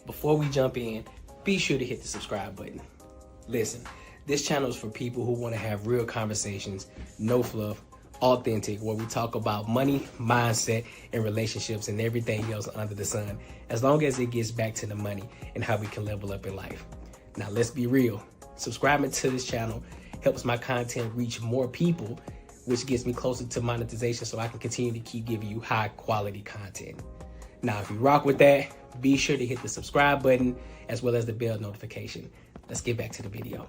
Before we jump in, be sure to hit the subscribe button. Listen, this channel is for people who want to have real conversations, no fluff, authentic, where we talk about money, mindset, and relationships and everything else under the sun, as long as it gets back to the money and how we can level up in life. Now, let's be real. Subscribing to this channel helps my content reach more people, which gets me closer to monetization so I can continue to keep giving you high quality content. Now, if you rock with that, be sure to hit the subscribe button as well as the bell notification. Let's get back to the video.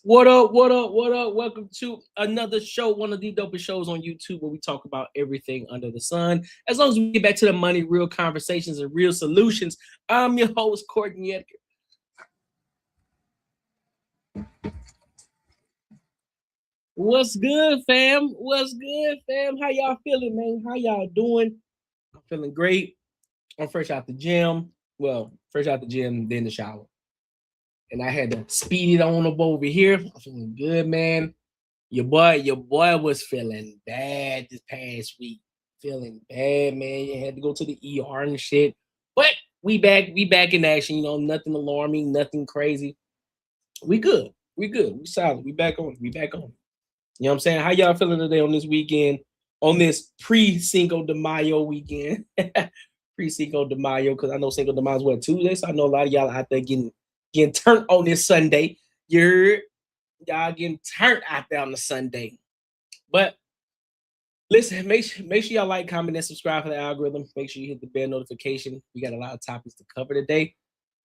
What up, what up, what up? Welcome to another show, one of the dopest shows on YouTube where we talk about everything under the sun. As long as we get back to the money, real conversations, and real solutions. I'm your host, Courtnee Edgar. What's good, fam? What's good, fam? How y'all feeling, man? How y'all doing? I'm feeling great. I'm fresh out the gym. Well, fresh out the gym, then the shower. And I had to speed it on up over here. I'm feeling good, man. Your boy was feeling bad this past week. Feeling bad, man. You had to go to the ER and shit. But we back in action. You know, nothing alarming, nothing crazy. We good. We solid. We back on. You know what I'm saying? How y'all feeling today on this weekend? On this pre-Cinco de Mayo weekend. Pre-Cinco de Mayo, because I know Cinco de Mayo is what, Tuesday? So I know a lot of y'all out there getting turned on this Sunday. Y'all getting turned out there on the Sunday. But listen, make sure y'all like, comment, and subscribe for the algorithm. Make sure you hit the bell notification. We got a lot of topics to cover today.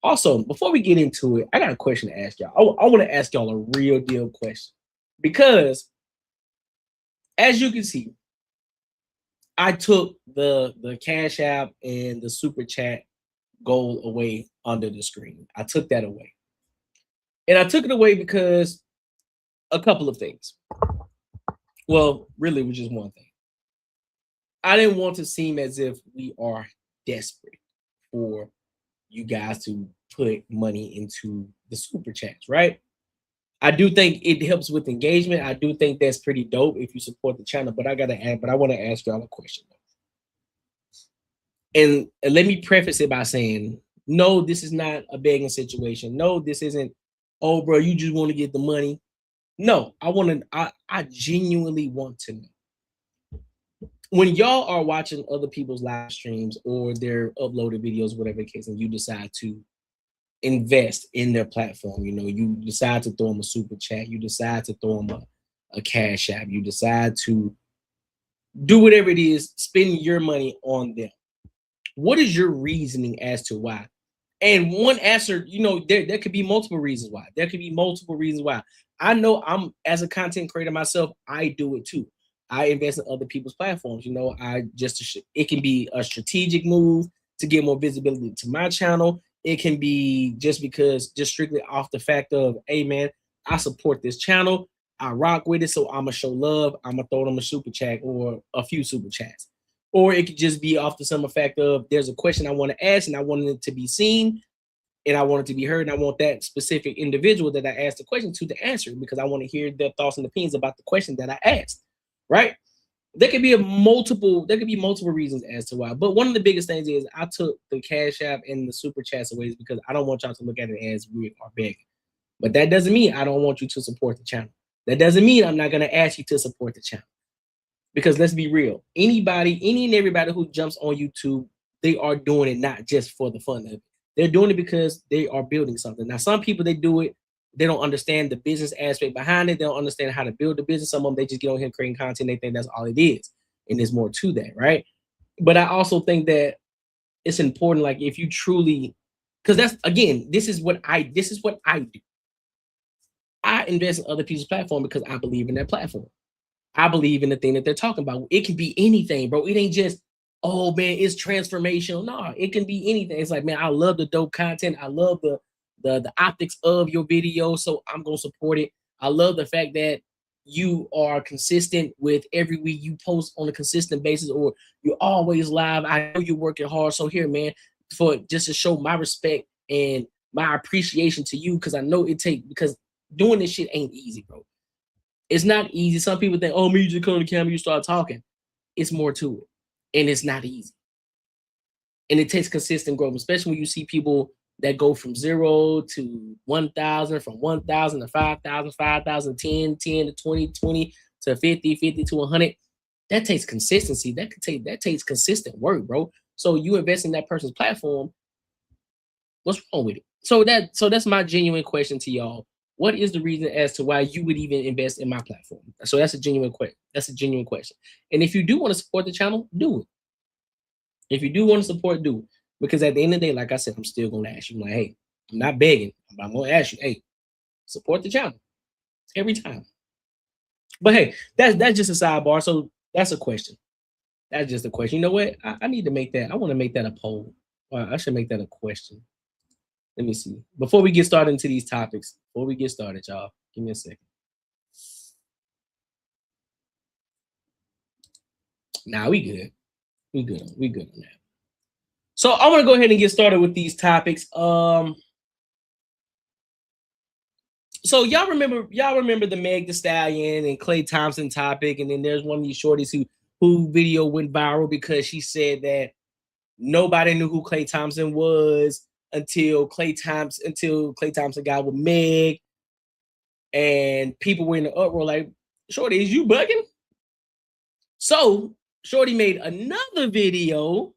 Also, before we get into it, I got a question to ask y'all. I want to ask y'all a real deal question. Because as you can see, I took the Cash App and the Super Chat goal away under the screen. I took that away. And I took it away because a couple of things. Well, really, it was just one thing. I didn't want to seem as if we are desperate for you guys to put money into the Super Chats, right? I do think it helps with engagement. I do think that's pretty dope if you support the channel. But I want to ask y'all a question. And let me preface it by saying, no, this is not a begging situation. No, this isn't, oh, bro, you just want to get the money. No, I genuinely want to know. When y'all are watching other people's live streams or their uploaded videos, whatever the case, and you decide to invest in their platform, you know, you decide to throw them a Super Chat, you decide to throw them a Cash App, you decide to do whatever it is, spend your money on them. What is your reasoning as to why? And one answer, you know, there could be multiple reasons why. I know I'm, as a content creator myself, I do it too. I invest in other people's platforms. You know, it can be a strategic move to get more visibility to my channel. It can be just strictly off the fact of, hey man, I support this channel. I rock with it, so I'm gonna show love. I'm gonna throw them a Super Chat or a few Super Chats. Or it could just be off the simple fact of there's a question I want to ask and I want it to be seen and I want it to be heard. And I want that specific individual that I asked the question to answer because I want to hear their thoughts and opinions about the question that I asked, right? There could be multiple reasons as to why. But one of the biggest things is I took the Cash App and the Super Chats away because I don't want y'all to look at it as we are begging. But that doesn't mean I don't want you to support the channel. That doesn't mean I'm not going to ask you to support the channel. Because let's be real, any and everybody who jumps on YouTube, they are doing it not just for the fun of it. They're doing it because they are building something. Now, some people, they do it, they don't understand the business aspect behind it. They don't understand how to build the business. Some of them, they just get on here creating content. They think that's all it is. And there's more to that, right? But I also think that it's important, like if you truly, because that's, again, this is what I do. I invest in other people's platform because I believe in their platform. I believe in the thing that they're talking about. It can be anything, bro. It ain't just oh man, it's transformational. No, it can be anything. It's like, man, I love the dope content. I love the optics of your video, so I'm gonna support it. I love the fact that you are consistent with every week you post on a consistent basis, or you're always live. I know you're working hard. So here, man, for just to show my respect and my appreciation to you, because I know because doing this shit ain't easy, bro. It's not easy. Some people think, oh, me, you just come on the camera, you start talking. It's more to it, and it's not easy. And it takes consistent growth, especially when you see people that go from 0 to 1,000, from 1,000 to 5,000, 5,000, 10 to 20, 20 to 50, 50 to 100. That takes consistency. That takes consistent work, bro. So you invest in that person's platform. What's wrong with it? So that's my genuine question to y'all. What is the reason as to why you would even invest in my platform? So that's a genuine question. That's a genuine question. And if you do want to support the channel, do it. If you do want to support, do it. Because at the end of the day, like I said, I'm still going to ask you, like, hey, I'm not begging, but I'm going to ask you, hey, support the channel every time. But hey, that's just a sidebar. So that's a question. That's just a question. You know what? I need to make that. I want to make that a poll. I should make that a question. Let me see. Before we get started into these topics, before we get started, y'all, give me a second. Nah, we good. We good on that. So I want to go ahead and get started with these topics. So y'all remember the Meg Thee Stallion and Klay Thompson topic, and then there's one of these shorties who video went viral because she said that nobody knew who Klay Thompson was until Klay Thompson got with Meg, and people were in the uproar like, shorty, is you bugging? So shorty made another video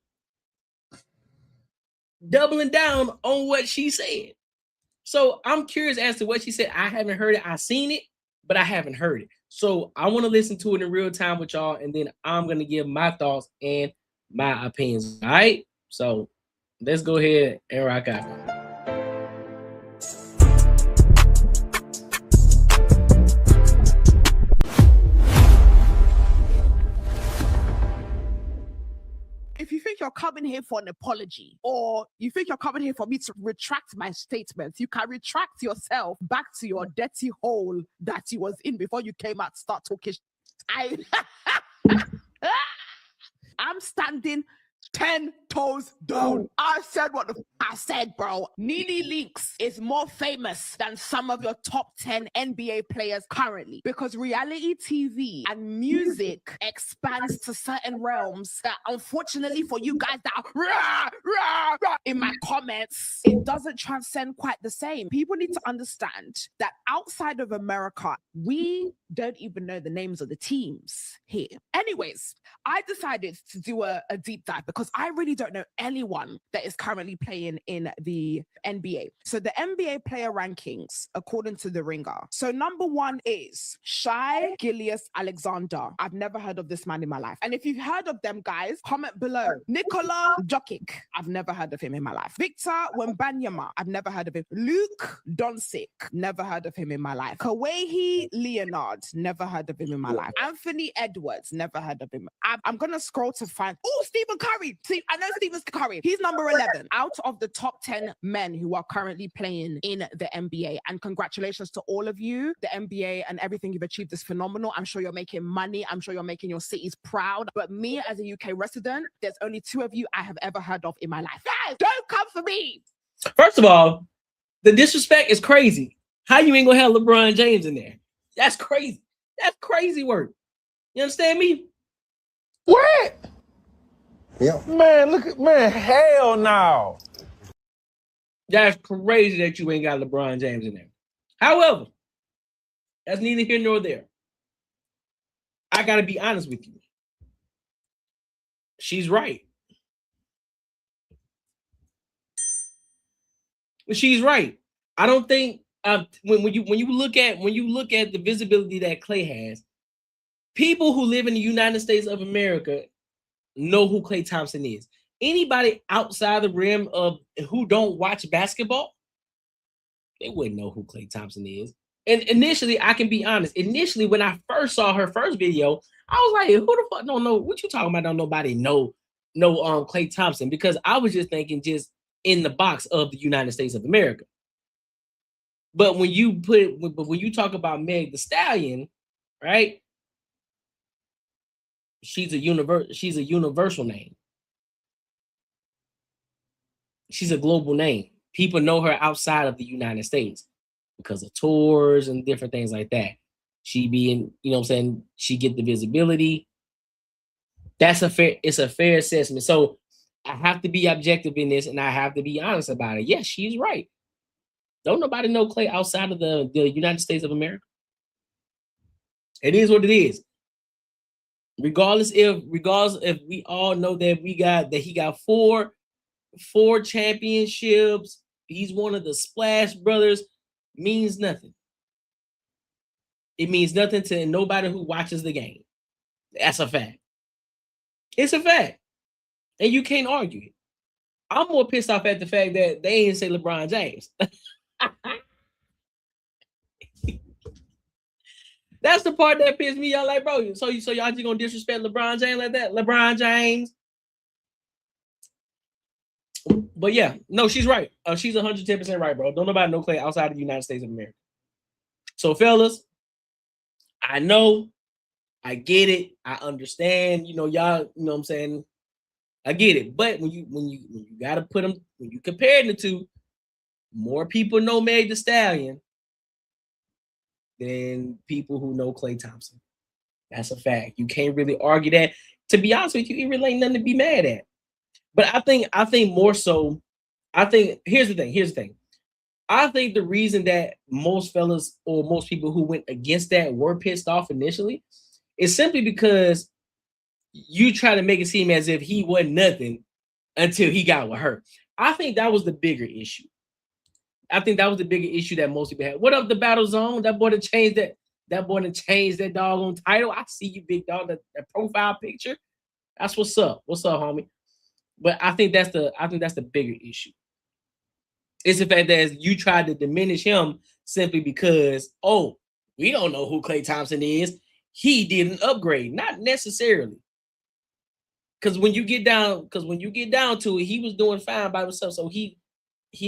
doubling down on what she said. So I'm curious as to what she said. I haven't heard it. I seen it, but I haven't heard it. So I want to listen to it in real time with y'all, and then I'm going to give my thoughts and my opinions. All right? So let's go ahead and rock out. If you think you're coming here for an apology, or you think you're coming here for me to retract my statements, you can retract yourself back to your dirty hole that you was in before you came out to start talking. I'm standing 10 toes down. I said what I said, bro. Nene Leakes is more famous than some of your top 10 NBA players currently, because reality TV and music expands to certain realms that, unfortunately for you guys that are in my comments, it doesn't transcend quite the same. People need to understand that outside of America, we don't even know the names of the teams here. Anyways, I decided to do a deep dive because I really don't know anyone that is currently playing in the NBA. So the NBA player rankings, according to The Ringer. So number 1 is Shai Gilgeous-Alexander. I've never heard of this man in my life. And if you've heard of them, guys, comment below. Nikola Jokic. I've never heard of him in my life. Victor Wembanyama. I've never heard of him. Luke Doncic. Never heard of him in my life. Kawhi Leonard. Never heard of him in my life. Anthony Edwards. Never heard of him. I'm going to scroll to find... Oh, Stephen Curry. See, I know Stephen Curry. He's number 11 out of the top 10 men who are currently playing in the NBA. And congratulations to all of you. The NBA and everything you've achieved is phenomenal. I'm sure you're making money. I'm sure you're making your cities proud. But me, as a UK resident, there's only 2 of you I have ever heard of in my life. Guys, don't come for me. First of all, the disrespect is crazy. How you ain't gonna have LeBron James in there? That's crazy. That's crazy work. You understand me? What? Yeah. Man, look at hell no. That's crazy that you ain't got LeBron James in there. However, that's neither here nor there. I gotta be honest with you. She's right. She's right. I don't think when you look at the visibility that Klay has, people who live in the United States of America know who Klay Thompson is. Anybody outside the rim of who don't watch basketball, they wouldn't know who Klay Thompson is. And initially, I can be honest. Initially, when I first saw her first video, I was like, "Who the fuck don't know what you talking about? Don't nobody know Klay Thompson, because I was just thinking just in the box of the United States of America. But when you talk about Meg the Stallion, right? She's a universal name. She's a global name. People know her outside of the United States because of tours and different things like that. She being, she get the visibility. It's a fair assessment. So I have to be objective in this, and I have to be honest about it. Yes, she's right. Don't nobody know Klay outside of the United States of America. It is what it is. Regardless if we all know that he got four championships, he's one of the Splash Brothers, means nothing. It means nothing to nobody who watches the game. That's a fact. It's a fact. And you can't argue it. I'm more pissed off at the fact that they didn't say LeBron James. That's the part that pissed me off. Like, bro, so y'all just gonna disrespect LeBron James like that? LeBron James. But yeah, no, she's right. She's 110% right, bro. Don't nobody know Klay outside of the United States of America. So, fellas, I know, I get it, I understand. Y'all, what I'm saying, I get it. But when you gotta put them, when you compare the two, more people know Meg the Stallion than people who know Klay Thompson. That's a fact. You can't really argue that. To be honest with you, it really ain't nothing to be mad at. But I think more so, here's the thing. I think the reason that most fellas or most people who went against that were pissed off initially is simply because you try to make it seem as if he wasn't nothing until he got with her. I think that was the bigger issue. I think that was the bigger issue that most people had. What up, the Battle Zone? That boy to change that doggone title. I see you, big dog. That profile picture. That's what's up. What's up, homie? But I think that's the bigger issue. It's the fact that you tried to diminish him simply because, we don't know who Klay Thompson is. He did an upgrade, not necessarily. Because when you get down to it, he was doing fine by himself. So he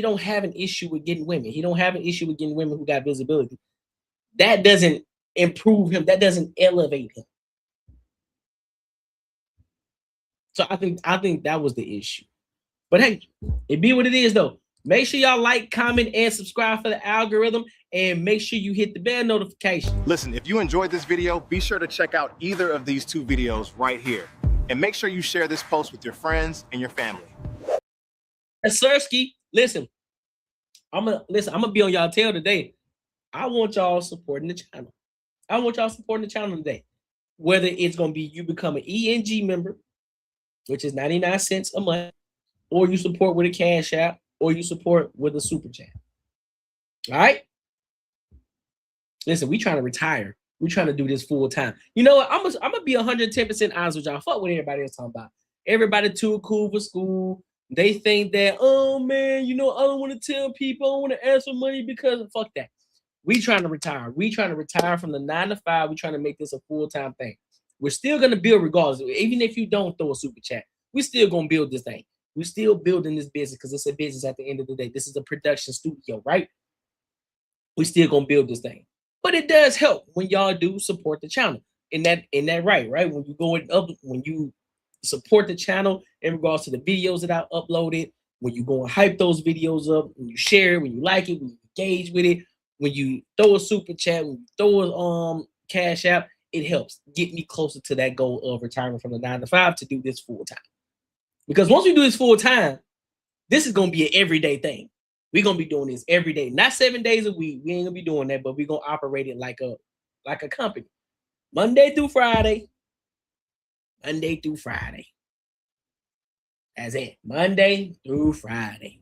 don't have an issue with getting women. He don't have an issue with getting women who got visibility. That doesn't improve him. That doesn't elevate him. So I think that was the issue. But hey, it be what it is though. Make sure y'all like, comment, and subscribe for the algorithm, and make sure you hit the bell notification. Listen, if you enjoyed this video, be sure to check out either of these two videos right here. And make sure you share this post with your friends and your family. Sirski, listen, I'm gonna be on y'all tail today. I want y'all supporting the channel. I want y'all supporting the channel today. Whether it's gonna be you become an ENG member, which is 99 cents a month, or you support with a Cash App, or you support with a Super Chat. All right? Listen, we trying to retire. We trying to do this full time. You know what? I'm gonna be 110% honest with y'all. Fuck what everybody else talking about. Everybody too cool for school. They think that, oh man, I don't want to tell people, I don't want to ask for money because fuck that. We trying to retire. We trying to retire from the 9 to 5. We trying to make this a full-time thing. We're still gonna build regardless. Even if you don't throw a Super Chat, we still gonna build this thing. We're still building this business because it's a business at the end of the day. This is a production studio, right? We still gonna build this thing. But it does help when y'all do support the channel. In that right? When you go when you support the channel in regards to the videos that I uploaded, when you go and hype those videos up, when you share it, when you like it, when you engage with it, when you throw a Super Chat, when you throw a Cash App, it helps get me closer to that goal of retirement from the 9 to 5 to do this full time. Because once we do this full time, this is gonna be an everyday thing. We're gonna be doing this every day, not 7 days a week. We ain't gonna be doing that, but we're gonna operate it like a company. Monday through Friday. Monday through Friday. That's it. Monday through Friday.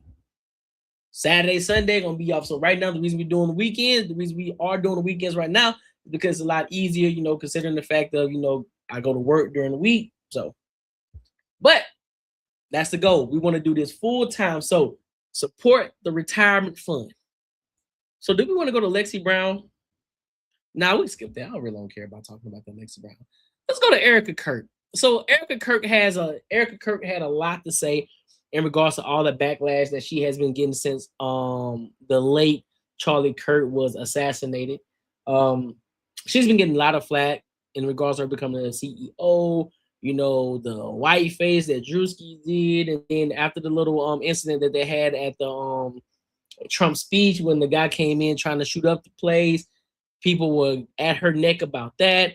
Saturday, Sunday gonna be off. So right now, the reason we are doing the weekends right now is because it's a lot easier, considering the fact of, I go to work during the week. So, but that's the goal. We want to do this full time. So support the retirement fund. So do we want to go to Lexi Brown? Nah, we skip that. I really don't care about talking about that Lexi Brown. Let's go to Erica Kurt. So Erica Kirk had a lot to say in regards to all the backlash that she has been getting since the late Charlie Kirk was assassinated. She's been getting a lot of flack in regards to her becoming a CEO. You know, the white face that Drewski did, and then after the little incident that they had at the Trump speech when the guy came in trying to shoot up the place, people were at her neck about that.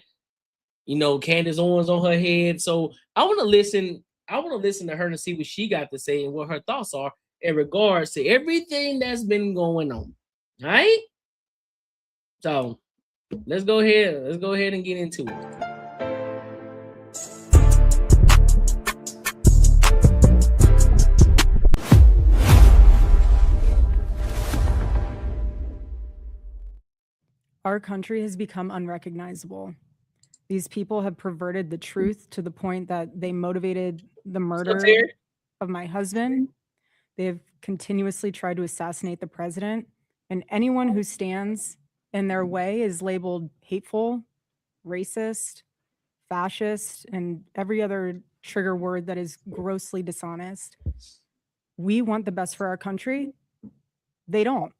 You know, Candace Owens on her head. So I want to listen to her and see what she got to say and what her thoughts are in regards to everything that's been going on. All right. So let's go ahead and get into it. Our country has become unrecognizable. These people have perverted the truth to the point that they motivated the murder of my husband. They have continuously tried to assassinate the president, and anyone who stands in their way is labeled hateful, racist, fascist, and every other trigger word that is grossly dishonest. We want the best for our country. They don't.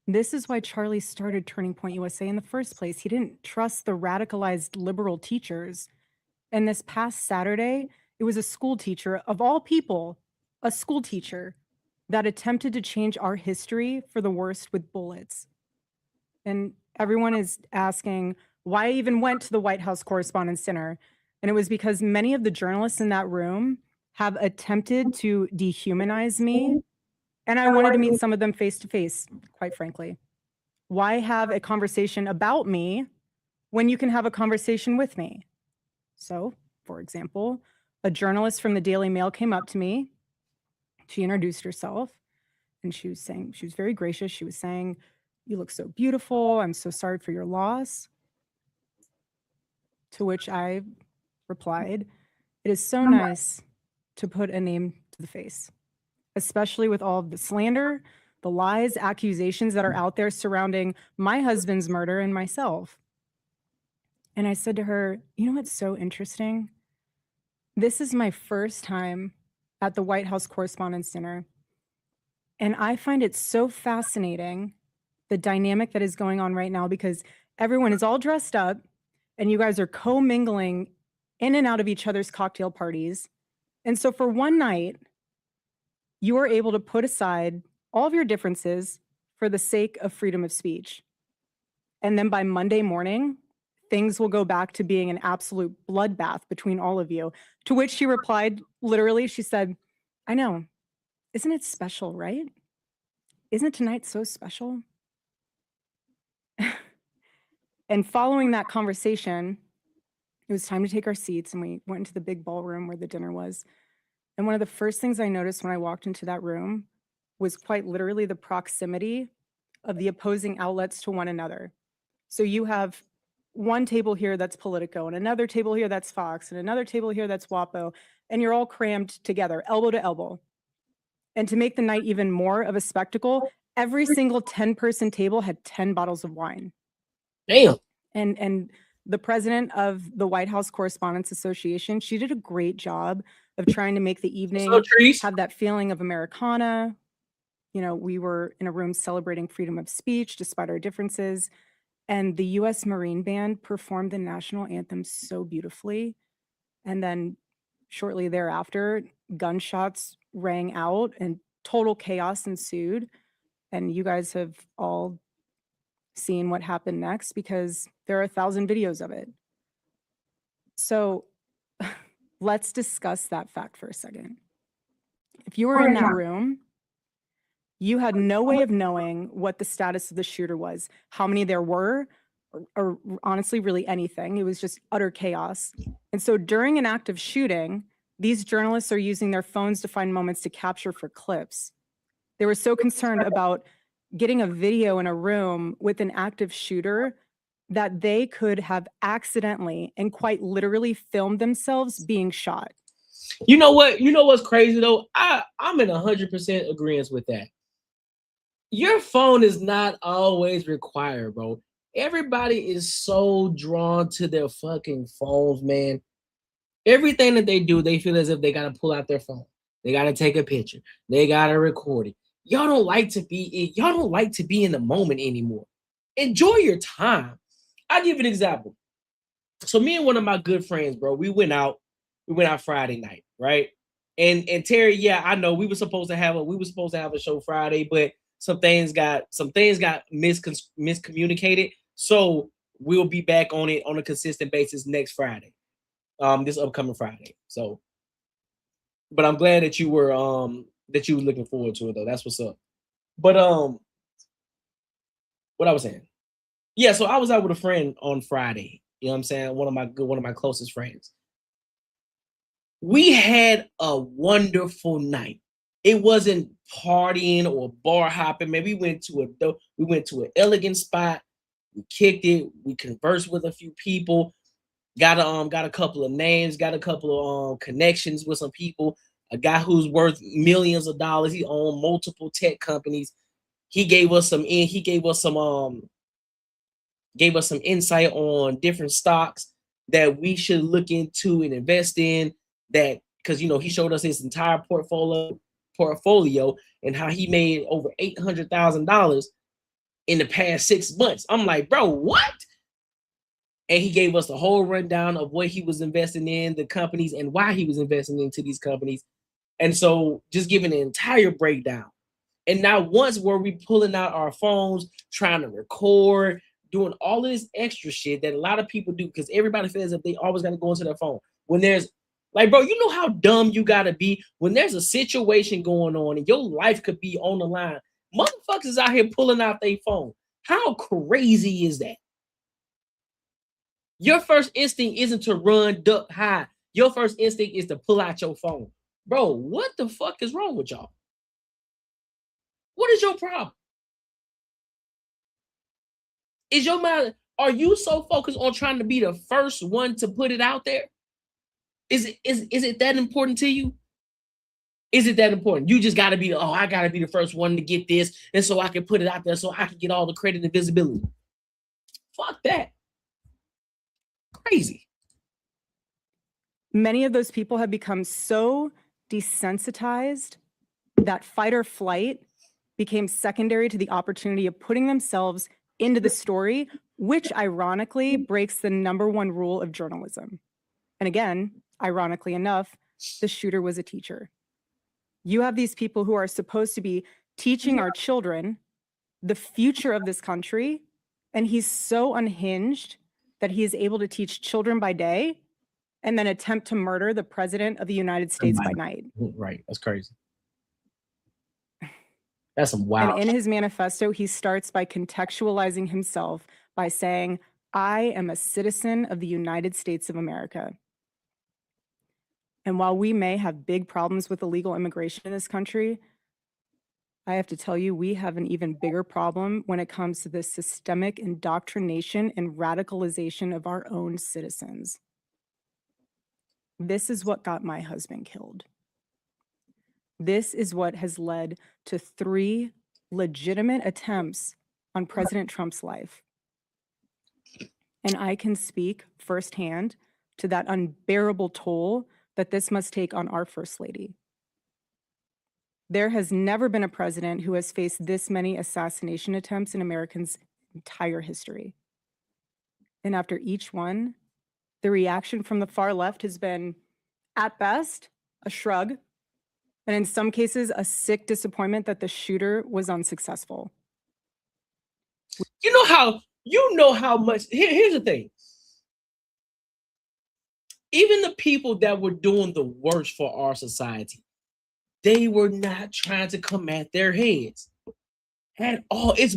This is why Charlie started Turning Point USA in the first place. He didn't trust the radicalized liberal teachers. And this past Saturday, it was a school teacher, of all people, a school teacher that attempted to change our history for the worst with bullets. And everyone is asking why I even went to the White House Correspondents' Dinner. And it was because many of the journalists in that room have attempted to dehumanize me. And I wanted to meet some of them face to face, quite frankly. Why have a conversation about me when you can have a conversation with me? So, for example, a journalist from the Daily Mail came up to me. She introduced herself and she was very gracious. She was saying, "You look so beautiful. I'm so sorry for your loss." To which I replied, "It is so nice to put a name to the face, especially with all of the slander, the lies, accusations that are out there surrounding my husband's murder and myself." And I said to her, "You know what's so interesting? This is my first time at the White House Correspondents' Dinner, and I find it so fascinating, the dynamic that is going on right now, because everyone is all dressed up, and you guys are co-mingling in and out of each other's cocktail parties. And so for one night, you are able to put aside all of your differences for the sake of freedom of speech. And then by Monday morning, things will go back to being an absolute bloodbath between all of you." To which she replied, literally, she said, "I know. Isn't it special, right? Isn't tonight so special?" And following that conversation, it was time to take our seats, and we went into the big ballroom where the dinner was. And one of the first things I noticed when I walked into that room was quite literally the proximity of the opposing outlets to one another. So you have one table here that's Politico, and another table here that's Fox, and another table here that's WAPO, and you're all crammed together, elbow to elbow. And to make the night even more of a spectacle, every single 10-person table had 10 bottles of wine. Damn. And the president of the White House Correspondents Association, she did a great job of trying to make the evening have that feeling of Americana. You know, we were in a room celebrating freedom of speech despite our differences. And the U.S. Marine Band performed the national anthem so beautifully. And then shortly thereafter, gunshots rang out and total chaos ensued. And you guys have all seen what happened next because there are 1,000 videos of it. So let's discuss that fact for a second. If you were in that room, you had no way of knowing what the status of the shooter was, how many there were, or honestly, really anything. It was just utter chaos. And so during an active shooting, these journalists are using their phones to find moments to capture for clips. They were so concerned about getting a video in a room with an active shooter that they could have accidentally and quite literally filmed themselves being shot. You know what? You know what's crazy though? I'm in 100% agreement with that. Your phone is not always required, bro. Everybody is so drawn to their fucking phones, man. Everything that they do, they feel as if they got to pull out their phone. They got to take a picture. They got to record it. Y'all don't like to be in the moment anymore. Enjoy your time. I'll give you an example. So me and one of my good friends, bro, we went out Friday night, right? And Terry, yeah, I know we were supposed to have a show Friday, but some things got miscommunicated. So we'll be back on it on a consistent basis next Friday. This upcoming Friday. So, but I'm glad that you were looking forward to it though. That's what's up. But what I was saying. Yeah, so I was out with a friend on Friday. You know what I'm saying? One of my closest friends. We had a wonderful night. It wasn't partying or bar hopping. Man, we went to an elegant spot. We kicked it. We conversed with a few people. Got a couple of names. Got a couple of connections with some people. A guy who's worth millions of dollars. He owned multiple tech companies. He gave us some insight on different stocks that we should look into and invest in. That because he showed us his entire portfolio and how he made over $800,000 in the past 6 months. I'm like, bro, what? And he gave us the whole rundown of what he was investing in, the companies, and why he was investing into these companies. And so just giving an entire breakdown. And now once were we pulling out our phones, trying to record, doing all of this extra shit that a lot of people do because everybody feels that they always got to go into their phone. When there's like, bro, you know how dumb you got to be when there's a situation going on and your life could be on the line. Motherfuckers is out here pulling out their phone. How crazy is that? Your first instinct isn't to run, duck, hide. Your first instinct is to pull out your phone. Bro, what the fuck is wrong with y'all? What is your problem? Is your mind, are you so focused on trying to be the first one to put it out there? Is it that important to you? Is it that important? You just gotta be, I gotta be the first one to get this, and so I can put it out there so I can get all the credit and visibility. Fuck that. Crazy. Many of those people have become so desensitized that fight or flight became secondary to the opportunity of putting themselves into the story, which ironically breaks the #1 rule of journalism. And again, ironically enough, the shooter was a teacher. You have these people who are supposed to be teaching our children the future of this country, and he's so unhinged that he is able to teach children by day and then attempt to murder the president of the United States by night. Right. That's crazy. That's some wild. And in his manifesto, he starts by contextualizing himself by saying, I am a citizen of the United States of America. And while we may have big problems with illegal immigration in this country, I have to tell you, we have an even bigger problem when it comes to the systemic indoctrination and radicalization of our own citizens. This is what got my husband killed. This is what has led to 3 legitimate attempts on President Trump's life. And I can speak firsthand to that unbearable toll that this must take on our First Lady. There has never been a president who has faced this many assassination attempts in Americans' entire history. And after each one, the reaction from the far left has been, at best, a shrug, and in some cases, a sick disappointment that the shooter was unsuccessful. You know how much, here's the thing. Even the people that were doing the worst for our society, they were not trying to come at their heads at all. It's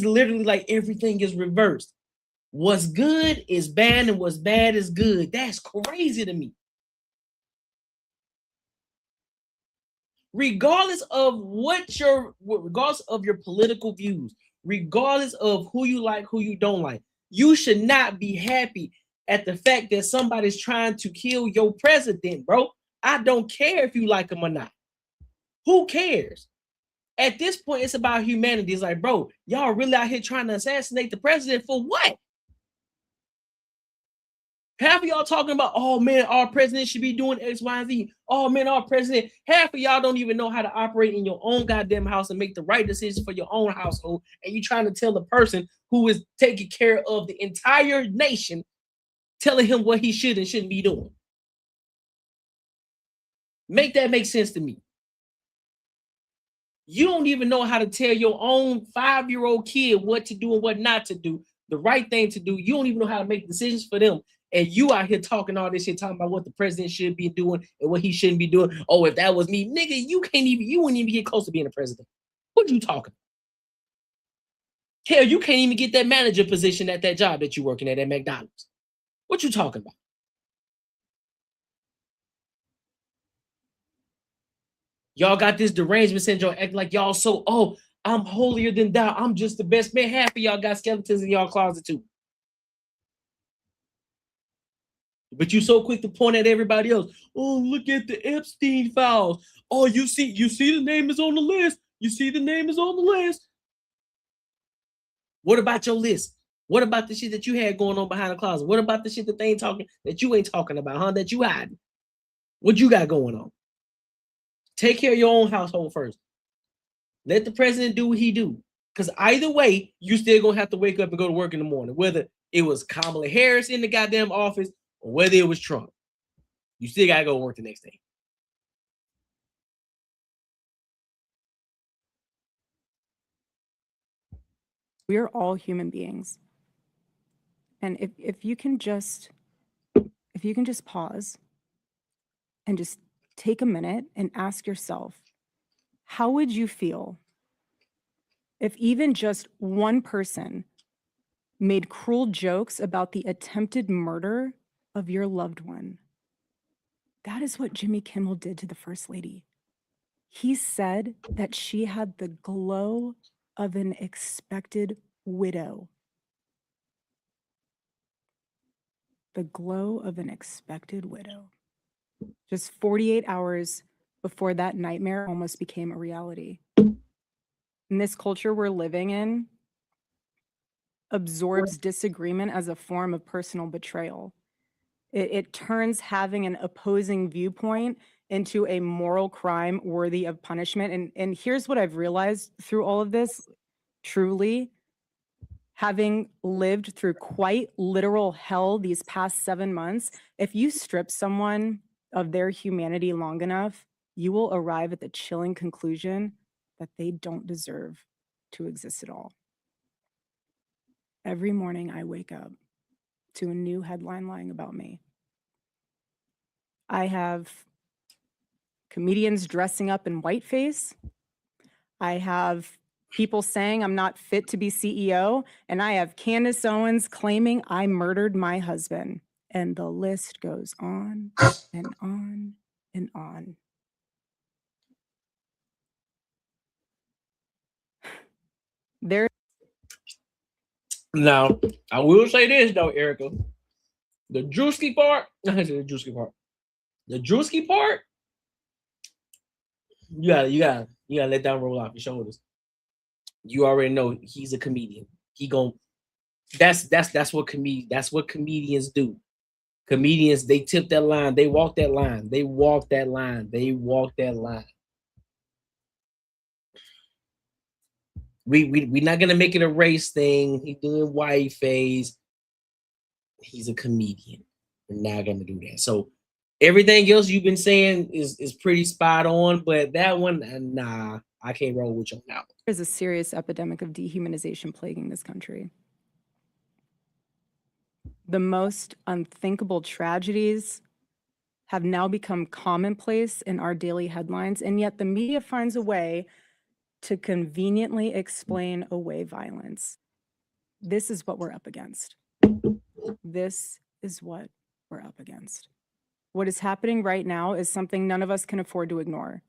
literally like everything is reversed. What's good is bad and what's bad is good. That's crazy to me. Regardless of regardless of your political views, regardless of who you like, who you don't like, you should not be happy at the fact that somebody's trying to kill your president, bro. I don't care if you like him or not. Who cares? At this point, it's about humanity. It's like, bro, y'all really out here trying to assassinate the president for what? Half of y'all talking about, oh man, our president should be doing X, Y, and Z. Oh man, our president. Half of y'all don't even know how to operate in your own goddamn house and make the right decisions for your own household. And you trying to tell the person who is taking care of the entire nation, telling him what he should and shouldn't be doing. Make that make sense to me. You don't even know how to tell your own 5-year-old kid what to do and what not to do, the right thing to do. You don't even know how to make decisions for them. And you out here talking all this shit, talking about what the president should be doing and what he shouldn't be doing. Oh, if that was me, nigga, you wouldn't even get close to being a president. What you talking about? Hell, you can't even get that manager position at that job that you're working at McDonald's. What you talking about? Y'all got this derangement syndrome, act like y'all so, oh, I'm holier than thou. I'm just the best man. Half of y'all got skeletons in y'all closet too. But you so quick to point at everybody else. Oh, look at the Epstein files. Oh, you see the name is on the list. You see the name is on the list. What about your list? What about the shit that you had going on behind the closet? What about the shit that they ain't talking, that you ain't talking about, huh? That you hiding? What you got going on? Take care of your own household first. Let the president do what he do. Because either way, you still gonna have to wake up and go to work in the morning. Whether it was Kamala Harris in the goddamn office or whether it was Trump. You still gotta go work the next day. We are all human beings. And if you can just pause and just take a minute and ask yourself, how would you feel if even just one person made cruel jokes about the attempted murder of your loved one? That is what Jimmy Kimmel did to the First Lady. He said that she had the glow of an expected widow. The glow of an expected widow. Just 48 hours before that nightmare almost became a reality. In this culture we're living in, absorbs disagreement as a form of personal betrayal. It turns having an opposing viewpoint into a moral crime worthy of punishment. And here's what I've realized through all of this, truly, having lived through quite literal hell these past 7 months, if you strip someone of their humanity long enough, you will arrive at the chilling conclusion that they don't deserve to exist at all. Every morning I wake up to a new headline lying about me. I have comedians dressing up in whiteface. I have people saying I'm not fit to be CEO. And I have Candace Owens claiming I murdered my husband. And the list goes on and on and on. Now, I will say this though, Erica. The Drewski part, I said the Drewski part. The Drewski part, you gotta let that roll off your shoulders. You already know he's a comedian. That's what comedians do. Comedians, they tip that line, they walk that line, they walk that line. We're not gonna make it a race thing. He's doing white face. He's a comedian. We're not gonna do that. So everything else you've been saying is pretty spot on, but that one, nah, I can't roll with you now. There's a serious epidemic of dehumanization plaguing this country. The most unthinkable tragedies have now become commonplace in our daily headlines, and yet the media finds a way to conveniently explain away violence. This is what we're up against. This is what we're up against. What is happening right now is something none of us can afford to ignore.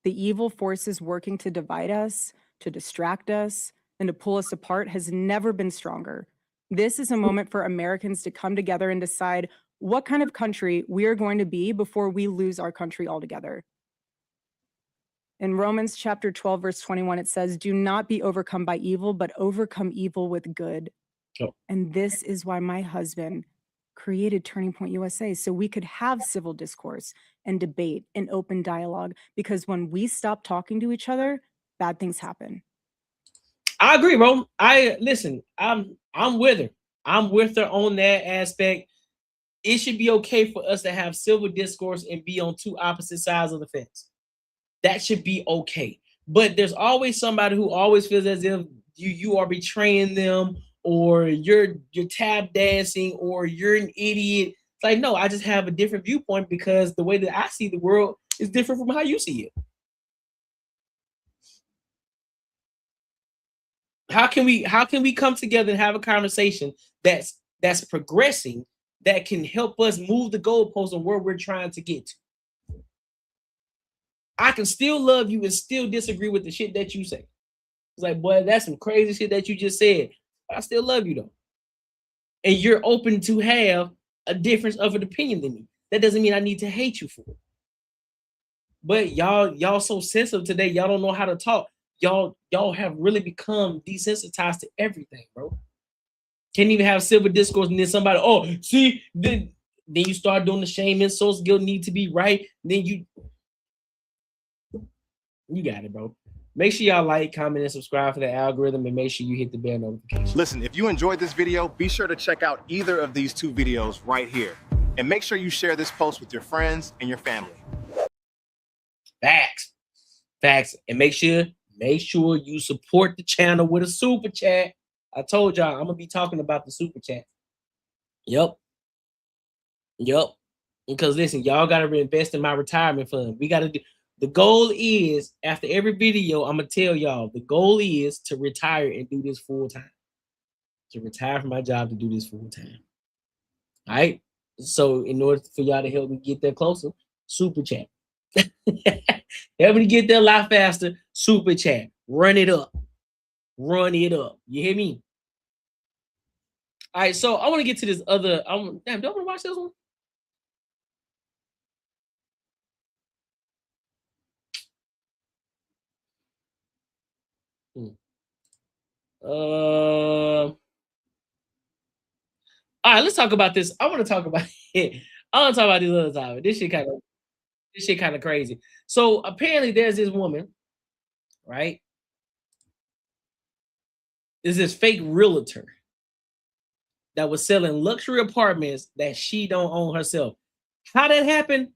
The evil forces working to divide us, to distract us, and to pull us apart has never been stronger. This is a moment for Americans to come together and decide what kind of country we are going to be before we lose our country altogether. In Romans chapter 12, verse 21, it says, "Do not be overcome by evil, but overcome evil with good." Oh. And this is why my husband created Turning Point USA so we could have civil discourse and debate and open dialogue, because when we stop talking to each other, bad things happen. I agree, bro. I'm with her. I'm with her on that aspect. It should be okay for us to have civil discourse and be on two opposite sides of the fence. That should be okay. But there's always somebody who always feels as if you are betraying them, or you're tap dancing, or you're an idiot. It's like, no, I just have a different viewpoint because the way that I see the world is different from how you see it. How can we come together and have a conversation that's progressing, that can help us move the goalposts on where we're trying to get to? I can still love you and still disagree with the shit that you say. It's like, boy, that's some crazy shit that you just said. But I still love you though. And you're open to have a difference of an opinion than me. That doesn't mean I need to hate you for it. But y'all so sensitive today. Y'all don't know how to talk. Y'all have really become desensitized to everything, bro. Can't even have civil discourse, and then somebody, oh, see, then you start doing the shame, insults, guilt, need to be right. Then you got it, bro. Make sure y'all like, comment, and subscribe for the algorithm, and make sure you hit the bell notification. Listen, if you enjoyed this video, be sure to check out either of these two videos right here. And make sure you share this post with your friends and your family. Facts. And make sure you support the channel with a super chat. I told y'all I'm gonna be talking about the super chat. Yep. Because listen, y'all gotta reinvest in my retirement fund. We gotta do. The goal is, after every video, I'm gonna tell y'all the goal is to retire and do this full time. To retire from my job to do this full time. All right. So in order for y'all to help me get there closer, super chat. Help me get there a lot faster. Super chat. Run it up. You hear me? All right. So I want to get to this other. Damn, do I want to watch this one? All right, let's talk about this. I want to talk about it. I want to talk about this other topic. This shit kind of crazy. So apparently there's this woman, right? There's this fake realtor that was selling luxury apartments that she don't own herself. How that happened?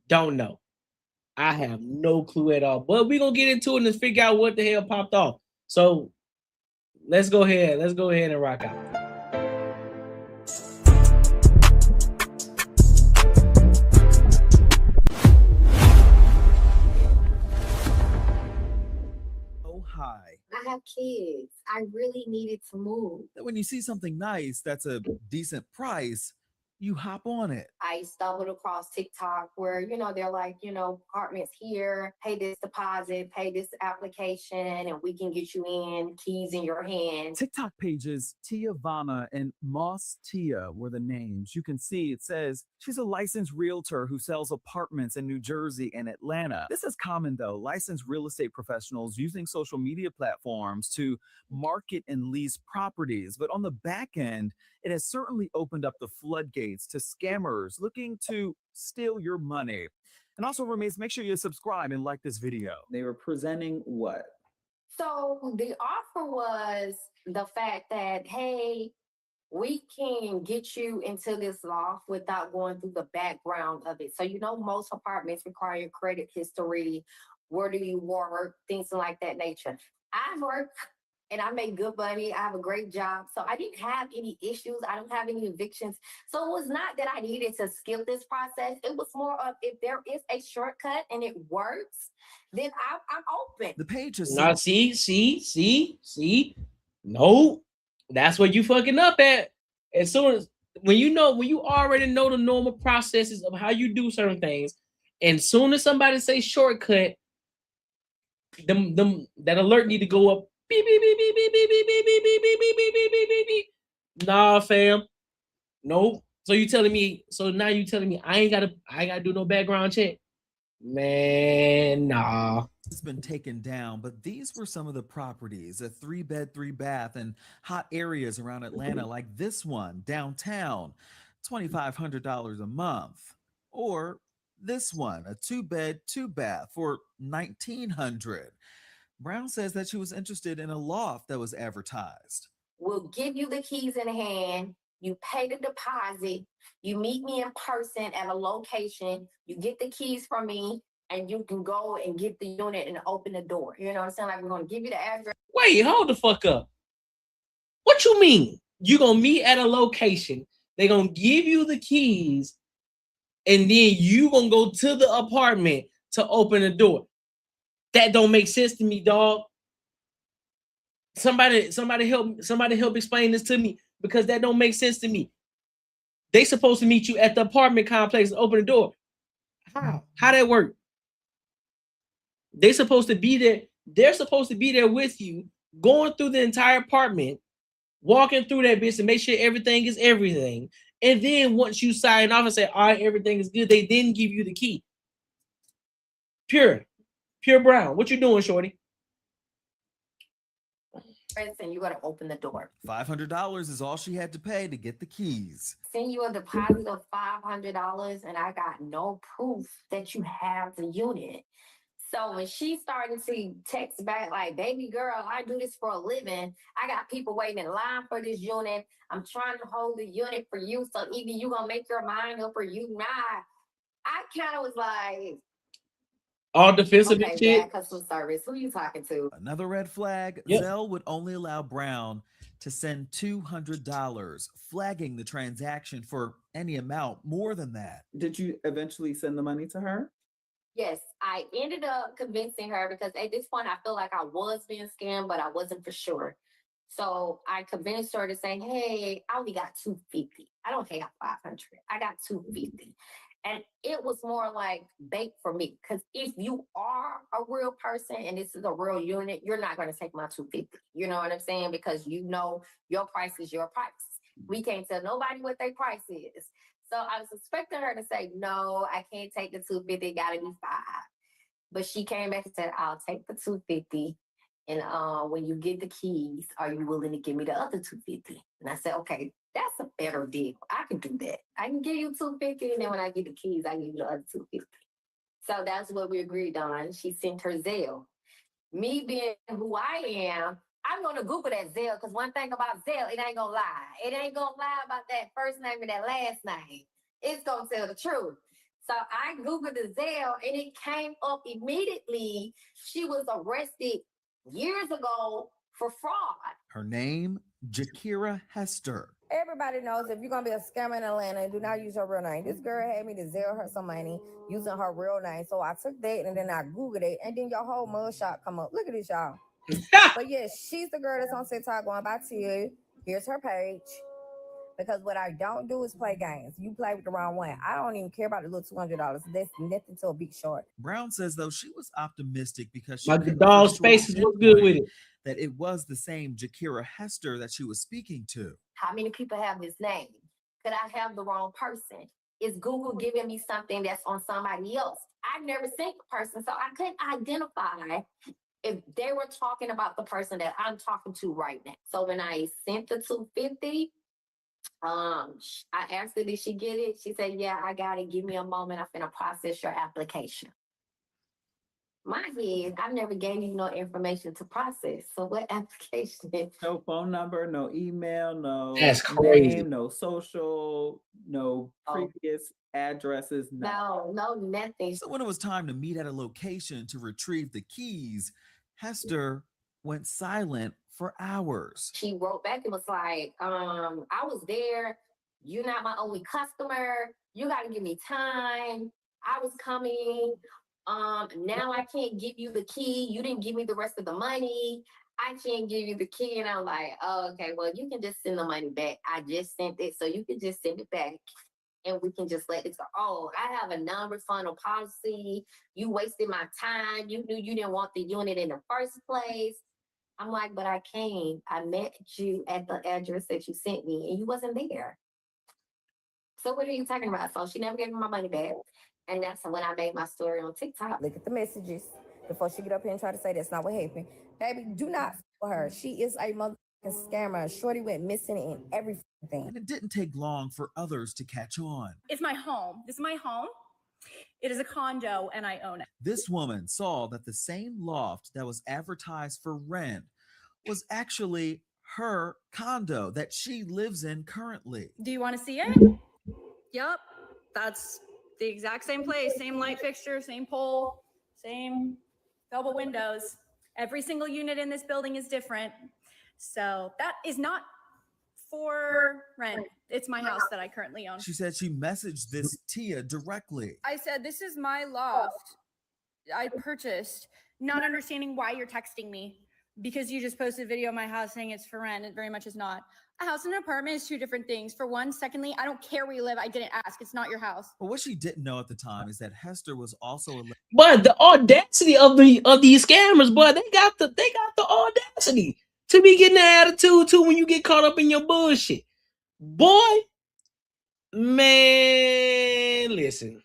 Don't know. I have no clue at all. But we're gonna get into it and figure out what the hell popped off. So let's go ahead and rock out. Hi. I have kids. I really needed to move. When you see something nice that's a decent price, you hop on it. I stumbled across TikTok where, they're like, apartments here, pay this deposit, pay this application, and we can get you in, keys in your hand. TikTok pages Tia Vanna and Moss Tia were the names. You can see it says she's a licensed realtor who sells apartments in New Jersey and Atlanta. This is common though, licensed real estate professionals using social media platforms to market and lease properties. But on the back end, it has certainly opened up the floodgates to scammers looking to steal your money. And also, roommates, make sure you subscribe and like this video. They were presenting what? So the offer was the fact that, hey, we can get you into this loft without going through the background of it. So, most apartments require credit history, where do you work, things like that nature. I work and I make good money. I have a great job. So I didn't have any issues. I don't have any evictions. So it was not that I needed to skip this process. It was more of, if there is a shortcut and it works, then I'm open. The page is now see. No, that's what you fucking up at. As soon as when you already know the normal processes of how you do certain things, and soon as somebody say shortcut, that alert need to go up. Beep, beep, beep, beep, beep, beep, beep, beep, beep, beep, beep, beep, beep, beep, beep, beep. Nah, fam. Nope. So now you telling me I ain't gotta do no background check? Man, nah. since been taken down, but these were some of the properties, a 3-bed, 3-bath in hot areas around Atlanta, like this one downtown, $2,500 a month. Or this one, a 2-bed, 2-bath for $1,900. Brown says that she was interested in a loft that was advertised. We'll give you the keys in hand. You pay the deposit. You meet me in person at a location. You get the keys from me, and you can go and get the unit and open the door. You know what I'm saying? Like, we're going to give you the address. Wait, hold the fuck up. What you mean? You gonna meet at a location. They gonna give you the keys, and then you gonna go to the apartment to open the door. That don't make sense to me, dog. Somebody help explain this to me, because that don't make sense to me. They supposed to meet you at the apartment complex and open the door. How that work? They supposed to be there. They're supposed to be there with you, going through the entire apartment, walking through that bitch to make sure everything is everything. And then once you sign off and say, all right, everything is good, they then give you the key. Pure Brown, what you doing, shorty? And you got to open the door. $500 is all she had to pay to get the keys. Send you a deposit of $500, and I got no proof that you have the unit. So when she started to text back like, baby girl, I do this for a living. I got people waiting in line for this unit. I'm trying to hold the unit for you. So either you going to make your mind up or you not. I kind of was like, all defensive okay, shit. bad customer service. Who you talking to? Another red flag, Yep. Zelle would only allow Brown to send $200, flagging the transaction for any amount more than that. Did you eventually send the money to her? Yes, I ended up convincing her because at this point I feel like I was being scammed, but I wasn't for sure. So I convinced her to say, hey, I only got $250. I don't have $500. I got $250. And it was more like bait for me. Because if you are a real person and this is a real unit, you're not going to take my $250. You know what I'm saying? Because you know your price is your price. We can't tell nobody what their price is. So I was expecting her to say, no, I can't take the $250, gotta be $5. But she came back and said, I'll take the $250. And when you get the keys, are you willing to give me the other $250? And I said, okay, that's a better deal. I can do that. I can give you $250, and then when I get the keys, I give you the other $250. So that's what we agreed on. She sent her Zelle. Me being who I am, I'm going to Google that Zelle, because one thing about Zelle, it ain't going to lie. It ain't going to lie about that first name and that last name. It's going to tell the truth. So I Googled the Zelle, and it came up immediately. She was arrested years ago for fraud. Her name, Jakira Hester. Everybody knows if you're going to be a scammer in Atlanta, do not use her real name. This girl had me to Zelle her some money using her real name. So I took that and then I Googled it, and then your whole mugshot come up. Look at this, y'all. But yes, she's the girl that's on TikTok going by Tia. Here's her page. Because what I don't do is play games. You play with the wrong one. I don't even care about the little $200. That's nothing to a big short. Brown says, though, she was optimistic because she like the dog's faces look good with it. That it was the same Jakira Hester that she was speaking to. How many people have this name? Could I have the wrong person? Is Google giving me something that's on somebody else? I've never seen the person, so I couldn't identify if they were talking about the person that I'm talking to right now. So when I sent the $250, I asked her, did she get it? She said, yeah, I got it. Give me a moment. I'm going to process your application. My head, I never gave you no information to process. So what application? No phone number, no email, no That's crazy. name, no social, no previous addresses. No, nothing. So when it was time to meet at a location to retrieve the keys, Hester went silent for hours. She wrote back and was like, I was there. You're not my only customer. You got to give me time. I was coming. Now I can't give you the key. You didn't give me the rest of the money. I can't give you the key. And I'm like, oh, okay, well, you can just send the money back. I just sent it, so you can just send it back. And we can just let it go. Oh, I have a non-refundable policy. You wasted my time. You knew you didn't want the unit in the first place. I'm like, but I came. I met you at the address that you sent me, and you wasn't there. So what are you talking about? So she never gave me my money back. And that's when I made my story on TikTok. Look at the messages. before she get up here and try to say that's not what happened. Baby, do not for her. She is a motherfucking scammer. Shorty went missing in everything. And it didn't take long for others to catch on. It's my home. This is my home. It is a condo and I own it. This woman saw that the same loft that was advertised for rent was actually her condo that she lives in currently. Do you want to see it? Yep. That's the exact same place. Same light fixture, same pole, same double windows. Every single unit in this building is different. So that is not for rent. It's my house that I currently own. She said she messaged this Tia directly. I said, this is my loft I purchased, not understanding why you're texting me because you just posted a video of my house saying it's for rent. It very much is not. A house and an apartment is two different things. For one, secondly, I don't care where you live. I didn't ask. It's not your house. But what she didn't know at the time is that Hester was also But the audacity of these scammers, boy, they got the audacity to be getting the attitude too when you get caught up in your bullshit. Boy, man, listen.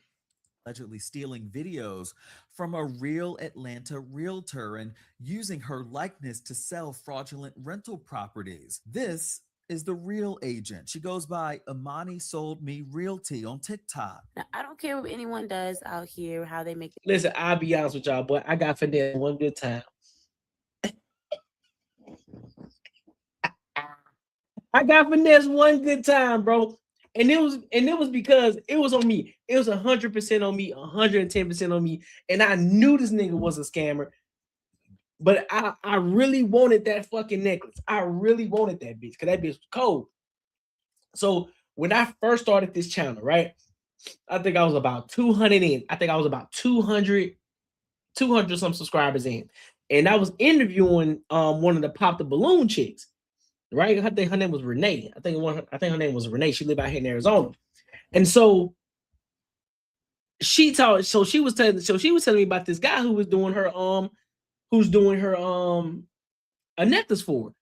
Allegedly stealing videos from a real Atlanta realtor and using her likeness to sell fraudulent rental properties. This is the real agent. She goes by Imani Sold Me Realty on TikTok. Now, I don't care what anyone does out here, how they make it. Listen, I'll be honest with y'all, boy. I got finesse one good time. I got finesse one good time, bro. And it was because it was on me. It was 100% on me, 110% on me. And I knew this nigga was a scammer. But I really wanted that fucking necklace. I really wanted that bitch because that bitch was cold. So when I first started this channel, right? I think I was about 200 in. I think I was about 200 some subscribers in. And I was interviewing one of the Pop the Balloon chicks. Right? I think her name was Renee. I think her name was Renee. She lived out here in Arizona. And so she was telling me about this guy who was doing her a necklace for her.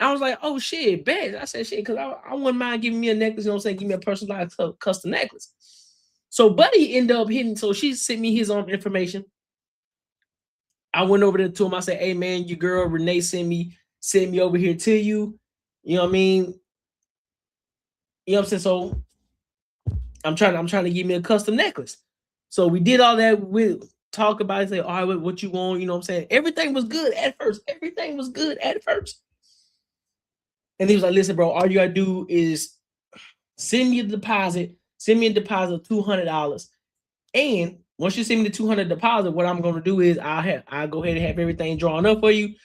I was like, oh shit, bet. I said shit, because I wouldn't mind giving me a necklace, you know what I'm saying? Give me a personalized custom necklace. So Buddy ended up hitting, so she sent me his information. I went over there to him. I said, hey man, your girl Renee sent me over here to you. You know what I mean? You know what I'm saying? So I'm trying to give me a custom necklace. So we did all that. We talk about it, say, all right, what you want, you know what I'm saying? Everything was good at first. Everything was good at first. And he was like, listen, bro, all you gotta do is send me a deposit of $200. And once you send me the $200 deposit, what I'm gonna do is I'll go ahead and have everything drawn up for you.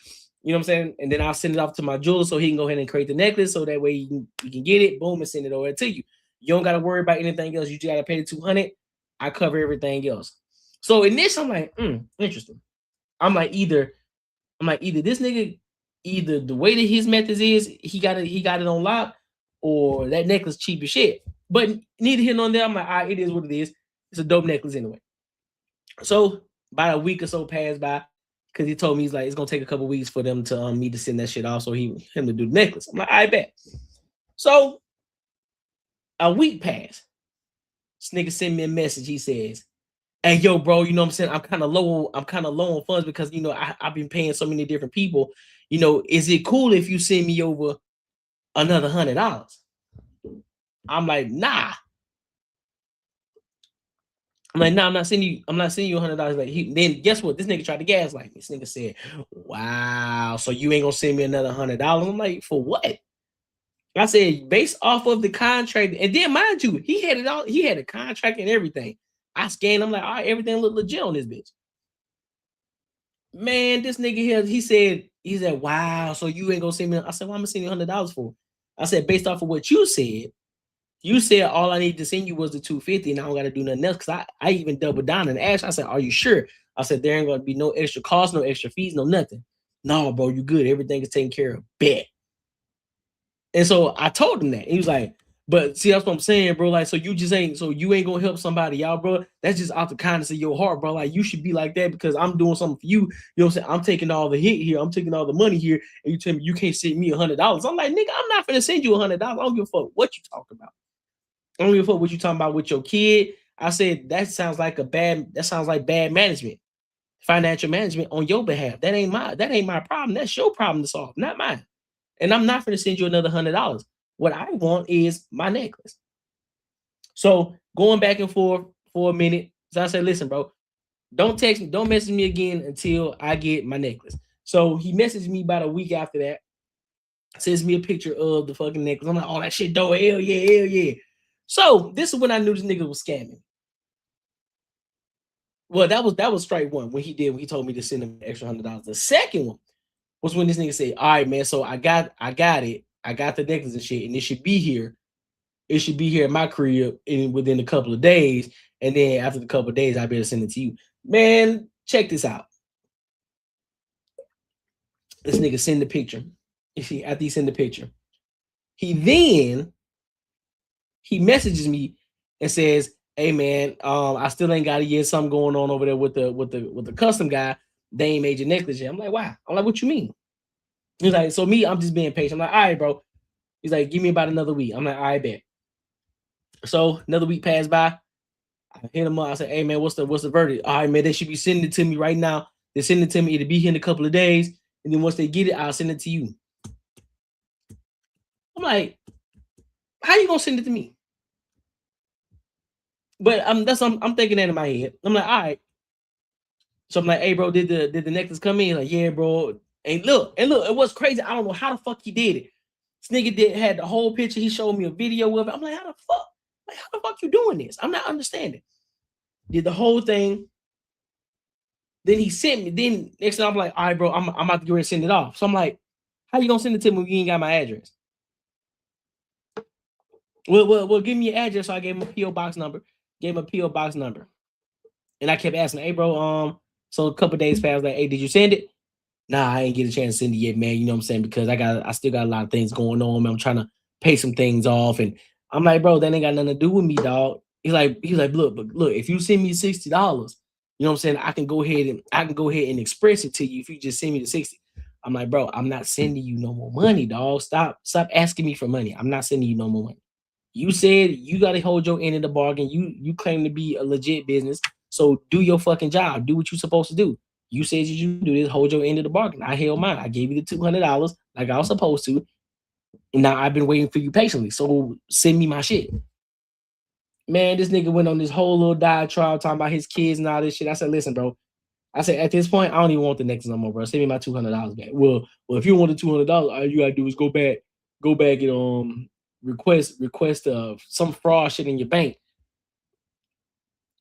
You know what I'm saying? And then I'll send it off to my jeweler so he can go ahead and create the necklace so that way you can get it, boom, and send it over to you. You don't got to worry about anything else. You just got to pay the $200. I cover everything else. So in this, I'm like, interesting. I'm like, either this nigga, either the way that his methods is, he got it on lock, or that necklace cheap as shit. But neither here nor there, I'm like, all right, it is what it is. It's a dope necklace anyway. So about a week or so passed by. Because he told me, he's like, it's gonna take a couple weeks for them to me to send that shit off, so him to do the necklace. I'm like, I bet. So a week passed. This nigga sent me a message. He says, hey yo, bro, you know what I'm saying? I'm kind of low on funds because you know I've been paying so many different people. You know, is it cool if you send me over another $100? I'm like, nah. I'm like, nah, I'm not sending you $100. Like, then guess what? This nigga tried to gaslight me. This nigga said, wow, so you ain't gonna send me another $100? I'm like, for what? I said, based off of the contract, and then mind you, he had it all, he had a contract and everything. I scanned, I'm like, all right, everything look legit on this bitch. Man, this nigga here, he said, wow, so you ain't gonna send me. I said, well, I'm gonna send you $100 for. I said, based off of what you said all I need to send you was the $250, and I don't got to do nothing else. Because I even doubled down and asked. I said, are you sure? I said, there ain't going to be no extra cost, no extra fees, no nothing. No, bro, you good. Everything is taken care of. Bet. And so I told him that. He was like, but see, that's what I'm saying, bro. Like, so you ain't going to help somebody out, bro. That's just out the kindness of your heart, bro. Like, you should be like that because I'm doing something for you. You know what I'm saying? I'm taking all the hit here. I'm taking all the money here. And you tell me you can't send me $100. I'm like, nigga, I'm not going to send you $100. I don't give a fuck what you talking about. I don't give a fuck what you talking about with your kid. I said that sounds like bad management. financial management on your behalf. That ain't my problem. That's your problem to solve, not mine. And I'm not going to send you another $100. What I want is my necklace. So going back and forth for a minute. So I said, listen, bro, don't text me, don't message me again until I get my necklace. So he messaged me about a week after that, sends me a picture of the fucking necklace. I'm like, oh, that shit dope. Hell yeah, hell yeah. So this is when I knew this nigga was scamming. Well, that was strike one when he told me to send him an extra $100. The second one was when this nigga said, all right, man, so I got it. I got the necklace and shit, and it should be here. It should be here at my crib within a couple of days. And then after the couple of days, I better send it to you. Man, check this out. This nigga send the picture. After he send the picture, he messages me and says, hey man, I still ain't got it yet. Something going on over there with the custom guy. They ain't made your necklace yet. I'm like, why? I'm like, what you mean? He's like, so me, I'm just being patient. I'm like, all right, bro. He's like, give me about another week. I'm like, all right, bet. So another week passed by. I hit him up. I said, hey man, what's the verdict? All right, man, they should be sending it to me right now. They send it to me. It'll be here in a couple of days. And then once they get it, I'll send it to you. I'm like, how you gonna send it to me? But I'm thinking that in my head. I'm like, all right. So I'm like, hey, bro, did the necklace come in? Like, yeah, bro. And look, it was crazy. I don't know how the fuck he did it. This nigga had the whole picture. He showed me a video of it. I'm like, how the fuck you doing this? I'm not understanding. Did the whole thing. Then he sent me. Then next thing I'm like, all right, bro, I'm about to go ahead and send it off. So I'm like, how you gonna send it to me when you ain't got my address? Well, give me your address. So I gave him a P.O. box number. And I kept asking, hey, bro, so a couple days passed, like, hey, did you send it? Nah, I ain't get a chance to send it yet, man. You know what I'm saying? Because I still got a lot of things going on, man. I'm trying to pay some things off. And I'm like, bro, that ain't got nothing to do with me, dog. He's like, look, if you send me $60, you know what I'm saying? I can go ahead and express it to you if you just send me the 60. I'm like, bro, I'm not sending you no more money, dog. Stop asking me for money. I'm not sending you no more money. You said you got to hold your end of the bargain. You claim to be a legit business. So do your fucking job. Do what you're supposed to do. You said you do this, hold your end of the bargain. I held mine. I gave you the $200 like I was supposed to. And now I've been waiting for you patiently. So send me my shit. Man, this nigga went on this whole little diatribe talking about his kids and all this shit. I said, listen, bro. I said, at this point, I don't even want the necklace no more, bro. Send me my $200 back. Well, if you want the $200, all you gotta do is go back and request some fraud shit in your bank.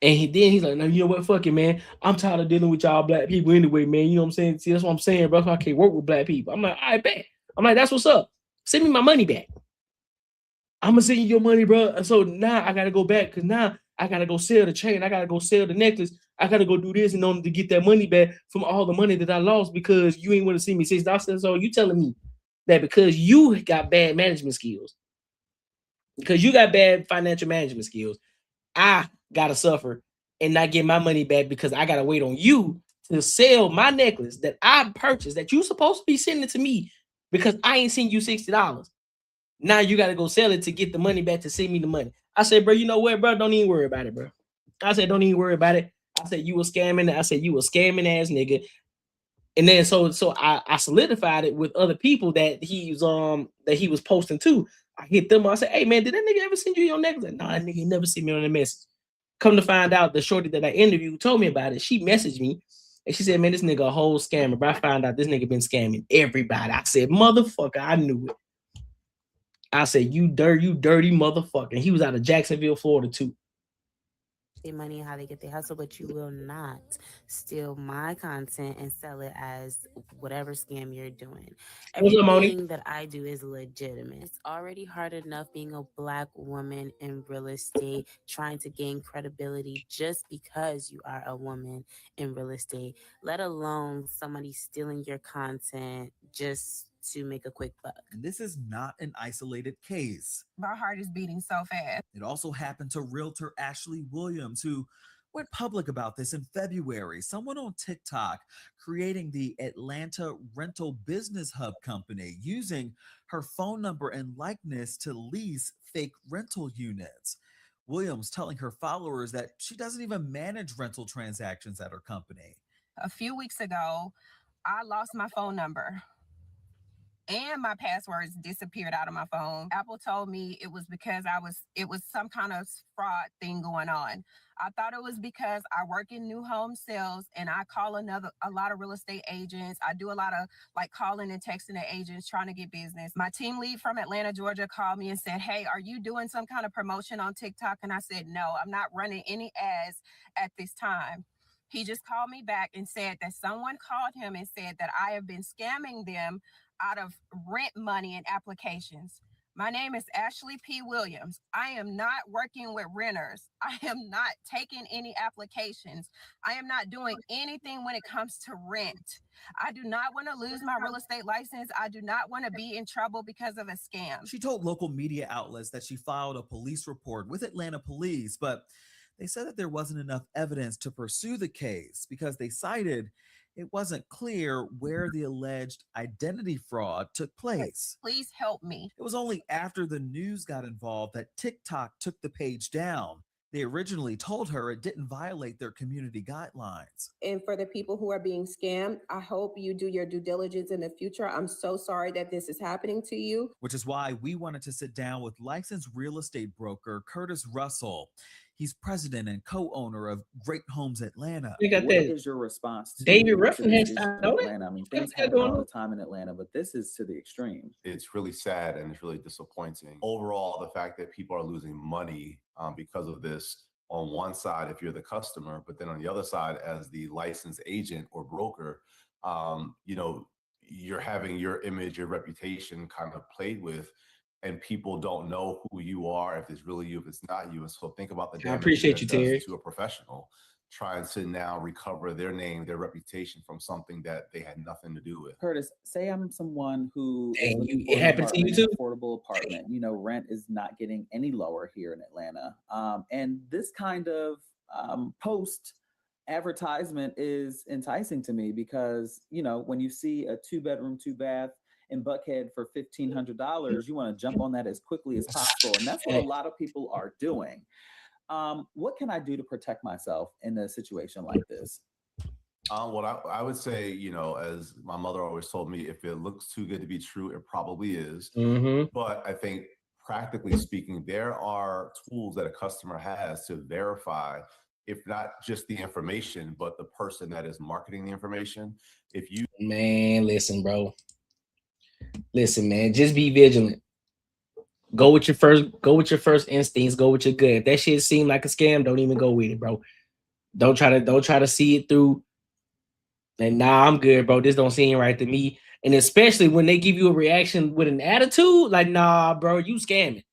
And he's like, no, you know what? Fuck it, man. I'm tired of dealing with y'all black people anyway, man. You know what I'm saying? See, that's what I'm saying, bro. I can't work with black people. I'm like, I bet. I'm like, that's what's up. Send me my money back. I'm gonna send you your money, bro. And so now I gotta go back because now I gotta go sell the chain. I gotta go sell the necklace. I gotta go do this in order to get that money back from all the money that I lost because you ain't want to see me $6. So you telling me that because you got bad management skills, because you got bad financial management skills, I gotta suffer and not get my money back because I gotta wait on you to sell my necklace that I purchased that you supposed to be sending to me because I ain't send you $60. Now you gotta go sell it to get the money back to send me the money. I said, bro, you know what, bro? Don't even worry about it, bro. I said, don't even worry about it. I said, you were scamming. I said, you were scamming ass nigga. And then so I solidified it with other people that he was posting to. I hit them. I said, hey man, did that nigga ever send you your necklace? No, that nigga never sent me on the message. Come to find out, the shorty that I interviewed told me about it. She messaged me and she said, man, this nigga a whole scammer. But I found out this nigga been scamming everybody. I said, motherfucker, I knew it. I said, you dirty motherfucker. And he was out of Jacksonville, Florida too. Their money, how they get their hustle, but you will not steal my content and sell it as whatever scam you're doing. Everything that I do is legitimate. It's already hard enough being a Black woman in real estate, trying to gain credibility just because you are a woman in real estate, let alone somebody stealing your content just to make a quick buck. And this is not an isolated case. My heart is beating so fast. It also happened to realtor Ashley Williams, who went public about this in February. Someone on TikTok creating the Atlanta Rental Business Hub company using her phone number and likeness to lease fake rental units. Williams telling her followers that she doesn't even manage rental transactions at her company. A few weeks ago, I lost my phone number and my passwords disappeared out of my phone. Apple told me it was because it was some kind of fraud thing going on. I thought it was because I work in new home sales and I call a lot of real estate agents. I do a lot of like calling and texting the agents trying to get business. My team lead from Atlanta, Georgia called me and said, "Hey, are you doing some kind of promotion on TikTok?" And I said, "No, I'm not running any ads at this time." He just called me back and said that someone called him and said that I have been scamming them out of rent money and applications. My name is Ashley P. Williams. I am not working with renters. I am not taking any applications. I am not doing anything when it comes to rent. I do not want to lose my real estate license. I do not want to be in trouble because of a scam. She told local media outlets that she filed a police report with Atlanta police, but they said that there wasn't enough evidence to pursue the case because they cited it wasn't clear where the alleged identity fraud took place. Please help me. It was only after the news got involved that TikTok took the page down. They originally told her it didn't violate their community guidelines. And for the people who are being scammed, I hope you do your due diligence in the future. I'm so sorry that this is happening to you. Which is why we wanted to sit down with licensed real estate broker Curtis Russell. He's president and co-owner of Great Homes Atlanta. What is your response to David to Ruffin this has issue in Atlanta? I mean, things happen all the time in Atlanta, but this is to the extreme. It's really sad and it's really disappointing. Overall, the fact that people are losing money because of this on one side, if you're the customer, but then on the other side, as the licensed agent or broker, you're having your image, your reputation kind of played with. And people don't know who you are, if it's really you, if it's not you. And so think about the damage I appreciate you, that does Terry. to a professional trying to now recover their name, their reputation from something that they had nothing to do with. Curtis, say I'm someone who Dang, looking it for an happened to you apartment, too? affordable apartment. You know, rent is not getting any lower here in Atlanta. And this kind of post advertisement is enticing to me because, you know, when you see a 2-bedroom, 2-bath in Buckhead for $1,500, you want to jump on that as quickly as possible. And that's what a lot of people are doing. What can I do to protect myself in a situation like this? What I would say, as my mother always told me, if it looks too good to be true, it probably is. Mm-hmm. But I think practically speaking, there are tools that a customer has to verify, if not just the information, but the person that is marketing the information. If you listen, bro. Listen, man, just be vigilant. Go with your first instincts. Go with your gut. If that shit seem like a scam, don't even go with it, bro. Don't try to see it through. And nah, I'm good, bro. This don't seem right to me. And especially when they give you a reaction with an attitude, like, nah, bro, you scamming.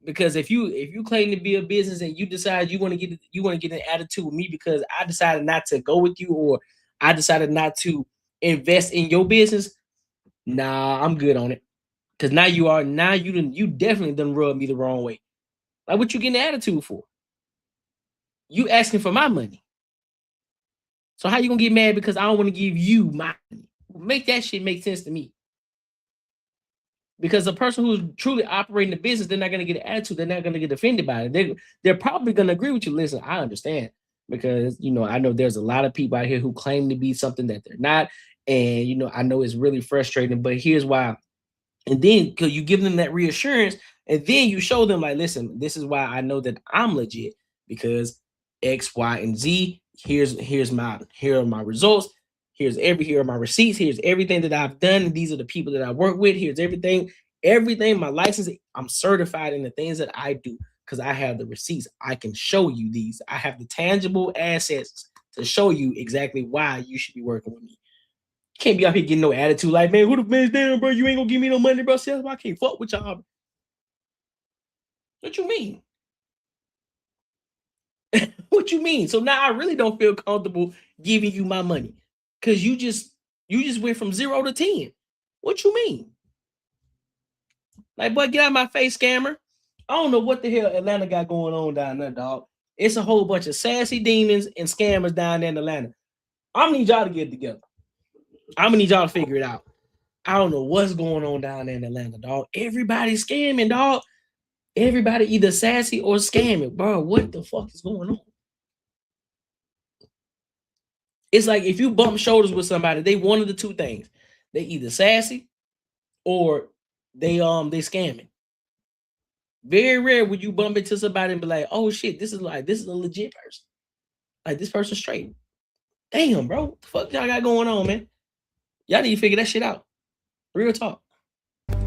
Because if you claim to be a business and you decide you want to get an attitude with me because I decided not to go with you or I decided not to invest in your business, nah, I'm good on it. Cause now you definitely done rub me the wrong way. Like, what you getting an attitude for? You asking for my money. So how you gonna get mad because I don't want to give you my money? Make that shit make sense to me. Because the person who's truly operating the business, they're not gonna get an attitude. They're not gonna get offended by it. They're probably gonna agree with you. Listen, I understand because I know there's a lot of people out here who claim to be something that they're not, and I know it's really frustrating. But here's why. And then because you give them that reassurance, and then you show them like, listen, this is why I know that I'm legit because X, Y, and Z. Here are my results. Here are my receipts. Here's everything that I've done. And these are the people that I work with. Here's everything, my license. I'm certified in the things that I do because I have the receipts. I can show you these. I have the tangible assets to show you exactly why you should be working with me. Can't be out here getting no attitude like, man, who the man's down, bro? You ain't gonna give me no money, bro. See, that's why I can't fuck with y'all. What you mean? What you mean? So now I really don't feel comfortable giving you my money because you just went from 0 to 10. What you mean? Like, boy, get out of my face, scammer. I don't know what the hell Atlanta got going on down there, dog. It's a whole bunch of sassy demons and scammers down there in Atlanta. I'm gonna need y'all to get it together. I'm gonna need y'all to figure it out. I don't know what's going on down there in Atlanta, dog. Everybody's scamming, dog. Everybody either sassy or scamming, bro. What the fuck is going on? It's like if you bump shoulders with somebody, they one of the two things. They either sassy or they scamming. Very rare would you bump into somebody and be like, oh shit, this is a legit person. Like this person's straight. Damn, bro. What the fuck y'all got going on, man? Y'all need to figure that shit out. Real talk.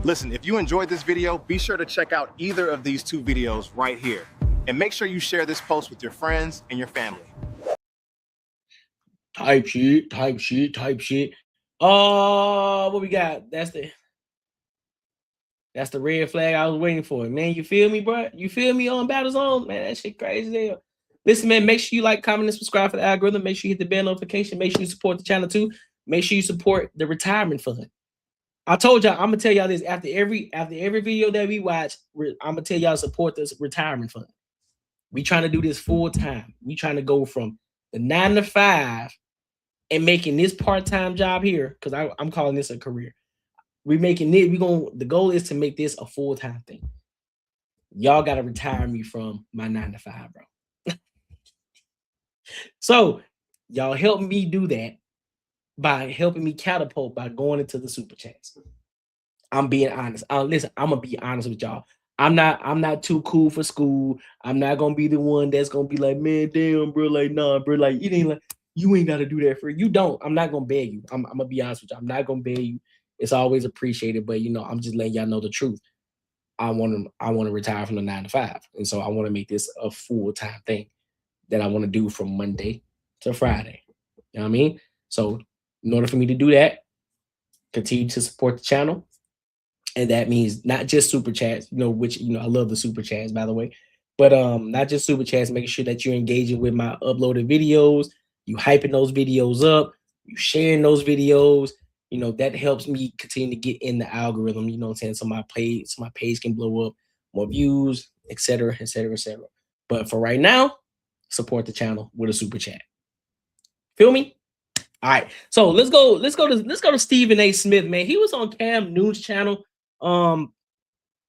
Listen, if you enjoyed this video, be sure to check out either of these two videos right here. And make sure you share this post with your friends and your family. Type shit. What we got? That's the red flag I was waiting for. Man, you feel me, bro? You feel me on Battle Zone? Man, that shit crazy there. Listen, man, make sure you like, comment, and subscribe for the algorithm. Make sure you hit the bell notification. Make sure you support the channel too. Make sure you support the retirement fund. I told y'all, I'm gonna tell y'all this after every video that we watch. I'm gonna tell y'all support this retirement fund. We trying to do this full time. We trying to go from the 9 to 5 and making this part-time job here, because I'm calling this a career. We making it. The goal is to make this a full-time thing. Y'all gotta retire me from my 9 to 5, bro. So y'all help me do that by helping me catapult by going into the super chats. I'm being honest. Listen, I'm gonna be honest with y'all. I'm not too cool for school. I'm not gonna be the one that's gonna be like, man, damn, bro, like, nah, bro, like, you ain't gotta do that for you. Don't. I'm not gonna beg you. I'm gonna be honest with you. I'm not gonna beg you. It's always appreciated, but I'm just letting y'all know the truth. I want to retire from the 9 to 5, and so I want to make this a full-time thing that I want to do from Monday to Friday. You know what I mean? So in order for me to do that, continue to support the channel. And that means not just super chats, which, I love the super chats, by the way, but not just super chats, making sure that you're engaging with my uploaded videos, you hyping those videos up, you sharing those videos, that helps me continue to get in the algorithm, you know what I'm saying? So my page can blow up, more views, etc., etc., etc. But for right now, support the channel with a super chat. Feel me? All right. So let's go to Stephen A. Smith, man. He was on Cam Newton's channel.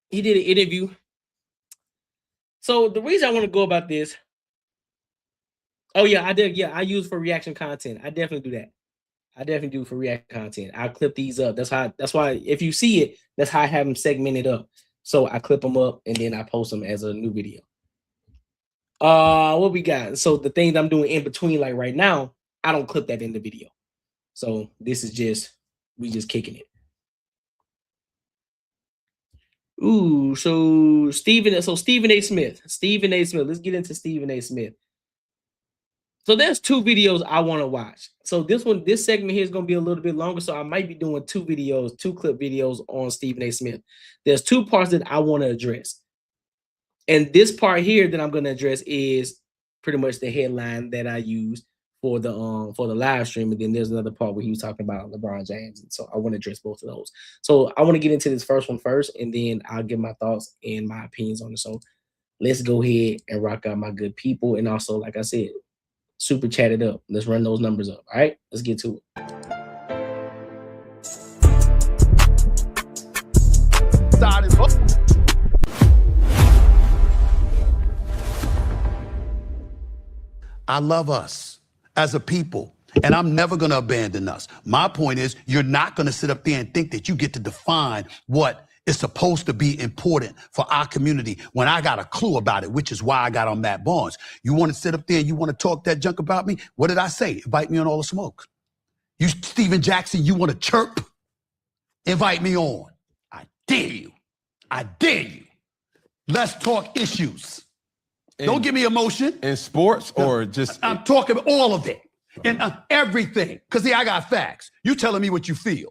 He did an interview. So the reason I want to go about this. Oh yeah, I did. Yeah, I use for reaction content. I definitely do that. I definitely do for reaction content. I clip these up. That's why if you see it, that's how I have them segmented up. So I clip them up and then I post them as a new video. What we got? So the things I'm doing in between, like right now, I don't clip that in the video. So this is we just kicking it. Ooh, so Stephen A. Smith. Let's get into Stephen A. Smith. So there's two videos I want to watch. So this segment here is going to be a little bit longer. So I might be doing two clip videos on Stephen A. Smith. There's two parts that I want to address. And this part here that I'm going to address is pretty much the headline that I used for the live stream. And then there's another part where he was talking about LeBron James. And so I want to address both of those. So I want to get into this first one first, and then I'll give my thoughts and my opinions on it. So let's go ahead and rock out, my good people. And also, like I said, super chat it up. Let's run those numbers up. All right, let's get to it. I love us as a people, and I'm never going to abandon us. My point is, you're not going to sit up there and think that you get to define what is supposed to be important for our community when I got a clue about it, which is why I got on Matt Barnes. You want to sit up there and you want to talk that junk about me? What did I say? Invite me on All the Smoke. You, Steven Jackson, you want to chirp? Invite me on. I dare you. I dare you. Let's talk issues. Don't give me emotion. In sports or just... I'm talking all of it. And everything. Because, see, I got facts. You telling me what you feel.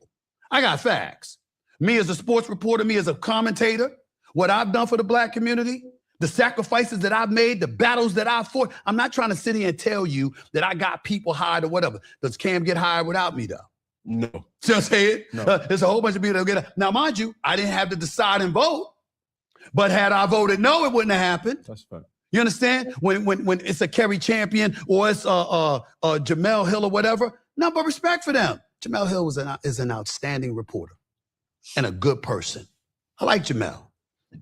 I got facts. Me as a sports reporter, me as a commentator, what I've done for the black community, the sacrifices that I've made, the battles that I've fought. I'm not trying to sit here and tell you that I got people hired or whatever. Does Cam get hired without me, though? No. See what I'm saying? No. There's a whole bunch of people that get it. Now, mind you, I didn't have to decide and vote. But had I voted no, it wouldn't have happened. That's fine. You understand? When it's a Kerry Champion or it's Jamel Hill or whatever, none but respect for them. Jamel Hill is an outstanding reporter and a good person. I like Jamel.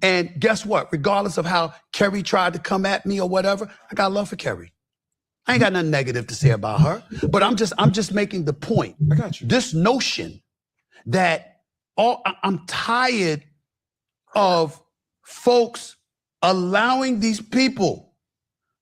And guess what? Regardless of how Kerry tried to come at me or whatever, I got love for Kerry. I ain't got nothing negative to say about her, but I'm just making the point. I got you. This notion that I'm tired of folks allowing these people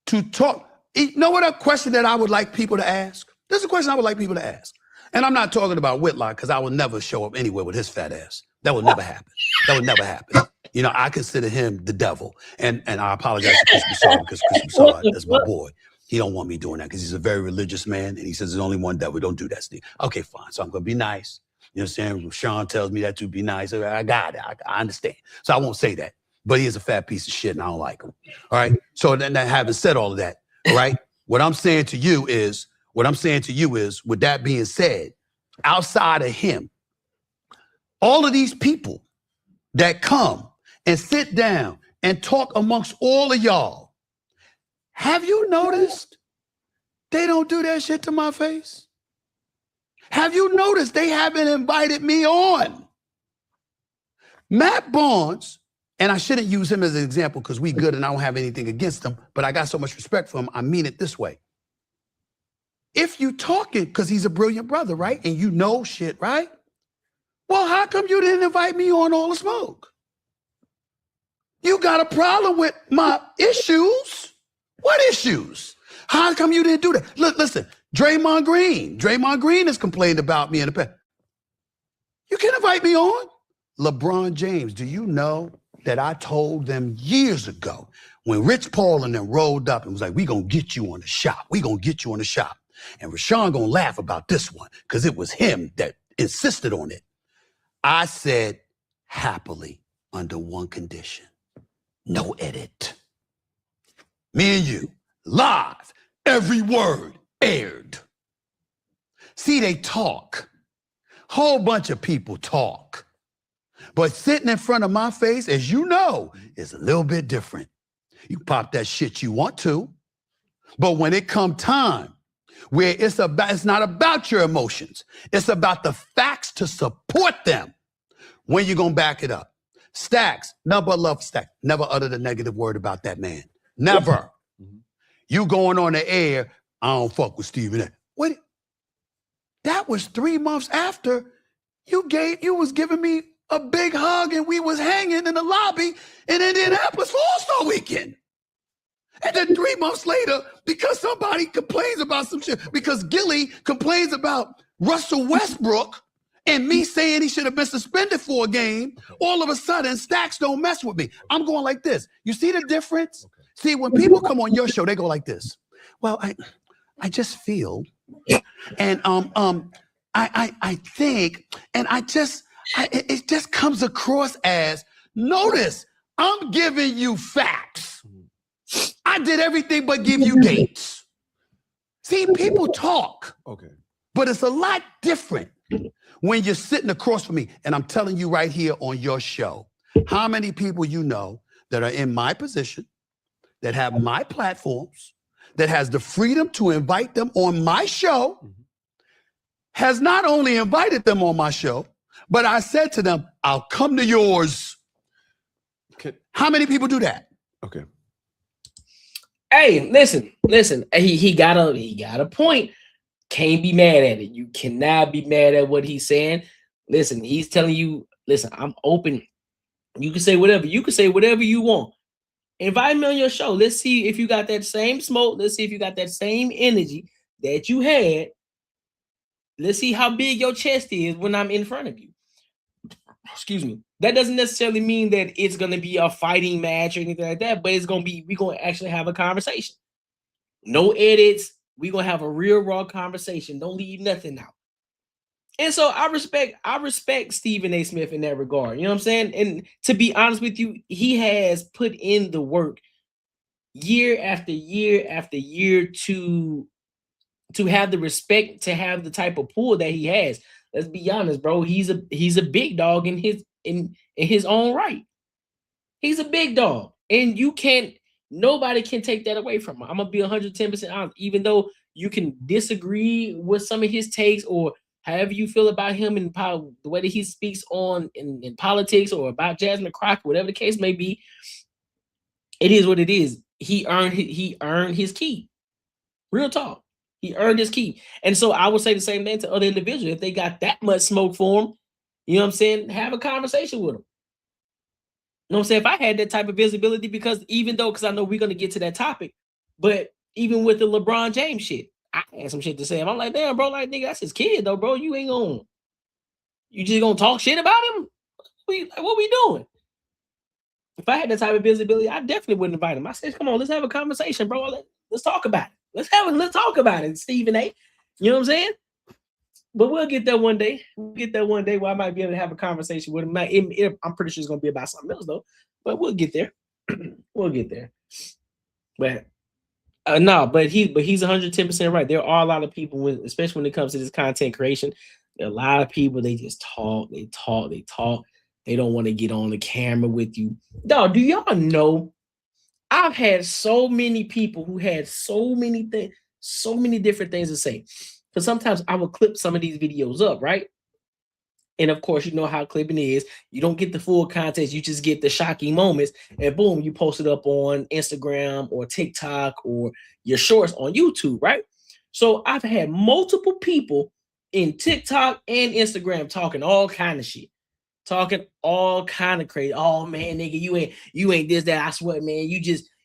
to talk. You know what a question that I would like people to ask? This is a question I would like people to ask. And I'm not talking about Whitlock, because I will never show up anywhere with his fat ass. That would never happen. That would never happen. You know, I consider him the devil. And I apologize to Chris Broussard, because Chris Broussard is my boy. He don't want me doing that because he's a very religious man. And he says there's only one devil. Don't do that, Steve. Okay, fine. So I'm going to be nice. You know what I'm saying? Sean tells me that to be nice. I got it. I understand. So I won't say that. But he is a fat piece of shit and I don't like him. All right. So then having said all of that, all right, what I'm saying to you is, with that being said, outside of him, all of these people that come and sit down and talk amongst all of y'all, have you noticed they don't do that shit to my face? Have you noticed they haven't invited me on? Matt Barnes, and I shouldn't use him as an example because we good and I don't have anything against him, but I got so much respect for him, I mean it this way. If you talking, because he's a brilliant brother, right? And you know shit, right? Well, how come you didn't invite me on All the Smoke? You got a problem with my issues? What issues? How come you didn't do that? Look, listen, Draymond Green has complained about me in the past. You can invite me on. LeBron James, do you know that I told them years ago when Rich Paul and them rolled up and was like, we gonna get you on the shop. We gonna get you on the shop. And Rashawn gonna laugh about this one because it was him that insisted on it. I said, happily, under one condition, no edit. Me and you, live, every word aired. See, they talk. Whole bunch of people talk. But sitting in front of my face, as you know, is a little bit different. You pop that shit you want to, but when it come time where it's not about your emotions, it's about the facts to support them, when you gonna back it up? Stacks, number love Stacks, never uttered a negative word about that man. Never. You going on the air, I don't fuck with Stephen A. What? That was 3 months after you was giving me a big hug and we was hanging in the lobby in Indianapolis for All-Star Weekend. And then 3 months later, because somebody complains about some shit, because Gilly complains about Russell Westbrook and me saying he should have been suspended for a game, all of a sudden, Stacks don't mess with me. I'm going like this. You see the difference? Okay. See, when people come on your show, they go like this. Well, I just feel, and I think, and it just comes across as, notice, I'm giving you facts. I did everything but give you dates. See, people talk. Okay. But it's a lot different when you're sitting across from me, and I'm telling you right here on your show, how many people you know that are in my position, that have my platforms, that has the freedom to invite them on my show, has not only invited them on my show, but I said to them, I'll come to yours. How many people do that? Okay. Hey, listen. He got a point. Can't be mad at it. You cannot be mad at what he's saying. Listen, he's telling you, listen, I'm open. You can say whatever. You can say whatever you want. Invite me on your show. Let's see if you got that same smoke. Let's see if you got that same energy that you had. Let's see how big your chest is when I'm in front of you. Excuse me. That doesn't necessarily mean that it's going to be a fighting match or anything like that, but it's going to be, we're going to actually have a conversation. No edits. We're going to have a real raw conversation. Don't leave nothing out. And so I respect Stephen A. Smith in that regard. You know what I'm saying? And to be honest with you, he has put in the work year after year after year to have the respect, to have the type of pull that he has. Let's be honest, bro. He's a big dog in his own right. He's a big dog. And nobody can take that away from him. I'm gonna be 110% honest, even though you can disagree with some of his takes or however you feel about him and the way that he speaks on in politics or about Jasmine Crockett, whatever the case may be. It is what it is. He earned his key. Real talk. He earned his keep. And so I would say the same thing to other individuals. If they got that much smoke for them, you know what I'm saying? Have a conversation with them. You know what I'm saying? If I had that type of visibility, because I know we're going to get to that topic, but even with the LeBron James shit, I had some shit to say. I'm like, damn, bro, like, nigga, that's his kid, though, bro. You just gonna talk shit about him? What we doing? If I had that type of visibility, I definitely wouldn't invite him. I said, come on, let's have a conversation, bro. Let's talk about it. Let's talk about it, Stephen A. You know what I'm saying? But we'll get there one day. We'll get there one day where I might be able to have a conversation with him. I'm pretty sure it's gonna be about something else though. But we'll get there. We'll get there. But no, but he's 110% right. There are a lot of people, especially when it comes to this content creation, there are a lot of people, they just talk, they talk. They don't want to get on the camera with you. Dog, do y'all know I've had so many people who had so many different things to say. Because sometimes I will clip some of these videos up, right? And of course, you know how clipping is. You don't get the full context. You just get the shocking moments. And boom, you post it up on Instagram or TikTok or your shorts on YouTube, right? So I've had multiple people in TikTok and Instagram talking all kind of shit. Talking all kind of crazy. Oh man, nigga, you ain't this, that. I swear, man.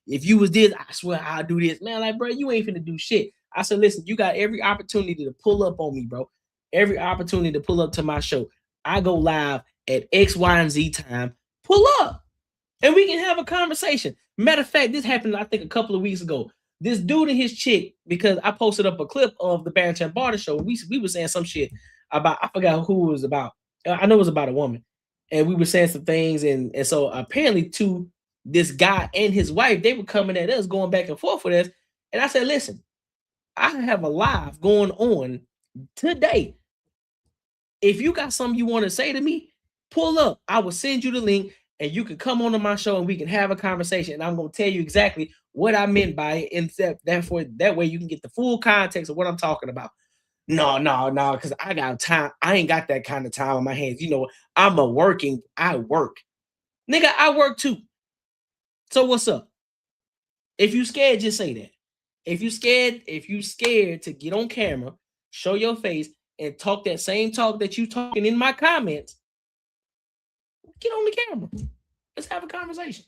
If you was this, I swear I'll do this. Man, like, bro, you ain't finna do shit. I said, listen, you got every opportunity to pull up on me, bro. Every opportunity to pull up to my show. I go live at X, Y, and Z time. Pull up. And we can have a conversation. Matter of fact, this happened, I think, a couple of weeks ago. This dude and his chick, because I posted up a clip of the Barrington Barter show. We were saying some shit about, I forgot who it was about. I know it was about a woman. And we were saying some things. And so apparently to this guy and his wife, they were coming at us, going back and forth with us. And I said, listen, I have a live going on today. If you got something you want to say to me, pull up. I will send you the link and you can come onto my show and we can have a conversation. And I'm going to tell you exactly what I meant by it. And that way you can get the full context of what I'm talking about. No, because I got time. I ain't got that kind of time on my hands. You know, I work. Nigga, I work too. So what's up? If you scared, just say that. If you scared to get on camera, show your face, and talk that same talk that you talking in my comments, get on the camera. Let's have a conversation.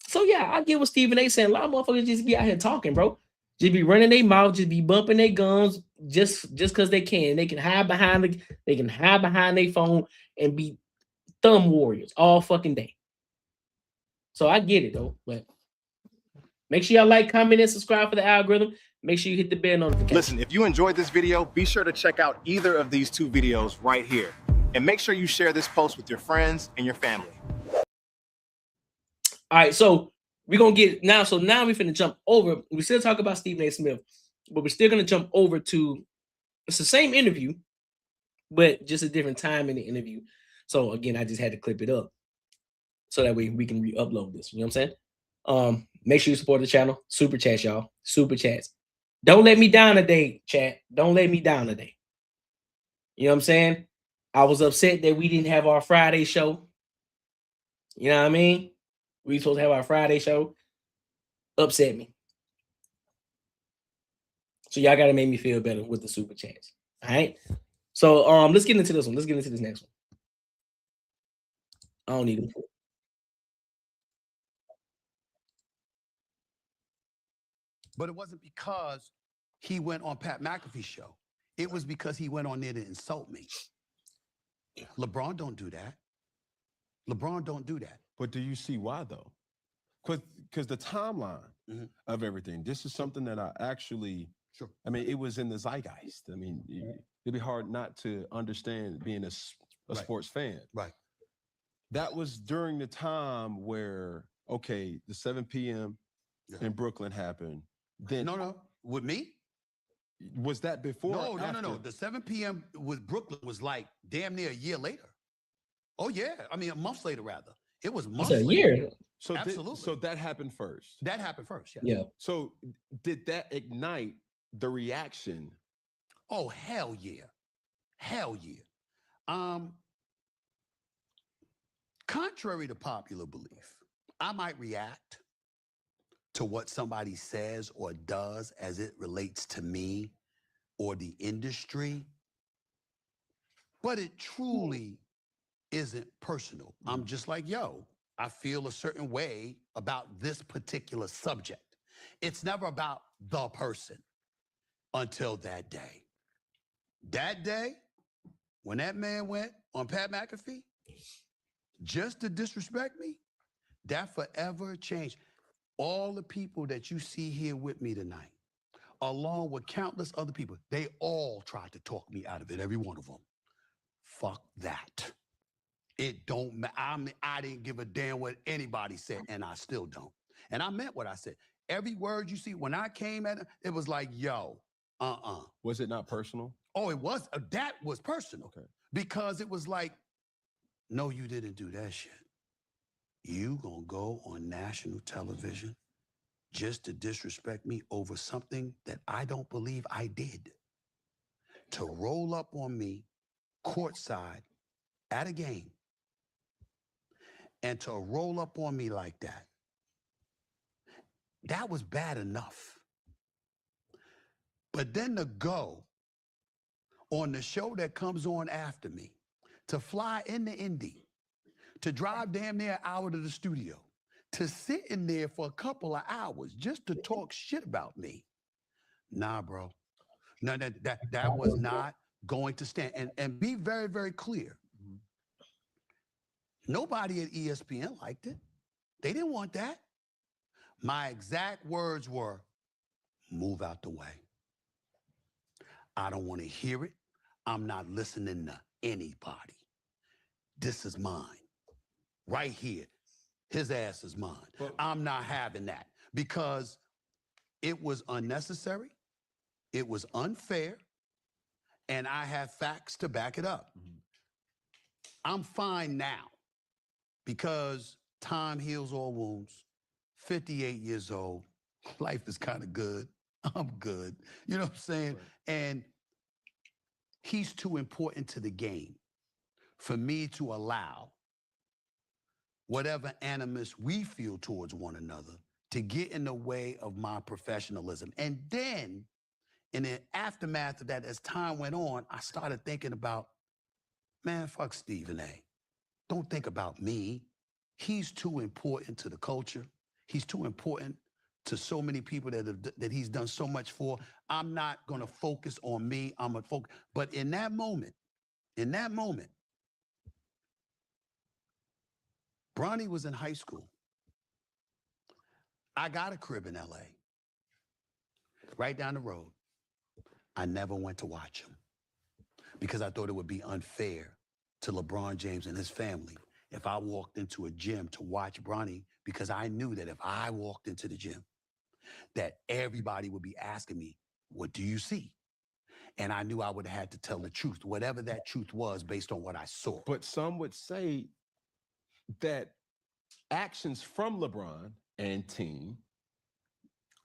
So yeah, I get what Stephen A saying. A lot of motherfuckers just be out here talking, bro. Just be running their mouth, just be bumping their gums, just because they can. They can hide behind their phone and be thumb warriors all fucking day. So I get it though, but make sure y'all like, comment, and subscribe for the algorithm. Make sure you hit the bell notification. Listen, if you enjoyed this video, be sure to check out either of these two videos right here. And make sure you share this post with your friends and your family. All right, so we're going to get now. So now we're finna jump over. We still talk about Stephen A. Smith, but we're still going to jump over to, it's the same interview, but just a different time in the interview. So again, I just had to clip it up so that way we can re-upload this. You know what I'm saying? Make sure you support the channel. Super chats, y'all. Super chats. Don't let me down today, chat. Don't let me down today. You know what I'm saying? I was upset that we didn't have our Friday show. You know what I mean? We supposed to have our Friday show. Upset me. So y'all gotta make me feel better with the super chats. All right. So let's get into this one. Let's get into this next one. I don't need it. But it wasn't because he went on Pat McAfee's show. It was because he went on there to insult me. LeBron don't do that. LeBron don't do that. But do you see why though? Because the timeline of everything, this is something that I actually, I mean, it was in the zeitgeist. I mean, it'd be hard not to understand being a sports fan. Right. That was during the time where, okay, the 7 p.m. in Brooklyn happened. Then No. With me? Was that before? No. The 7 p.m. with Brooklyn was like damn near a year later. Oh, yeah. I mean, a month later, rather. It was months later. A year. So absolutely. So that happened first. That happened first, yes. Yeah. So did that ignite the reaction? Oh, hell yeah. Hell yeah. Contrary to popular belief, I might react to what somebody says or does as it relates to me or the industry, but it truly isn't personal. I'm just like, yo, I feel a certain way about this particular subject. It's never about the person until that day. That day, when that man went on Pat McAfee, just to disrespect me, that forever changed. All the people that you see here with me tonight, along with countless other people, they all tried to talk me out of it, every one of them. Fuck that. It don't matter. I didn't give a damn what anybody said, and I still don't. And I meant what I said. Every word you see, when I came at it, it was like, yo, Was it not personal? Oh, it was. That was personal. Okay. Because it was like, no, you didn't do that shit. You gonna go on national television just to disrespect me over something that I don't believe I did. To roll up on me courtside at a game and to roll up on me like that, that was bad enough. But then to go on the show that comes on after me, to fly into Indy, to drive damn near an hour to the studio, to sit in there for a couple of hours just to talk shit about me. Nah, bro. No, that was not going to stand. And be very, very clear. Nobody at ESPN liked it. They didn't want that. My exact words were, move out the way. I don't want to hear it. I'm not listening to anybody. This is mine. Right here. His ass is mine. I'm not having that because it was unnecessary. It was unfair. And I have facts to back it up. I'm fine now because time heals all wounds. 58 years old. Life is kind of good. I'm good. You know what I'm saying? Right. And he's too important to the game for me to allow whatever animus we feel towards one another to get in the way of my professionalism. And then in the aftermath of that, as time went on, I started thinking about, man, fuck Stephen A. Don't think about me. He's too important to the culture. He's too important to so many people that he's done so much for. I'm not going to focus on me. I'm going to focus. But in that moment, Bronny was in high school. I got a crib in LA, right down the road. I never went to watch him because I thought it would be unfair to LeBron James and his family if I walked into a gym to watch Bronny, because I knew that if I walked into the gym, that everybody would be asking me, what do you see? And I knew I would have had to tell the truth, whatever that truth was based on what I saw. But some would say that actions from LeBron and team.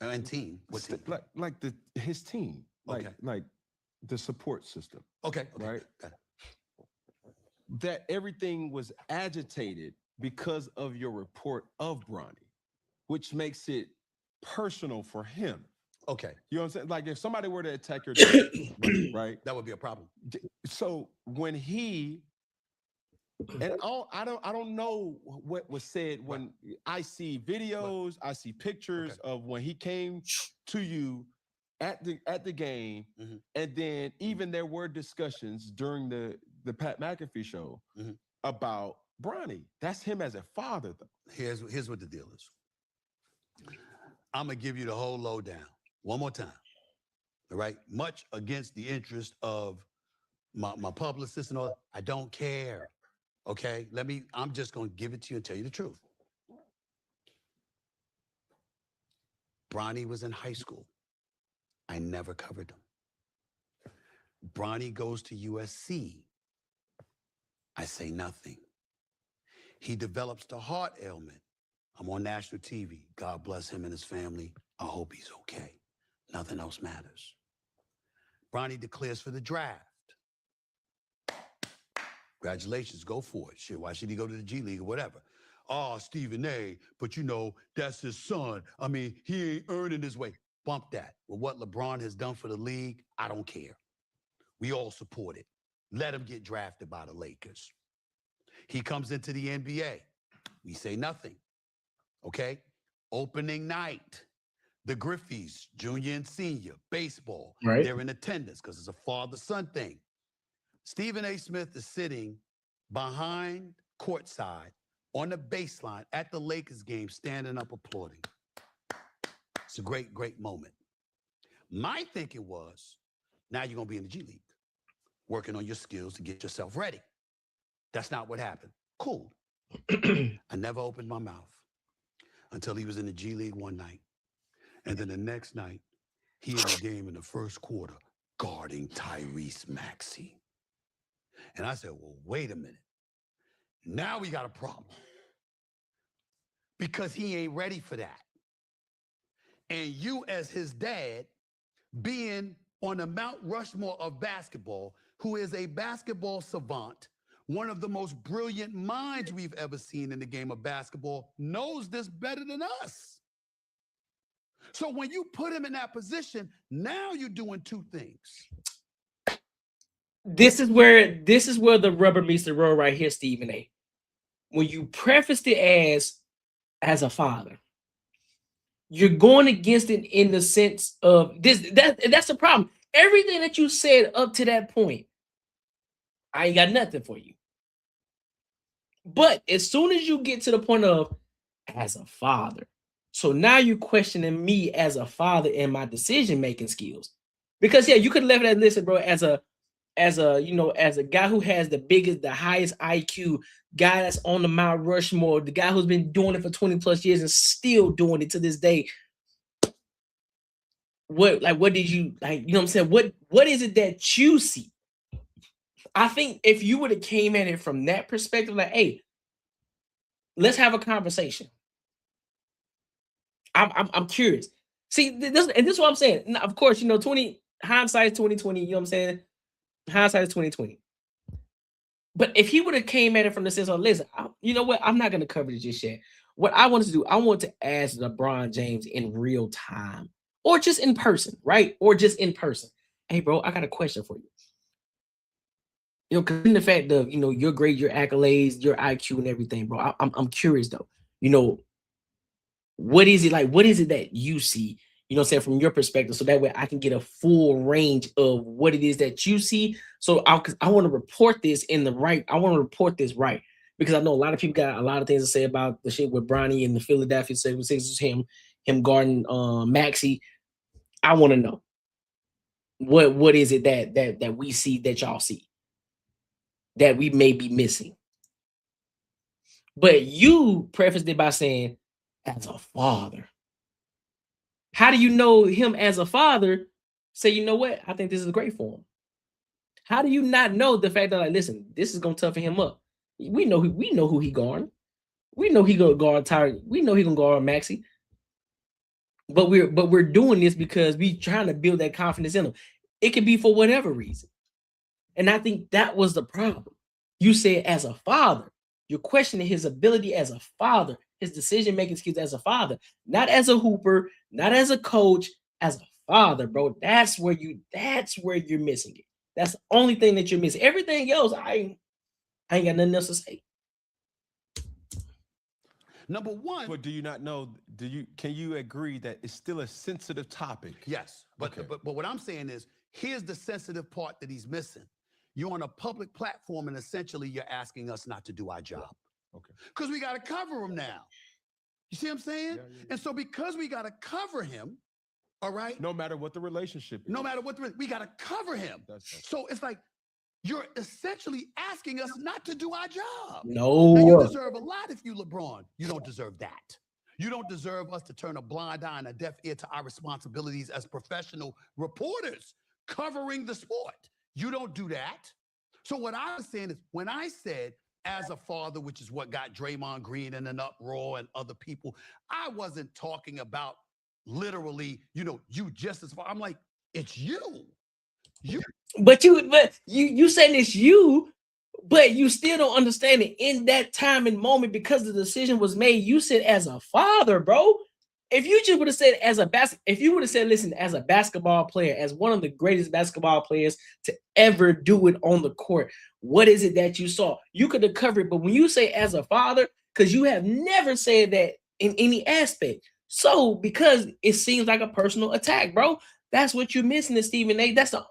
And team? What team? Like his team. Like the support system. Okay. Right? That everything was agitated because of your report of Bronny, which makes it personal for him. Okay. You know what I'm saying? Like if somebody were to attack your dad, right? That would be a problem. So when he and I don't know what was said when I see videos, I see pictures of when he came to you at the game, and then even there were discussions during the Pat McAfee show about Bronny. That's him as a father, though. Here's what the deal is. I'm gonna give you the whole lowdown one more time. All right, much against the interest of my publicist and all. I don't care. Okay, I'm just gonna give it to you and tell you the truth. Bronny was in high school. I never covered him. Bronny goes to USC. I say nothing. He develops the heart ailment. I'm on national TV. God bless him and his family. I hope he's okay. Nothing else matters. Bronny declares for the draft. Congratulations, go for it. Shit, why should he go to the G League or whatever? Stephen A., but that's his son. I mean, he ain't earning his way. Bump that. Well, what LeBron has done for the league, I don't care. We all support it. Let him get drafted by the Lakers. He comes into the NBA. We say nothing. Okay? Opening night. The Griffeys, junior and senior, baseball. Right. They're in attendance because it's a father-son thing. Stephen A. Smith is sitting behind courtside on the baseline at the Lakers game, standing up applauding. It's a great, great moment. My thinking was, now you're going to be in the G League, working on your skills to get yourself ready. That's not what happened. Cool. I never opened my mouth until he was in the G League one night. And then the next night, he in the game in the first quarter, guarding Tyrese Maxey. And I said, well, wait a minute. Now we got a problem. Because he ain't ready for that. And you as his dad, being on the Mount Rushmore of basketball, who is a basketball savant, one of the most brilliant minds we've ever seen in the game of basketball, knows this better than us. So when you put him in that position, now you're doing two things. This is where the rubber meets the road right here, Stephen A. When you prefaced it as a father, you're going against it in the sense of this. That's the problem. Everything that you said up to that point, I ain't got nothing for you. But as soon as you get to the point of as a father, so now you're questioning me as a father and my decision-making skills. Because yeah, you could have left that listen, bro, as a guy who has the highest IQ, guy that's on the Mount Rushmore, the guy who's been doing it for 20 plus years and still doing it to this day. What did you like? You know what I'm saying? What is it that you see? I think if you would have came at it from that perspective, like, hey, let's have a conversation. I'm curious. See, this is what I'm saying. Now, of course, hindsight is 2020. You know what I'm saying? Hindsight is 2020. But if he would have came at it from the sense of, listen, you know what? I'm not going to cover this just yet. What I wanted to do, I want to ask LeBron James in real time or just in person, right? Or just in person. Hey, bro, I got a question for you. Because in the fact of, your grade, your accolades, your IQ and everything, bro, I'm curious, though. What is it like? What is it that you see, from your perspective? So that way I can get a full range of what it is that you see. So I want to report this I want to report this right. Because I know a lot of people got a lot of things to say about the shit with Bronny and the Philadelphia 76ers, him guarding Maxey. I want to know. What is it that we see that y'all see? That we may be missing. But you prefaced it by saying, as a father. How do you know him as a father? Say, you know what? I think this is great for him. How do you not know the fact that, like, listen, this is gonna toughen him up? We know who he guarding. We know he gonna guard Tyre. We know he gonna guard Maxey. But we're doing this because we trying to build that confidence in him. It could be for whatever reason. And I think that was the problem. You said as a father, you're questioning his ability as a father, his decision-making skills as a father, not as a hooper, not as a coach, as a father, bro. That's where you're missing it. That's the only thing that you're missing. Everything else, I ain't got nothing else to say. Number one. But do you not know? Can you agree that it's still a sensitive topic? Yes. But what I'm saying is, here's the sensitive part that he's missing. You're on a public platform and essentially you're asking us not to do our job. Okay. Because we got to cover him now. You see what I'm saying? Yeah. And so because we got to cover him, all right? No matter what the relationship is. No matter what we got to cover him. So it's like you're essentially asking us not to do our job. No. And you deserve a lot if you LeBron. You don't deserve that. You don't deserve us to turn a blind eye and a deaf ear to our responsibilities as professional reporters covering the sport. You don't do that. So what I was saying is, when I said as a father, which is what got Draymond Green in an uproar and other people, I wasn't talking about literally, you just as far. I'm like, it's you. But you saying it's you, But you still don't understand it in that time and moment because the decision was made. You said as a father, bro. If you just would have said if you would have said, listen, as a basketball player, as one of the greatest basketball players to ever do it on the court, what is it that you saw? You could have covered it. But when you say as a father, because you have never said that in any aspect. So because it seems like a personal attack, bro, that's what you're missing, is Stephen A. That's the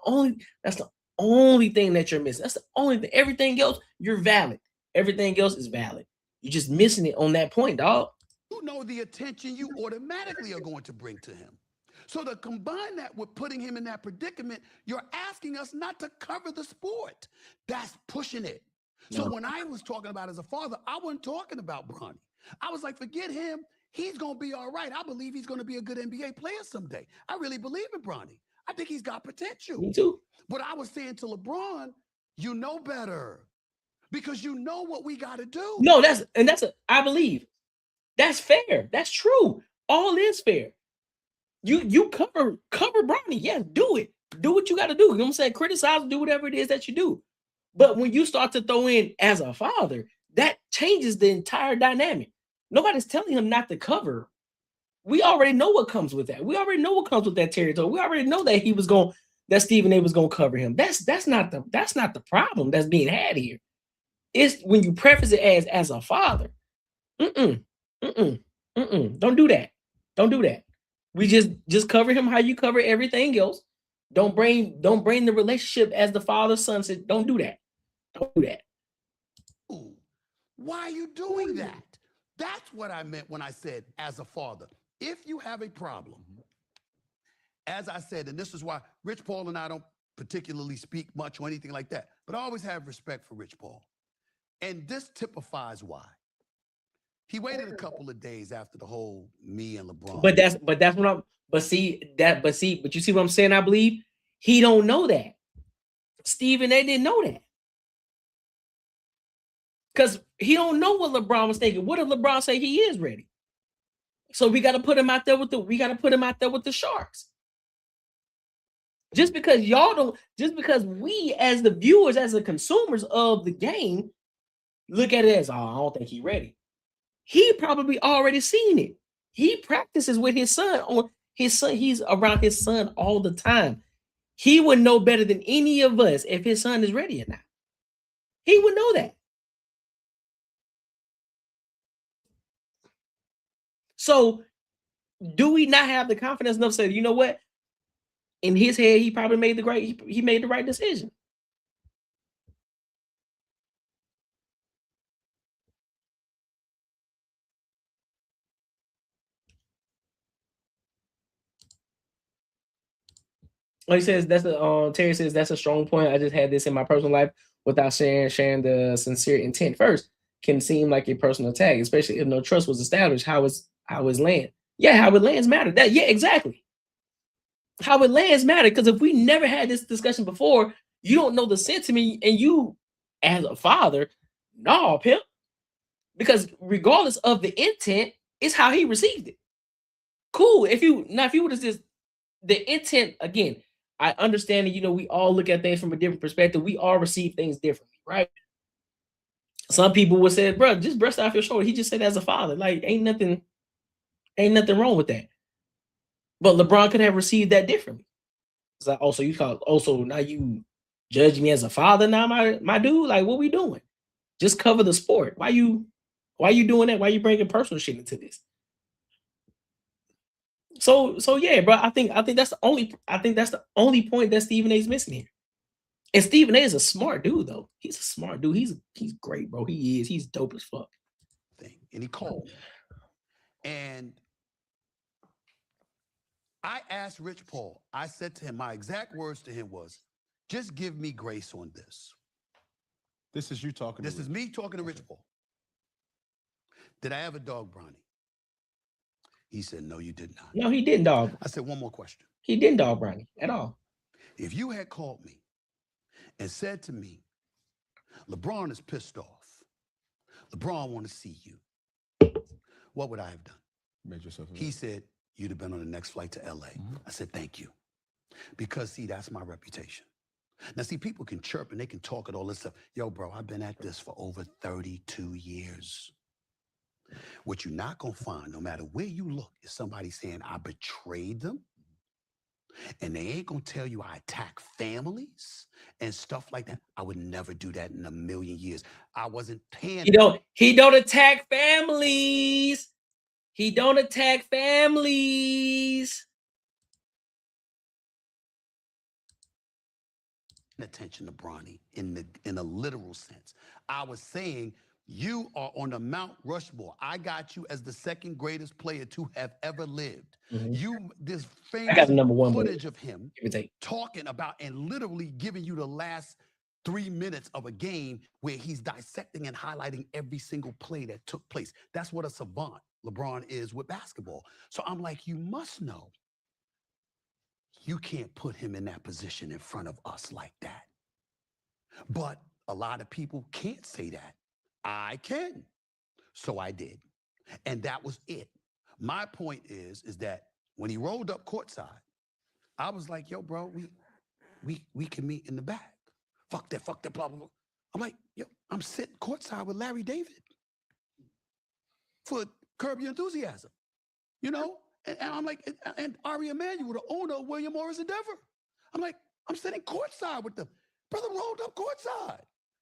only thing that you're missing. That's the only thing. Everything else, you're valid. Everything else is valid. You're just missing it on that point, dog. You know the attention you automatically are going to bring to him. So to combine that with putting him in that predicament, you're asking us not to cover the sport. That's pushing it. So when I was talking about as a father, I wasn't talking about Bronny. I was like, forget him. He's going to be all right. I believe he's going to be a good NBA player someday. I really believe in Bronny. I think he's got potential. Me too. But I was saying to LeBron, you know better because you know what we got to do. No, I believe that's fair. That's true. All is fair. You cover Bronny. Yeah, do it. Do what you got to do. You know what I'm saying? Criticize, do whatever it is that you do. But when you start to throw in as a father, that changes the entire dynamic. Nobody's telling him not to cover. We already know what comes with that. We already know what comes with that territory. We already know that Stephen A was going to cover him. That's not the problem that's being had here. It's when you preface it as a father. Don't do that. Don't do that. We just cover him how you cover everything else. Don't bring the relationship as the father son said. Don't do that. Don't do that. Why are you doing that? That's what I meant when I said as a father. If you have a problem, as I said, and this is why Rich Paul and I don't particularly speak much or anything like that, but I always have respect for Rich Paul. And this typifies why. He waited a couple of days after the whole me and LeBron. But you see what I'm saying? I believe he don't know that. Stephen A didn't know that. Because he don't know what LeBron was thinking. What if LeBron say he is ready? So we got to put him out there with the Sharks. Just because we as the viewers, as the consumers of the game, look at it as, oh, I don't think he's ready. He probably already seen it. He practices with his son. He's around his son all the time. He would know better than any of us if his son is ready or not. He would know that. So do we not have the confidence enough to say, you know what? In his head, he probably made the right decision. He says Terry says that's a strong point. I just had this in my personal life without sharing the sincere intent first. Can seem like a personal attack, especially if no trust was established. How is land? Yeah, how it lands matter. Exactly. How it lands matter, because if we never had this discussion before, you don't know the sentiment, and you, as a father, no, pimp. Because regardless of the intent, it's how he received it. Cool. If you would have just the intent again. I understand that, we all look at things from a different perspective. We all receive things differently, right? Some people would say, bro, just brush off your shoulder. He just said as a father, like, ain't nothing wrong with that. But LeBron could have received that differently. It's like, now you judge me as a father now, my dude? Like, what we doing? Just cover the sport. Why you doing that? Why you bringing personal shit into this? So yeah, bro. I think that's the only point that Stephen A is missing here. And Stephen A is a smart dude, though. He's a smart dude. He's great, bro. He is. He's dope as fuck. And he called me. And I asked Rich Paul. I said to him, my exact words to him was, just give me grace on this. This is you talking. This is me talking to Rich Paul. Did I ever dog Bronny? He said, no, you did not. No, he didn't dog. I said, one more question. He didn't dog Bronny at all. If you had called me and said to me, LeBron is pissed off. LeBron want to see you. What would I have done? Made yourself. He said, you'd have been on the next flight to LA. I said, thank you. Because see, that's my reputation. Now, see, people can chirp and they can talk and all this stuff. Yo, bro, I've been at this for over 32 years. What you're not going to find, no matter where you look, is somebody saying, I betrayed them. And they ain't going to tell you I attack families and stuff like that. I would never do that in a million years. I wasn't paying. He don't attack families. He don't attack families. Attention to Bronny in a literal sense. I was saying you are on the Mount Rushmore. I got you as the second greatest player to have ever lived. This famous footage of him talking about and literally giving you the last 3 minutes of a game where he's dissecting and highlighting every single play that took place. That's what a savant LeBron is with basketball. So I'm like, you must know. You can't put him in that position in front of us like that. But a lot of people can't say that. I can. So I did. And that was it. My point is that when he rolled up courtside, I was like, yo, bro, we can meet in the back. Fuck that, blah, blah, blah. I'm like, yo, I'm sitting courtside with Larry David for Curb Your Enthusiasm, you know? And I'm like, and Ari Emanuel, the owner of William Morris Endeavor. I'm like, I'm sitting courtside with them. Brother rolled up courtside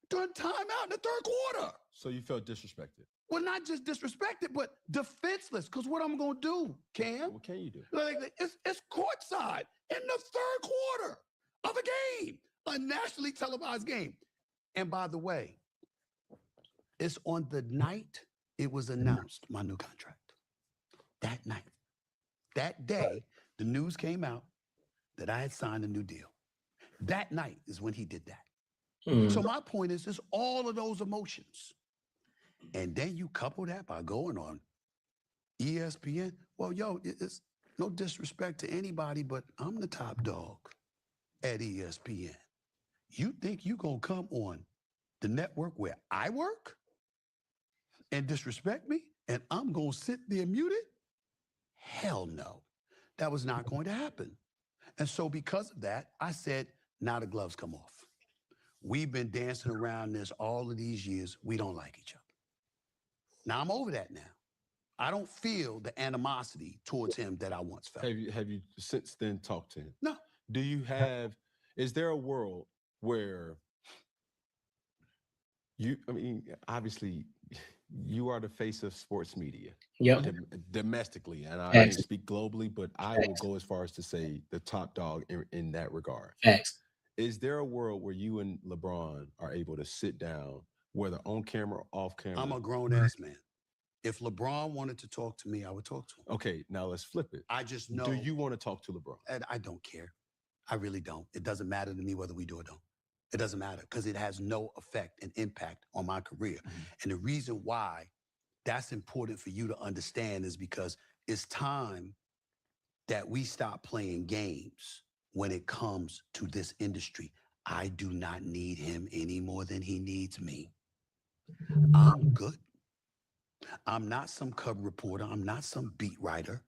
during timeout in the third quarter. So you felt disrespected? Well, not just disrespected, but defenseless. Because what I'm going to do, Cam? What can you do? Like, it's courtside in the third quarter of a game, a nationally televised game. And by the way, it's on the night it was announced, my new contract. That night. That day, the news came out that I had signed a new deal. That night is when he did that. So my point is, there's all of those emotions. And then you couple that by going on ESPN. Well, yo, it's no disrespect to anybody, but I'm the top dog at ESPN. You think you gonna come on the network where I work and disrespect me and I'm gonna sit there muted? Hell no. That was not going to happen. And so because of that, I said, now the gloves come off. We've been dancing around this all of these years. We don't like each other. Now I'm over that now. I don't feel the animosity towards him that I once felt. Have you since then talked to him? No. Do you have, is there a world where obviously you are the face of sports media. Domestically, and I can't speak globally, but I will go as far as to say the top dog in that regard. Is there a world where you and LeBron are able to sit down, whether on camera or off camera? I'm a grown-ass man. If LeBron wanted to talk to me, I would talk to him. Okay, now let's flip it. I just know. Do you want to talk to LeBron? And I don't care. I really don't. It doesn't matter to me whether we do or don't. It doesn't matter because it has no effect and impact on my career. And the reason why that's important for you to understand is because it's time that we stop playing games when it comes to this industry. I do not need him any more than he needs me. I'm good. I'm not some cub reporter. I'm not some beat writer.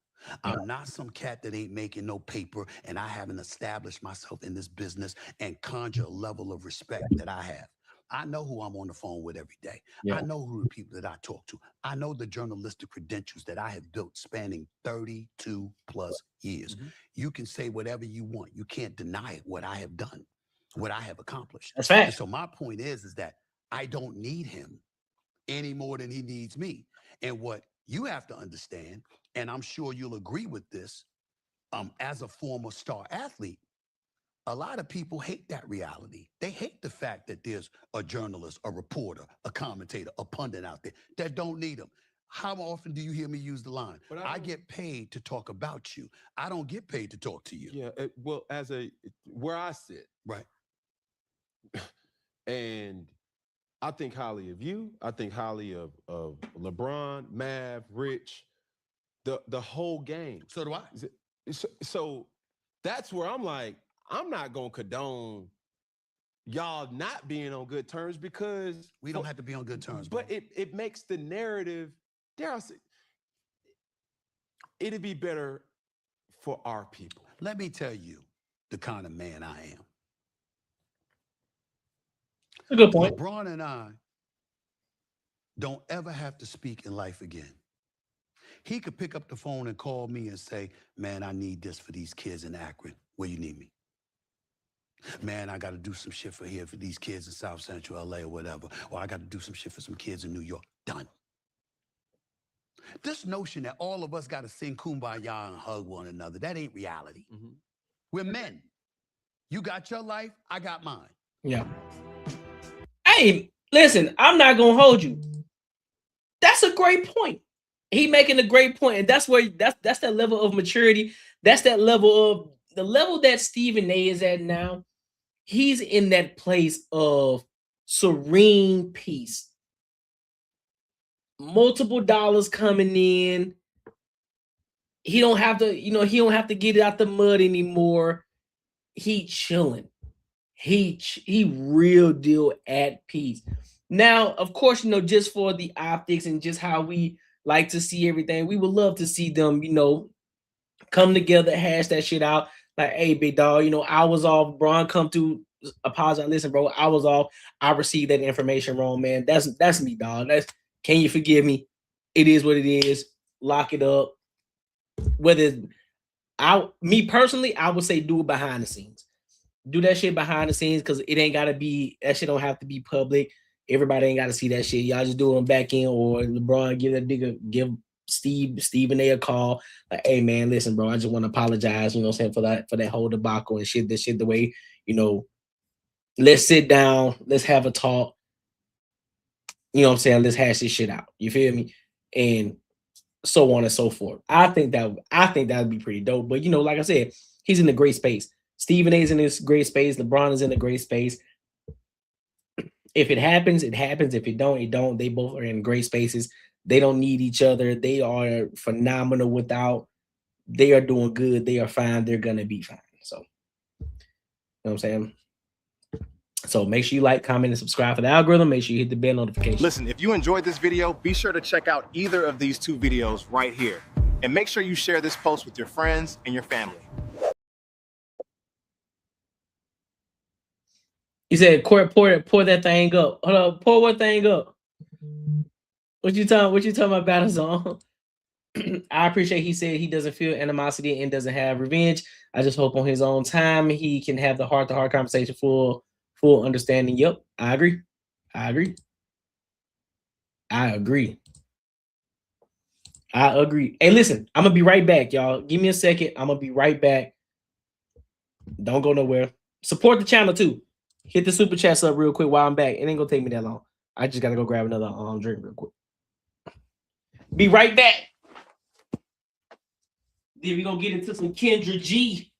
I'm not some cat that ain't making no paper, and I haven't established myself in this business and conjure a level of respect that I have. I know who I'm on the phone with every day. I know who the people that I talk to. I know the journalistic credentials that I have built spanning 32 plus years. You can say whatever you want. You can't deny what I have done, what I have accomplished. That's right. And so my point is that I don't need him any more than he needs me. And what you have to understand, and I'm sure you'll agree with this, as a former star athlete, a lot of people hate that reality. They hate the fact that there's a journalist, a reporter, a commentator, a pundit out there that don't need them. How often do you hear me use the line? I get paid to talk about you. I don't get paid to talk to you. Yeah, well, where I sit. Right. And I think highly of you. I think highly of LeBron, Mav, Rich, the whole game. So do I. So that's where I'm like, I'm not going to condone y'all not being on good terms because we don't have to be on good terms. But it makes the narrative, dare I say, it'd be better for our people. Let me tell you the kind of man I am. a good point. LeBron and I don't ever have to speak in life again. He could pick up the phone and call me and say, man, I need this for these kids in Akron. Where you need me? Man, I got to do some shit for these kids in South Central LA or whatever. Or I got to do some shit for some kids in New York. Done. This notion that all of us got to sing Kumbaya and hug one another, that ain't reality. We're men. You got your life, I got mine. Yeah. Hey, listen, I'm not gonna hold you. That's a great point. He making a great point, and that's where that's that level of maturity. That's that level of the level that Stephen A is at now. He's in that place of serene peace. Multiple dollars coming in. He don't have to, he don't have to get it out the mud anymore. He chilling. He real deal at peace. Now, of course, just for the optics and just how we like to see everything, we would love to see them, come together, hash that shit out. Like, hey, big dog, I was off. Bron come to apologize. Listen, bro, I was off. I received that information wrong, man. That's me, dog. Can you forgive me? It is what it is. Lock it up. Me personally, I would say do it behind the scenes. Do that shit behind the scenes because it ain't gotta be, that shit don't have to be public. Everybody ain't gotta see that shit. Y'all just do it on back end, or LeBron give Stephen A call. Like, hey man, listen, bro, I just want to apologize, for that whole debacle and shit, this shit the way, let's sit down, let's have a talk. Let's hash this shit out. You feel me? And so on and so forth. I think that would be pretty dope. But like I said, he's in a great space. Stephen A is in this great space. LeBron is in a great space. If it happens, it happens. If it don't, it don't. They both are in great spaces. They don't need each other. They are phenomenal without. They are doing good. They are fine. They're gonna be fine. So, you know what I'm saying? So make sure you like, comment, and subscribe for the algorithm. Make sure you hit the bell notification. Listen, if you enjoyed this video, be sure to check out either of these two videos right here. And make sure you share this post with your friends and your family. He said, pour that thing up. Hold on, pour what thing up? What you talking about, Battle Zone? I appreciate he said he doesn't feel animosity and doesn't have revenge. I just hope on his own time he can have the heart-to-heart conversation, full understanding. Yep, I agree. Hey, listen, I'm gonna be right back, y'all. Give me a second. I'm gonna be right back. Don't go nowhere. Support the channel too. Hit the super chats up real quick while I'm back. It ain't gonna take me that long. I just gotta go grab another drink real quick. Be right back. Then we gonna get into some Kendra G.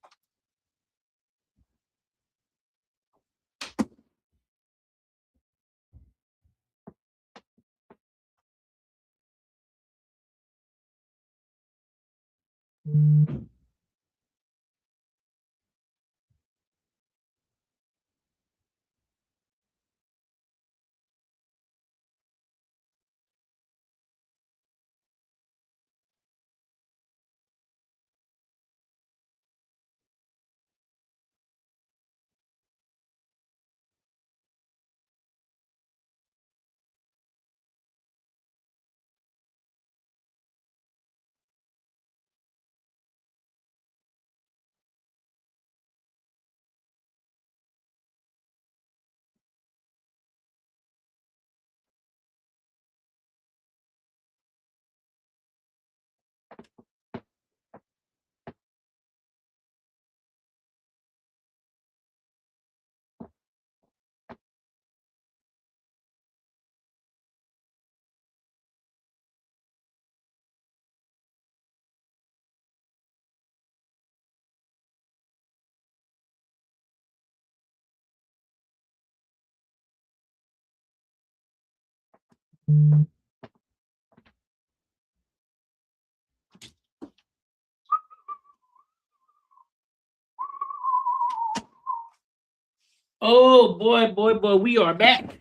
Oh boy, we are back.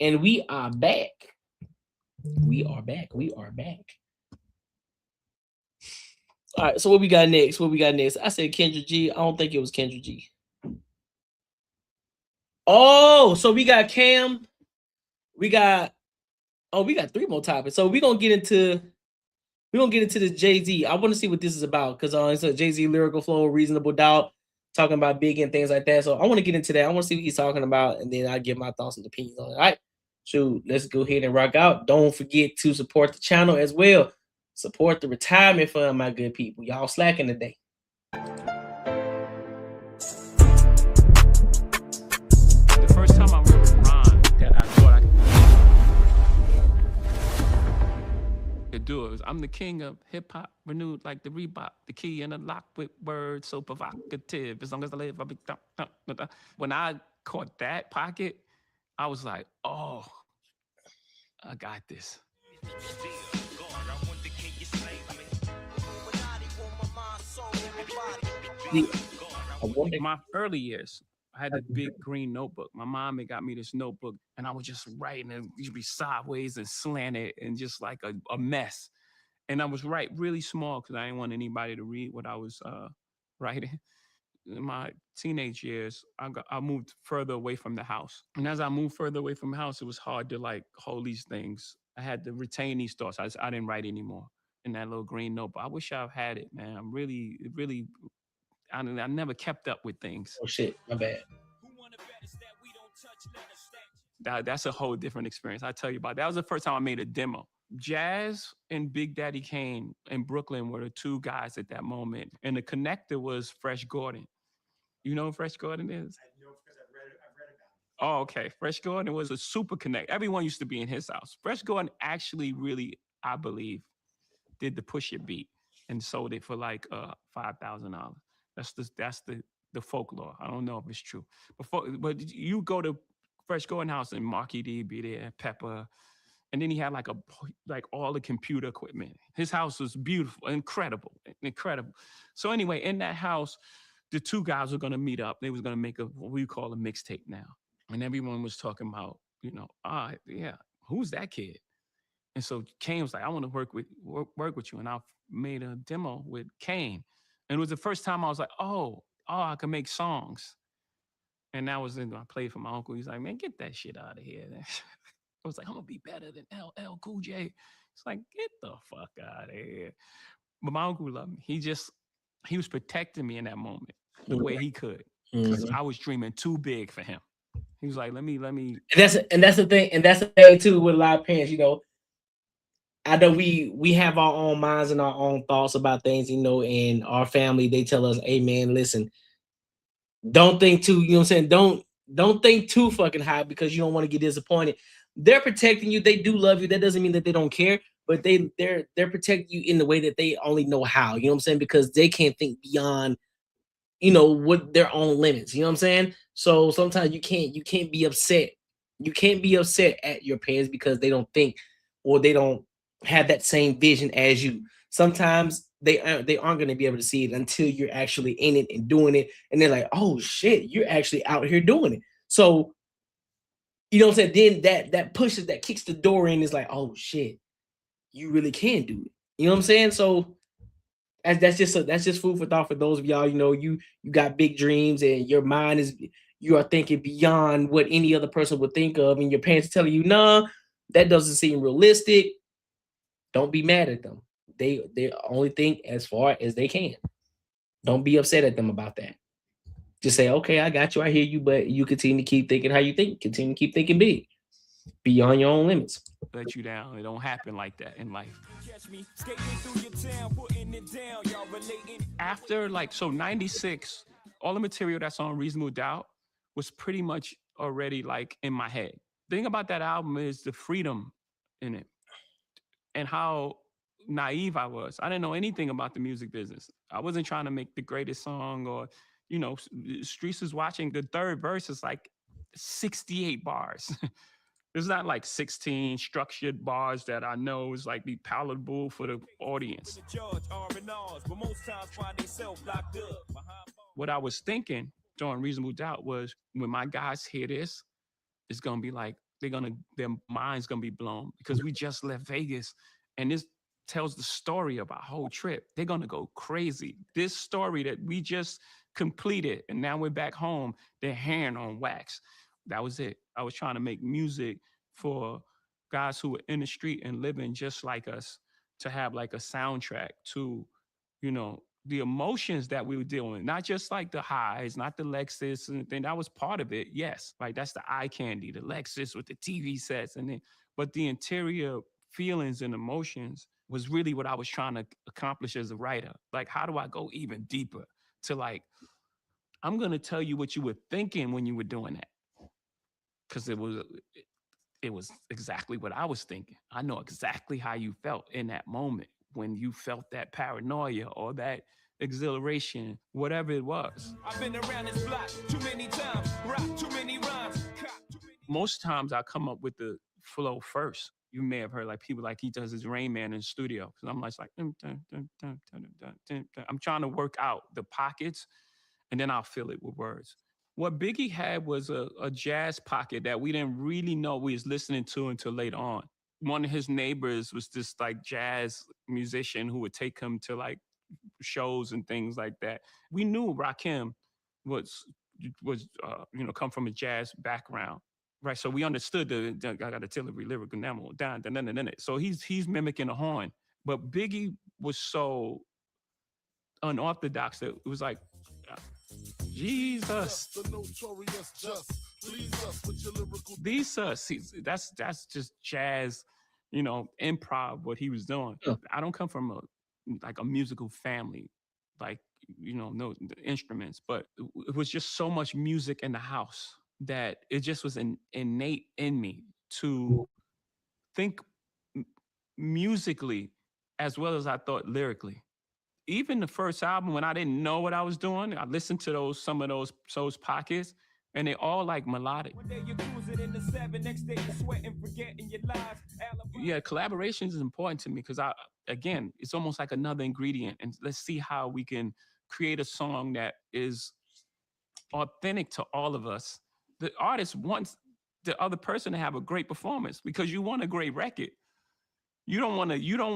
And we are back. We are back. All right, so what we got next? I said Kendra G. I don't think it was Kendra G. Oh, so we got Cam. We got 3 more topics. So we're gonna get into this Jay-Z. I want to see what this is about because it's a Jay-Z lyrical flow, reasonable doubt, talking about Big and things like that. So I want to get into that. I want to see what he's talking about, and then I'll give my thoughts and opinions on it. All right. So let's go ahead and rock out. Don't forget to support the channel as well. Support the retirement fund, my good people. Y'all slacking today. The first time I wrote a rhyme that I thought I could do it was, I'm the king of hip hop, renewed like the Reebok, the key in a lock with words so provocative. As long as I live, I'll be dun, dun, dun, dun. When I caught that pocket, I was like, oh, I got this. My early years, I had a big green notebook. My mom had got me this notebook, and I was just writing, and you'd be sideways and slanted and just like a mess. And I was writing really small because I didn't want anybody to read what I was writing. In my teenage years, I moved further away from the house. And as I moved further away from the house, it was hard to like hold these things. I had to retain these thoughts. I didn't write anymore in that little green notebook. I wish I've had it, man. I'm really, I never kept up with things. Oh shit, my bad. That's a whole different experience. I tell you about that. That was the first time I made a demo. Jazz and Big Daddy Kane in Brooklyn were the two guys at that moment. And the connector was Fresh Gordon. You know who Fresh Gordon is? I know because I've read about it. Oh, okay. Fresh Gordon was a super connect. Everyone used to be in his house. Fresh Gordon actually really, I believe, did the Push It beat and sold it for like $5,000. That's the folklore. I don't know if it's true. But you go to Fresh Gordon house and Marky D be there, Pepper, and then he had like all the computer equipment. His house was beautiful, incredible. So anyway, in that house, the two guys were gonna meet up. They was gonna make what we call a mixtape now. And everyone was talking about, yeah, who's that kid? And so Kane was like, I want to work with you. And I made a demo with Kane. And it was the first time I was like, oh, I can make songs. And that was I played for my uncle. He's like, man, get that shit out of here. I was like, I'm gonna be better than LL Cool J. It's like, get the fuck out of here. But my uncle loved me. He was protecting me in that moment the way he could. Because I was dreaming too big for him. He was like, let me. And that's the thing too with a lot of parents, I know we have our own minds and our own thoughts about things, and our family, they tell us, hey man, listen, don't think too, what I'm saying? Don't think too fucking high because you don't want to get disappointed. They're protecting you. They do love you. That doesn't mean that they don't care, but they're protecting you in the way that they only know how, you know what I'm saying? Because they can't think beyond, what their own limits, you know what I'm saying? So sometimes you can't be upset. You can't be upset at your parents because they don't think or they don't have that same vision as you. Sometimes they aren't going to be able to see it until you're actually in it and doing it. And they're like, oh shit, you're actually out here doing it. So, you know what I'm saying? Then that pushes, that kicks the door in, is like, oh shit, you really can do it. You know what I'm saying? So that's just food for thought for those of y'all, you got big dreams and your mind you are thinking beyond what any other person would think of, and your parents are telling you, nah, that doesn't seem realistic. Don't be mad at them. They only think as far as they can. Don't be upset at them about that. Just say, okay, I got you, I hear you, but you continue to keep thinking how you think. Continue to keep thinking big, beyond your own limits. Let you down. It don't happen like that in life. After 96, all the material that's on Reasonable Doubt was pretty much already in my head. The thing about that album is the freedom in it and how naive I was. I didn't know anything about the music business. I wasn't trying to make the greatest song or, Streets is watching. The third verse is 68 bars. It's not 16 structured bars that I know is be palatable for the audience. What I was thinking during Reasonable Doubt was when my guys hear this, it's gonna be their mind's gonna be blown because we just left Vegas and this tells the story of our whole trip. They're gonna go crazy. This story that we just completed and now we're back home, they're hearing on wax. That was it. I was trying to make music for guys who were in the street and living just like us, to have like a soundtrack to, you know, the emotions that we were dealing with, not just like the highs, not the Lexus and thing. That was part of it. Yes. Right. That's the eye candy, the Lexus with the TV sets. And then, but the interior feelings and emotions was really what I was trying to accomplish as a writer. Like, how do I go even deeper to like, I'm going to tell you what you were thinking when you were doing that. Because it was exactly what I was thinking. I know exactly how you felt in that moment when you felt that paranoia or that exhilaration, whatever it was. I've been around this block too many times, rock too many rhymes. Most times I come up with the flow first. You may have heard like people like he does his Rain Man in the studio. Because I'm like, I'm trying to work out the pockets and then I'll fill it with words. What Biggie had was a jazz pocket that we didn't really know we was listening to until later on. One of his neighbors was this like jazz musician who would take him to like shows and things like that. We knew Rakim was come from a jazz background, right? So we understood I got a artillery lyrical demo, down. So he's mimicking a horn, but Biggie was so unorthodox that it was like, Jesus. These that's just jazz, improv, what he was doing. Yeah. I don't come from a musical family, like, no instruments, but it was just so much music in the house that it just was innate in me to think musically as well as I thought lyrically. Even the first album, when I didn't know what I was doing, I listened to some of those pockets, and they all like melodic. One day you're cruising in the 7, next day you're sweating, forgetting your lives. Yeah, collaboration is important to me because again, it's almost like another ingredient. And let's see how we can create a song that is authentic to all of us. The artist wants the other person to have a great performance because you want a great record. You don't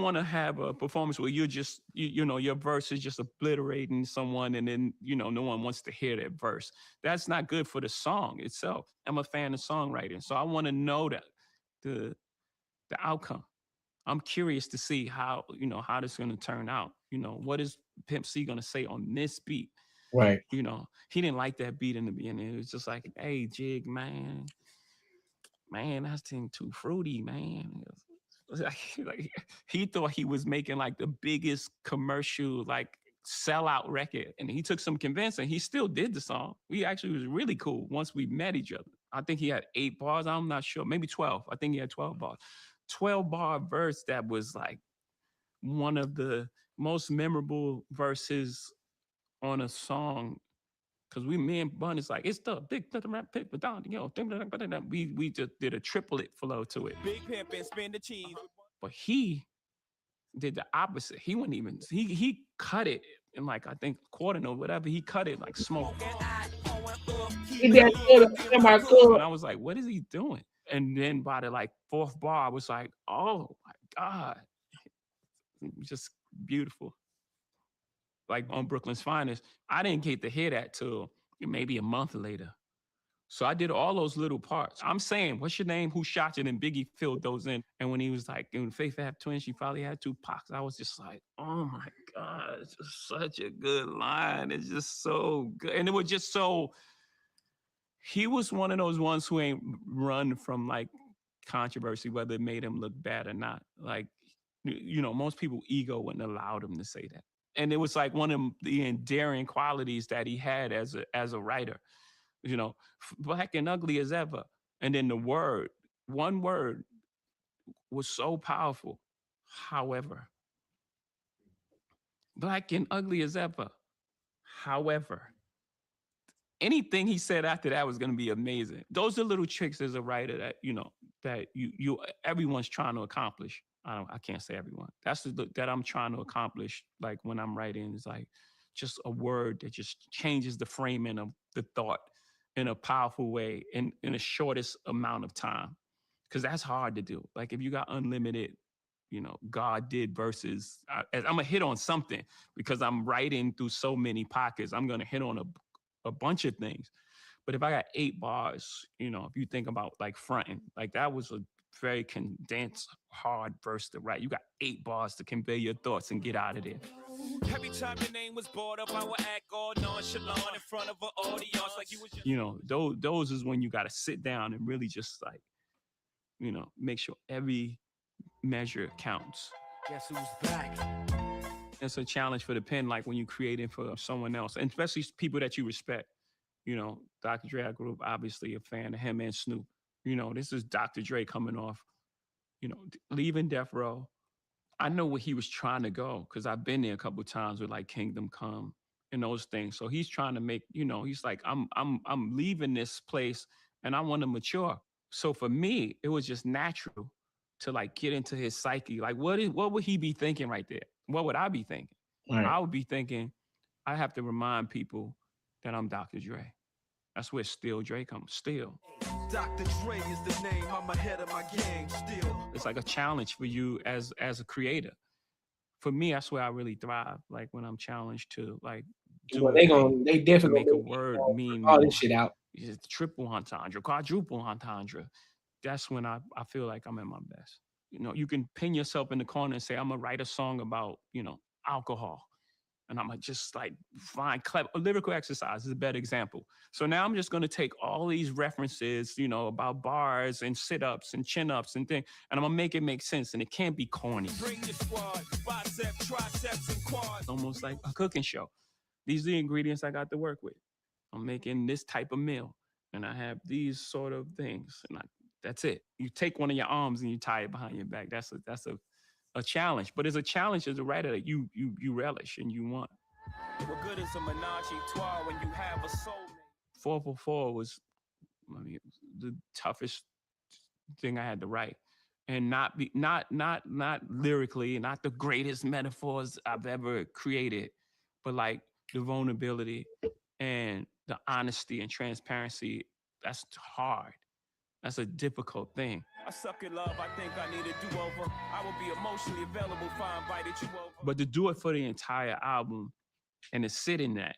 want to have a performance where you're just, your verse is just obliterating someone and then, no one wants to hear that verse. That's not good for the song itself. I'm a fan of songwriting, so I want to know that the outcome. I'm curious to see how this is going to turn out. What is Pimp C going to say on this beat? Right. He didn't like that beat in the beginning. It was just like, hey, Jig, man, that's thing too fruity, man. Like he thought he was making like the biggest commercial like sellout record, and he took some convincing. He still did the song. We actually was really cool once we met each other. I think he had 8 bars. I'm not sure, maybe 12. I think he had 12 bars. 12-bar verse that was like one of the most memorable verses on a song. Because me and Bun is like, it's the big rap paper down, we just did a triplet flow to it. Big pimp and spin the cheese. But he did the opposite. He wouldn't even, he cut it in like, I think quarter note, whatever. He cut it like smoke. And I was like, what is he doing? And then by the like 4th bar, I was like, oh my God. It was just beautiful. Like on Brooklyn's Finest, I didn't get to hear that till maybe a month later. So I did all those little parts. I'm saying, what's your name? Who shot you? And Biggie filled those in. And when he was like, in Faith have twins, she probably had 2 pox. I was just like, oh my God, it's just such a good line. It's just so good. And it was just so, he was one of those ones who ain't run from like controversy, whether it made him look bad or not. Like, most people ego wouldn't allow them to say that. And it was like one of the endearing qualities that he had as a writer, black and ugly as ever. And then one word was so powerful. However, black and ugly as ever. However, anything he said after that was going to be amazing. Those are little tricks as a writer that, that you everyone's trying to accomplish. I can't say everyone. That's that I'm trying to accomplish. Like when I'm writing, is like just a word that just changes the framing of the thought in a powerful way in the shortest amount of time. Because that's hard to do. Like if you got unlimited, God did verses. I'm gonna hit on something because I'm writing through so many pockets. I'm gonna hit on a bunch of things. But if I got 8 bars, you know, if you think about like fronting, like that was a very condensed, hard verse to write. You got 8 bars to convey your thoughts and get out of there. Every time your name was brought up, I would act all nonchalant in front of an audience like you was just... You know, those is when you got to sit down and really just like, you know, make sure every measure counts. Guess who's back? It's a challenge for the pen, like when you're creating for someone else, and especially people that you respect. You know, Dr. Dre, I grew up obviously a fan of him and Snoop. You know, this is Dr. Dre coming off, you know, leaving Death Row. I know where he was trying to go because I've been there a couple of times with like Kingdom Come and those things. So he's trying to make, you know, he's like, I'm leaving this place and I want to mature. So for me, it was just natural to like get into his psyche. Like, what would he be thinking right there? What would I be thinking? Right. I would be thinking, I have to remind people that I'm Dr. Dre. That's where Still Dre comes. Still. Dr. Dre is the name. I'm ahead of my gang still. It's like a challenge for you as a creator. For me, that's where I really thrive. Like when I'm challenged to like do Well, they definitely make a word mean all more. this shit out. It's triple entendre, quadruple entendre. That's when I feel like I'm at my best. You know, you can pin yourself in the corner and say, I'm gonna write a song about, you know, alcohol. And I'm gonna just like find clever lyrical exercise is a better example. So now I'm just gonna take all these references, you know, about bars and sit-ups and chin-ups and things, and I'm gonna make it make sense. And it can't be corny. Bring your squad, biceps, triceps, and quads. Almost like a cooking show. These are the ingredients I got to work with. I'm making this type of meal, and I have these sort of things, and that's it. You take one of your arms and you tie it behind your back. That's a challenge, but it's a challenge as a writer that you relish and you want. What good is a menage a trois when you have a soulmate? 444 was, I mean, the toughest thing I had to write, and not lyrically, not the greatest metaphors I've ever created, but like the vulnerability and the honesty and transparency. That's hard. That's a difficult thing. I suck at love. I think I need a do-over. I will be emotionally available if I invited you over. But to do it for the entire album and to sit in that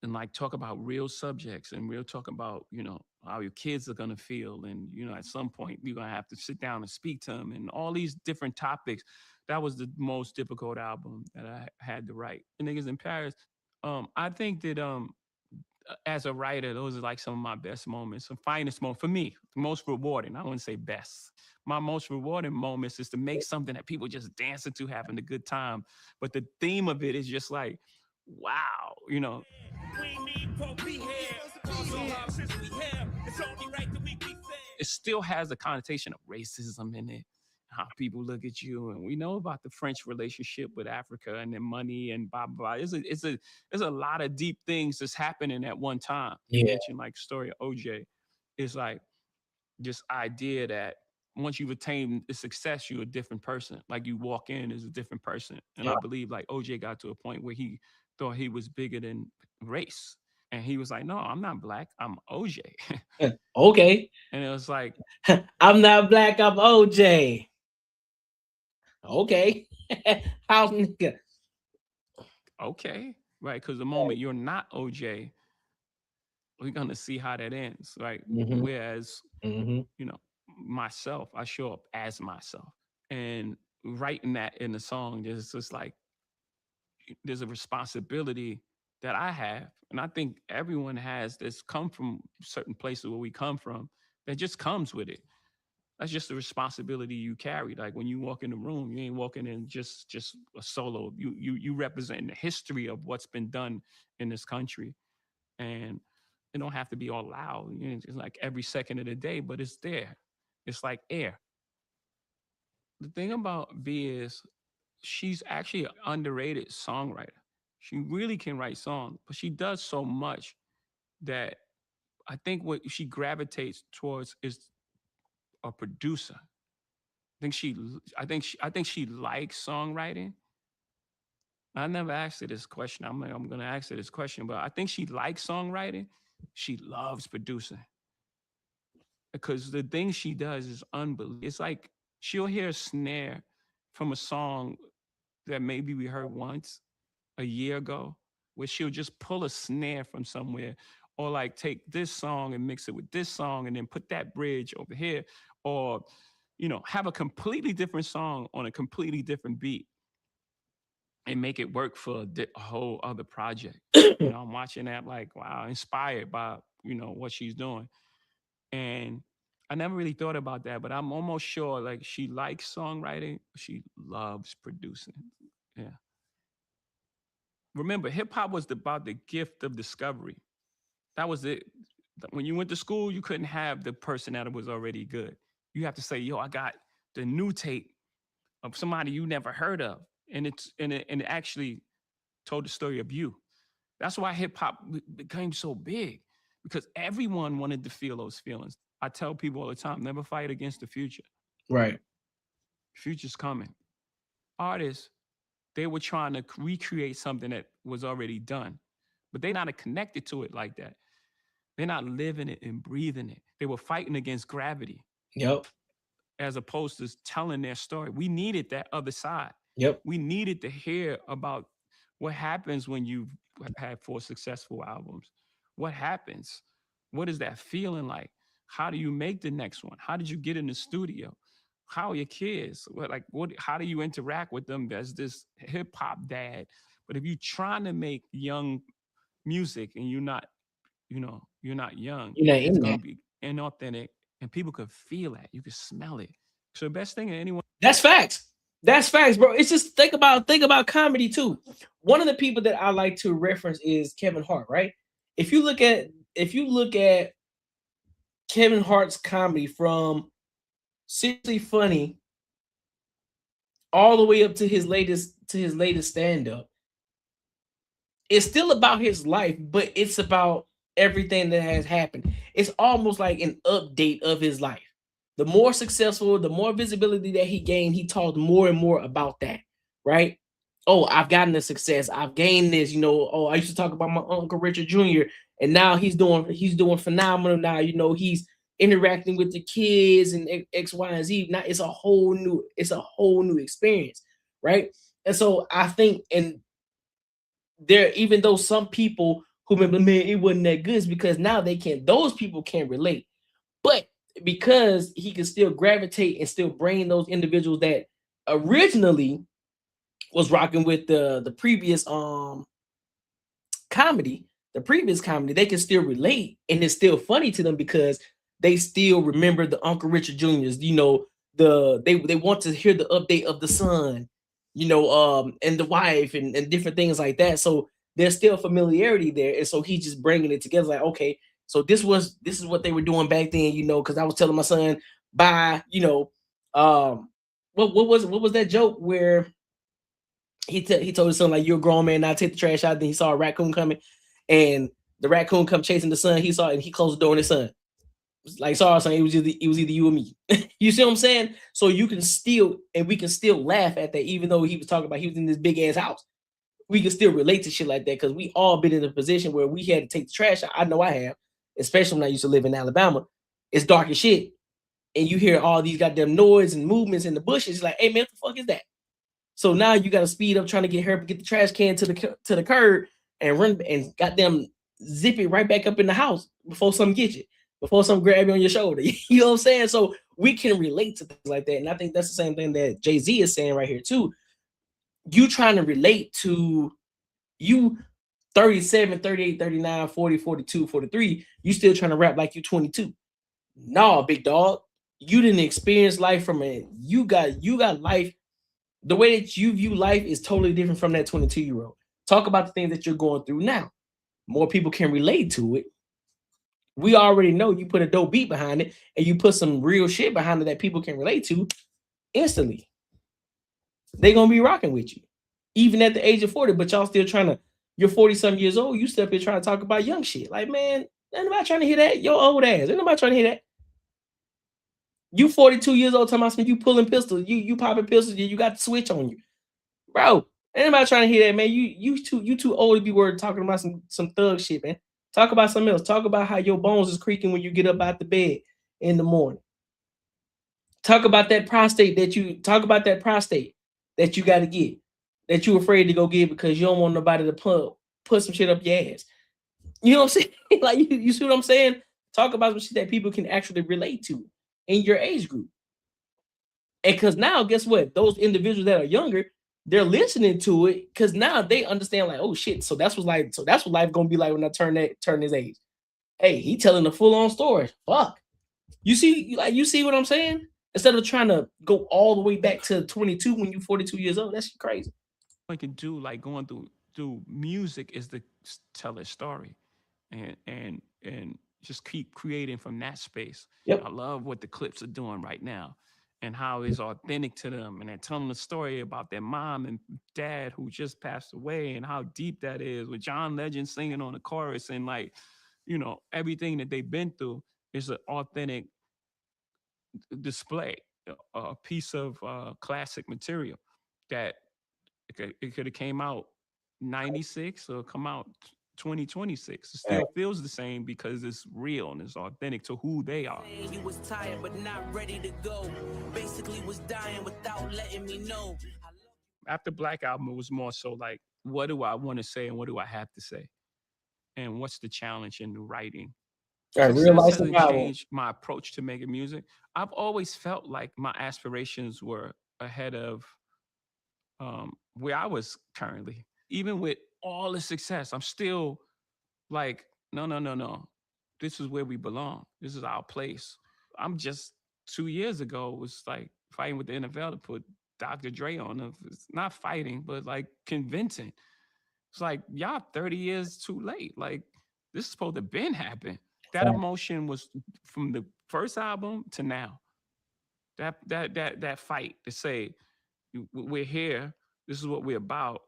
and like talk about real subjects and real talk about, you know, how your kids are gonna feel. And, you know, at some point you're gonna have to sit down and speak to them and all these different topics. That was the most difficult album that I had to write. And Niggas in Paris, I think that as a writer, those are like some of my best moments, the finest moment for me, the most rewarding. I wouldn't say best. My most rewarding moments is to make something that people just dancing to, having a good time. But the theme of it is just like, wow, you know. It still has a connotation of racism in it, how people look at you, and we know about the French relationship with Africa and their money and blah blah. It's a lot of deep things that's happening at one time. You mentioned like story of OJ. It's like this idea that once you've attained the success, you're a different person. Like you walk in as a different person, and I believe like OJ got to a point where he thought he was bigger than race, and he was like, "No, I'm not black. I'm OJ." Okay. And it was like, I'm not black. I'm OJ. Okay. How nigga? Okay, right? Because the moment you're not OJ, we're gonna see how that ends, right? Whereas, you know, myself, I show up as myself, and writing that in the song, there's just like there's a responsibility that I have, and I think everyone has. That's come from certain places where we come from. That just comes with it. That's just the responsibility you carry. Like when you walk in the room, you ain't walking in just a solo. You represent the history of what's been done in this country, and it don't have to be all loud. You know, it's like every second of the day, but it's there. It's like air. The thing about B is she's actually an underrated songwriter. She really can write songs, but she does so much that I think what she gravitates towards is a producer. I think she likes songwriting. I never asked her this question. I'm gonna ask her this question, but I think she likes songwriting. She loves producing. Because the thing she does is unbelievable. It's like she'll hear a snare from a song that maybe we heard once a year ago, where she'll just pull a snare from somewhere, or like take this song and mix it with this song and then put that bridge over here, or, you know, have a completely different song on a completely different beat and make it work for a whole other project. You know, I'm watching that like, wow, inspired by, you know, what she's doing. And I never really thought about that, but I'm almost sure like she likes songwriting. She loves producing. Yeah. Remember, hip hop was about the gift of discovery. That was it. When you went to school, you couldn't have the person that was already good. You have to say, yo, I got the new tape of somebody you never heard of. And it actually told the story of you. That's why hip hop became so big, because everyone wanted to feel those feelings. I tell people all the time, never fight against the future. Right. Future's coming. Artists, they were trying to recreate something that was already done, but they're not connected to it like that. They're not living it and breathing it. They were fighting against gravity. Yep. As opposed to telling their story. We needed that other side. Yep. We needed to hear about what happens when you've had 4 successful albums. What happens? What is that feeling like? How do you make the next one? How did you get in the studio? How are your kids? How do you interact with them as this hip hop dad? But if you're trying to make young music and you're not young, You're not it's in going that. to be inauthentic and people could feel that. You could smell it. So the best thing that anyone. That's facts. That's facts, bro. It's just think about comedy too. One of the people that I like to reference is Kevin Hart, right? If you look at Kevin Hart's comedy from Seriously Funny all the way up to his latest stand-up, it's still about his life, but it's about everything that has happened. It's almost like an update of his life. The more successful, the more visibility that he gained, he talked more and more about that, right? Oh, I've gotten the success. I've gained this, you know. Oh, I used to talk about my Uncle Richard Jr. and now he's doing phenomenal now. You know, he's interacting with the kids and X, Y, and Z. Now it's a whole new experience, right? And so I think, and there, even though some people who remember, man, it wasn't that good, is because now those people can't relate. But because he can still gravitate and still bring those individuals that originally was rocking with the previous comedy, they can still relate, and it's still funny to them because they still remember the Uncle Richard Jr.'s, you know, they want to hear the update of the son, you know, and the wife and different things like that. So there's still familiarity there. And so he's just bringing it together like, okay, so this is what they were doing back then, you know, because I was telling my son, bye, you know, what was that joke where he told his son, like, you're a grown man, now take the trash out. Then he saw a raccoon coming, and the raccoon come chasing the son. He saw it, and he closed the door on his son. Like, sorry, son, it was either you or me. You see what I'm saying? So you can still, and we can still laugh at that, even though he was talking about he was in this big ass house. We can still relate to shit like that because we all been in a position where we had to take the trash out. I know I have, especially when I used to live in Alabama. It's dark as shit, and you hear all these goddamn noise and movements in the bushes. It's like, hey man, what the fuck is that? So now you got to speed up trying to get the trash can to the curb and run and goddamn zip it right back up in the house before something gets you, before something grab you on your shoulder. You know what I'm saying? So we can relate to things like that. And I think that's the same thing that Jay-Z is saying right here too. You trying to relate to you 37, 38, 39, 40, 42, 43, you still trying to rap like you 22. No, big dog. You didn't experience life from it. You got life. The way that you view life is totally different from that 22-year-old. Talk about the things that you're going through now. More people can relate to it. We already know you put a dope beat behind it and you put some real shit behind it that people can relate to instantly. They're going to be rocking with you. Even at the age of 40, but y'all still trying to, you're 40-something years old, you still up here trying to talk about young shit. Like, man, ain't nobody trying to hear that. Your old ass. Ain't nobody trying to hear that. You 42 years old talking about some, you pulling pistols, you popping pistols, you got the switch on you. Bro, ain't nobody trying to hear that, man. You too old to be worried talking about some thug shit, man. Talk about something else. Talk about how your bones is creaking when you get up out the bed in the morning. Talk about that prostate that you got to get, that you're afraid to go get because you don't want nobody to put some shit up your ass. You know what I'm saying? Like you see what I'm saying? Talk about some shit that people can actually relate to in your age group. And because now, guess what? Those individuals that are younger, they're listening to it because now they understand, like, oh shit. So that's what life gonna be like when I turn this age. Hey, he telling the full-on story. Fuck. You see what I'm saying? Instead of trying to go all the way back to 22 when you're 42 years old, that's crazy. What you can do, like going through music, is to tell a story, and just keep creating from that space. Yep. I love what the Clips are doing right now, and how it's authentic to them, and they're telling the story about their mom and dad who just passed away, and how deep that is, with John Legend singing on the chorus, and like, you know, everything that they've been through is an authentic display, a piece of classic material that it could have came out 96 or come out 2026. It still feels the same because it's real and it's authentic to who they are. You was tired but not ready to go. Basically was dying without letting me know. After Black Album, it was more so like, what do I want to say and what do I have to say? And what's the challenge in the writing? Success hasn't changed my approach to making music. I've always felt like my aspirations were ahead of where I was currently. Even with all the success, I'm still like, no. This is where we belong. This is our place. I'm just 2 years ago was like fighting with the NFL to put Dr. Dre on. It's not fighting, but like convincing. It's like, y'all 30 years too late. Like, this is supposed to been happen. That emotion was from the first album to now. That fight to say, we're here, this is what we're about,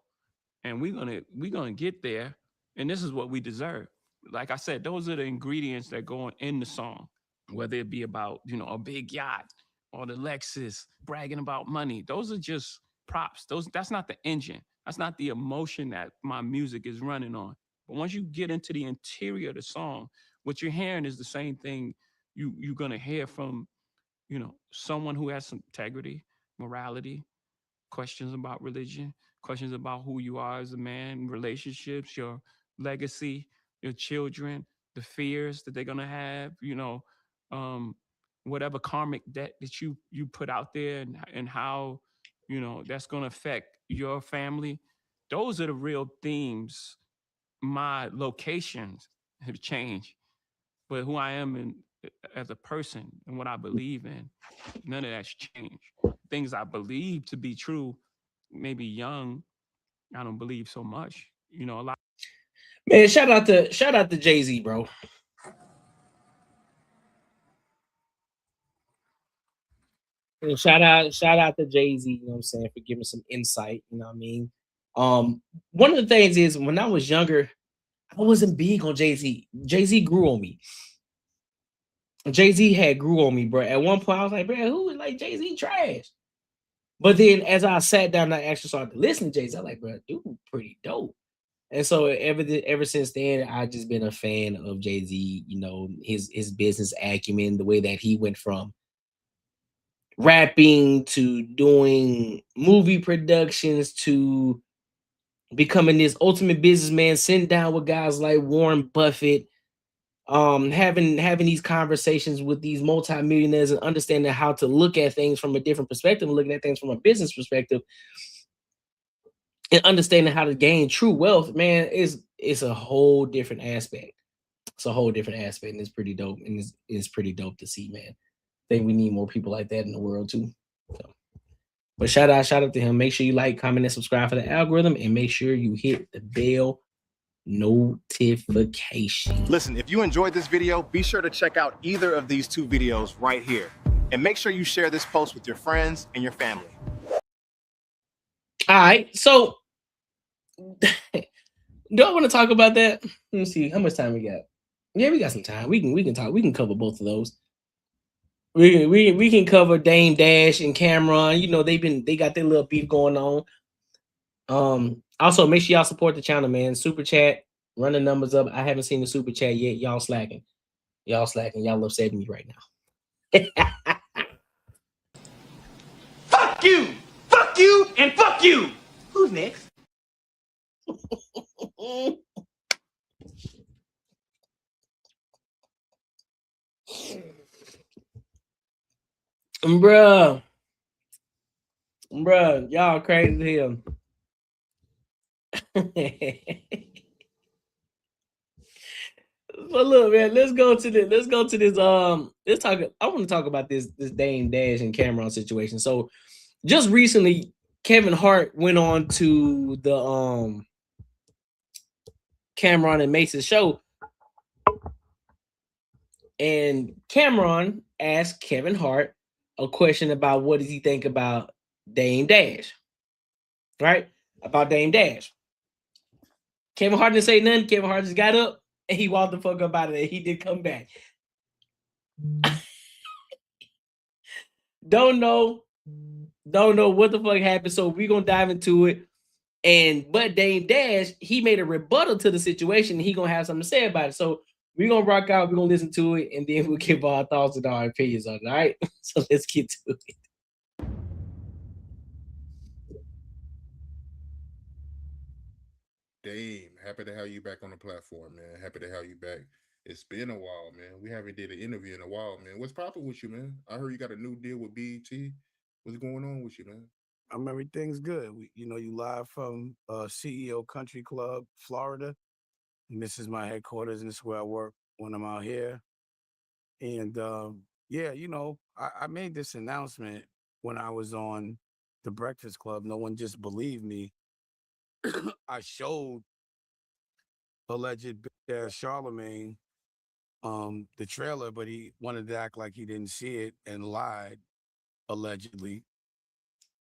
and we're gonna get there, and this is what we deserve. Like I said, those are the ingredients that go in the song, whether it be about, you know, a big yacht or the Lexus, bragging about money. Those are just props. That's not the engine. That's not the emotion that my music is running on. But once you get into the interior of the song, what you're hearing is the same thing you're gonna hear from, you know, someone who has some integrity, morality, questions about religion, questions about who you are as a man, relationships, your legacy, your children, the fears that they're gonna have, you know, whatever karmic debt that you put out there, and how, you know, that's gonna affect your family. Those are the real themes. My locations have changed, but who I am as a person and what I believe in, none of that's changed. Things I believe to be true, maybe young, I don't believe so much. You know, a lot. Man, shout out to Jay-Z, bro. And shout out to Jay-Z, you know what I'm saying, for giving some insight, you know what I mean? One of the things is, when I was younger, I wasn't big on Jay-Z. Jay-Z grew on me. Jay-Z had grew on me, bro. At one point, I was like, bro, who is like Jay-Z trash? But then as I sat down and I actually started to listen to Jay-Z, I was like, bro, dude, pretty dope. And so ever since then, I've just been a fan of Jay-Z, you know, his business acumen, the way that he went from rapping to doing movie productions to becoming this ultimate businessman, sitting down with guys like Warren Buffett, having these conversations with these multimillionaires and understanding how to look at things from a different perspective, and looking at things from a business perspective, and understanding how to gain true wealth, man, it's a whole different aspect. It's a whole different aspect, and it's pretty dope. And it's pretty dope to see, man. I think we need more people like that in the world too. So, but shout out to him. Make sure you like, comment, and subscribe for the algorithm, and make sure you hit the bell notification. Listen, if you enjoyed this video, be sure to check out either of these two videos right here. And make sure you share this post with your friends and your family. All right, so do I want to talk about that? Let me see how much time we got. Yeah, we got some time. We can talk. We can cover both of those. We can cover Dame Dash and Cameron. You know, they got their little beef going on. Also, make sure y'all support the channel, man. Super chat, run the numbers up. I haven't seen the super chat yet. Y'all slacking. Y'all upsetting me right now. Fuck you! Fuck you! And fuck you! Who's next? Bruh, y'all crazy as hell. So look, man, let's go to this. Let's talk. I want to talk about this Dame Dash and Cameron situation. So just recently, Kevin Hart went on to the Cameron and Mace's show, and Cameron asked Kevin Hart a question about what does he think about Dame Dash, right? About Dame Dash. Kevin Hart didn't say nothing. Kevin Hart just got up and he walked the fuck up out of there. He did come back. Don't know what the fuck happened. So we're gonna dive into it. But Dame Dash, he made a rebuttal to the situation, and he gonna have something to say about it. So we're gonna rock out, we're gonna listen to it, and then we'll give our thoughts and our opinions on it. All right. So let's get to it. Dame, happy to have you back on the platform, man. Happy to have you back. It's been a while, man. We haven't did an interview in a while, man. What's popping with you, man? I heard you got a new deal with BET. What's going on with you, man? Everything's good. You live from CEO Country Club, Florida, and this is my headquarters, and this is where I work when I'm out here. And I made this announcement when I was on the Breakfast Club. No one just believed me. I showed alleged Charlemagne the trailer, but he wanted to act like he didn't see it and lied, allegedly.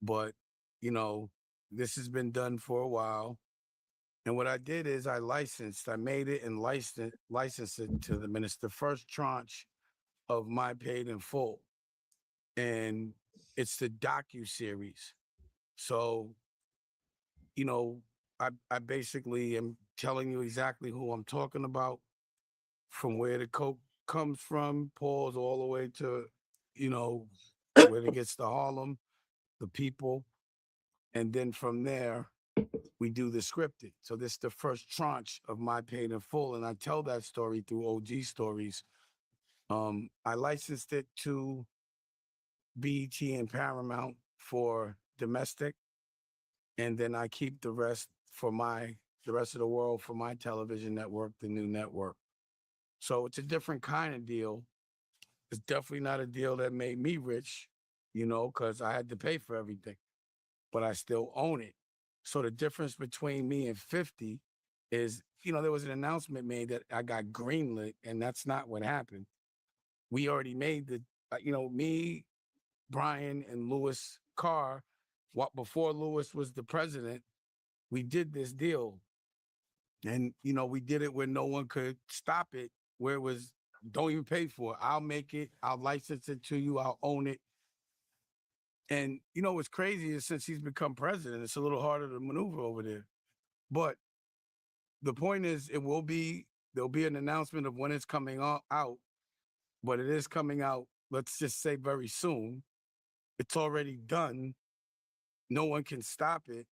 But this has been done for a while. And what I did is I made it and licensed it to them. And it's the first tranche of My Paid in Full. And it's the docu-series. So, I basically am telling you exactly who I'm talking about, from where the coke comes from, pause all the way to, where it gets to Harlem, the people. And then from there, we do the scripted. So this is the first tranche of My Paid in Full. And I tell that story through OG Stories. I licensed it to BET and Paramount for domestic. And then I keep the rest the rest of the world for my television network, the new network. So it's a different kind of deal. It's definitely not a deal that made me rich, because I had to pay for everything, but I still own it. So the difference between me and 50 is, there was an announcement made that I got greenlit, and that's not what happened. We already made me, Brian, and Louis Carr, before Louis was the president, we did this deal. And, we did it where no one could stop it, where it was, don't even pay for it. I'll make it. I'll license it to you. I'll own it. And, what's crazy is since he's become president, it's a little harder to maneuver over there. But the point is, there'll be an announcement of when it's coming out, but it is coming out, let's just say very soon. It's already done. No one can stop it.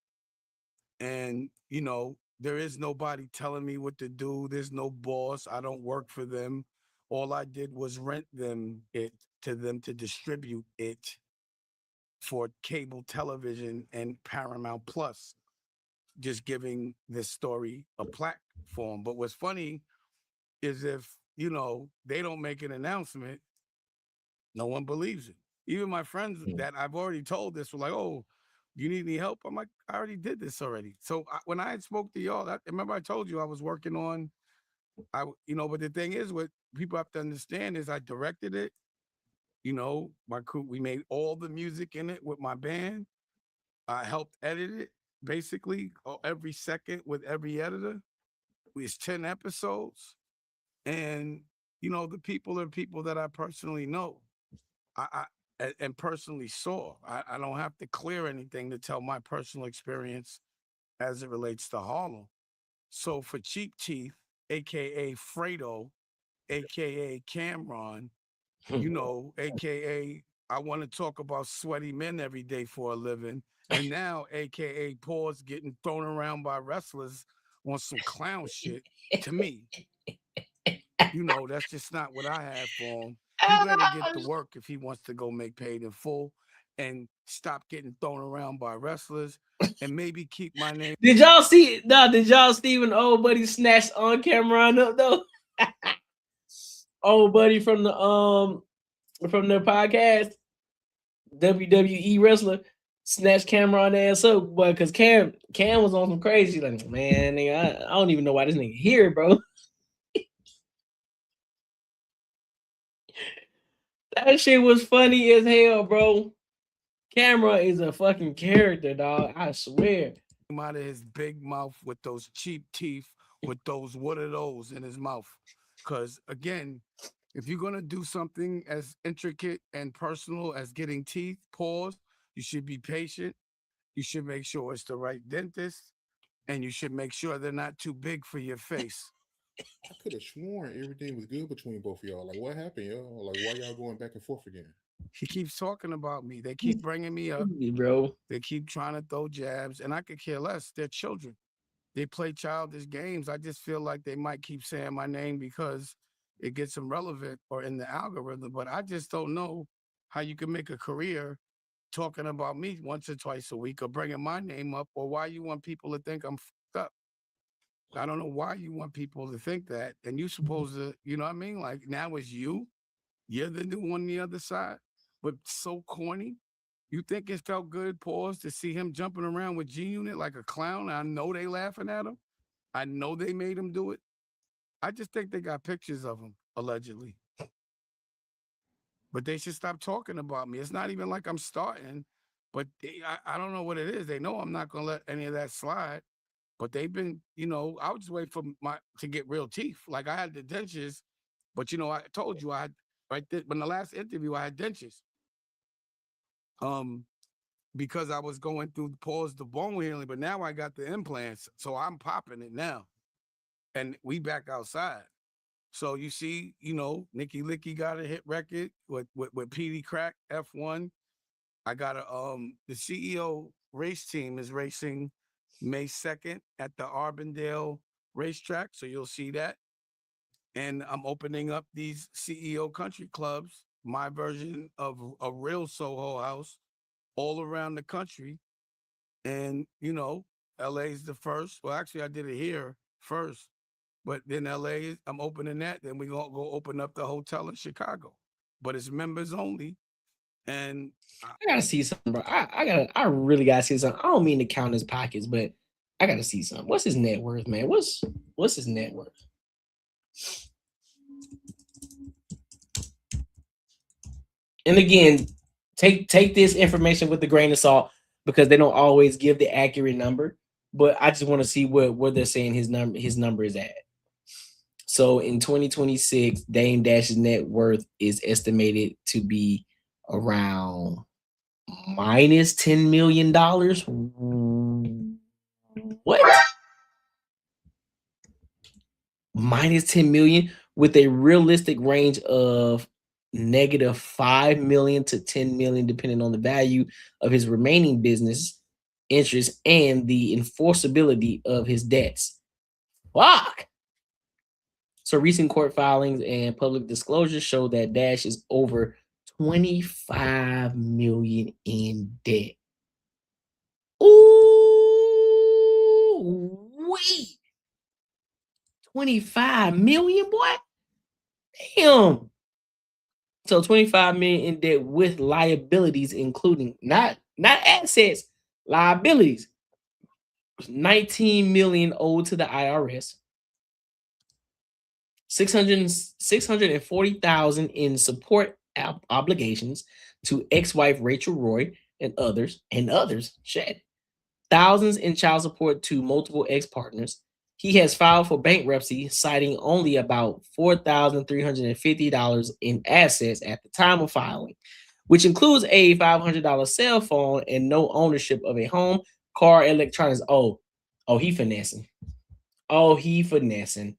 And, there is nobody telling me what to do. There's no boss. I don't work for them. All I did was rent it to them to distribute it for cable television and Paramount Plus, just giving this story a platform. But what's funny is if, they don't make an announcement, no one believes it. Even my friends that I've already told this were like, oh, you need any help? I'm like, I already did this already. So when I had spoke to y'all, remember I told you I was working on, but the thing is, what people have to understand is I directed it. My crew, we made all the music in it with my band. I helped edit it, basically, every second with every editor. It's 10 episodes. And, the people are people that I personally know. And personally saw. I don't have to clear anything to tell my personal experience as it relates to Harlem. So for Cheap Teeth, aka Fredo, aka Cameron, aka I want to talk about sweaty men every day for a living, and now aka Paws getting thrown around by wrestlers on some clown shit, to me, that's just not what I have for him. He better get to work if he wants to go make paid in full and stop getting thrown around by wrestlers and maybe keep my name. Did y'all see? No, did y'all Stephen old buddy snatched on camera on up though? Old buddy from the podcast, WWE wrestler, snatched Cameron ass up, boy, because Cam was on some crazy. Like, man, nigga, I don't even know why this nigga here, bro. That shit was funny as hell, bro. Camera is a fucking character, dog. I swear. Out of his big mouth with those cheap teeth, with those what are those in his mouth? Because again, if you're gonna do something as intricate and personal as getting teeth, pause, you should be patient. You should make sure it's the right dentist, and you should make sure they're not too big for your face. I could have sworn everything was good between both of y'all. Like, what happened, y'all? Like, why y'all going back and forth again? He keeps talking about me. They keep bringing me up, bro. They keep trying to throw jabs, and I could care less. They're children. They play childish games. I just feel like they might keep saying my name because it gets them relevant or in the algorithm. But I just don't know how you can make a career talking about me once or twice a week or bringing my name up, or why you want people to think I'm fucked up. I don't know why you want people to think that. And you supposed to, you know what I mean? Like, now it's you. You're the new one on the other side. But so corny. You think it felt good, pause, to see him jumping around with G-Unit like a clown? I know they laughing at him. I know they made him do it. I just think they got pictures of him, allegedly. But they should stop talking about me. It's not even like I'm starting, but I don't know what it is. They know I'm not going to let any of that slide. But they've been, you know, I was just waiting for to get real teeth. Like, I had the dentures, but, you know, I told you I had, right there, but in the last interview, I had dentures. Because I was going through the bone healing, but now I got the implants, so I'm popping it now. And we back outside. So you see, you know, Nikki Licky got a hit record with PD Crack F1. I got the CEO race team is racing May 2nd at the Arbondale racetrack, so you'll see that. And I'm opening up these CEO country clubs, my version of a real Soho house, all around the country. And, you know, LA's the first. Well, actually, I did it here first. But then LA, I'm opening that. Then we're going to go open up the hotel in Chicago. But it's members only. And I gotta see something, bro. I really gotta see something. I don't mean to count his pockets, but I gotta see something. What's his net worth, man? What's his net worth? And again, take this information with a grain of salt because they don't always give the accurate number. But I just want to see where they're saying his number is at. So in 2026, Dame Dash's net worth is estimated to be around minus $10 million. What? Minus 10 million with a realistic range of negative 5 million to 10 million, depending on the value of his remaining business interests and the enforceability of his debts. Fuck. So recent court filings and public disclosures show that Dash is over 25 million in debt. Ooh, wait. 25 million, boy. Damn. So 25 million in debt with liabilities, including not assets, liabilities. 19 million owed to the IRS. 640,000 in support obligations to ex-wife Rachel Roy and others. Shit. Thousands in child support to multiple ex-partners. He has filed for bankruptcy, citing only about $4,350 in assets at the time of filing, which includes a $500 cell phone and no ownership of a home, car, electronics. Oh, he finessing. He finessing.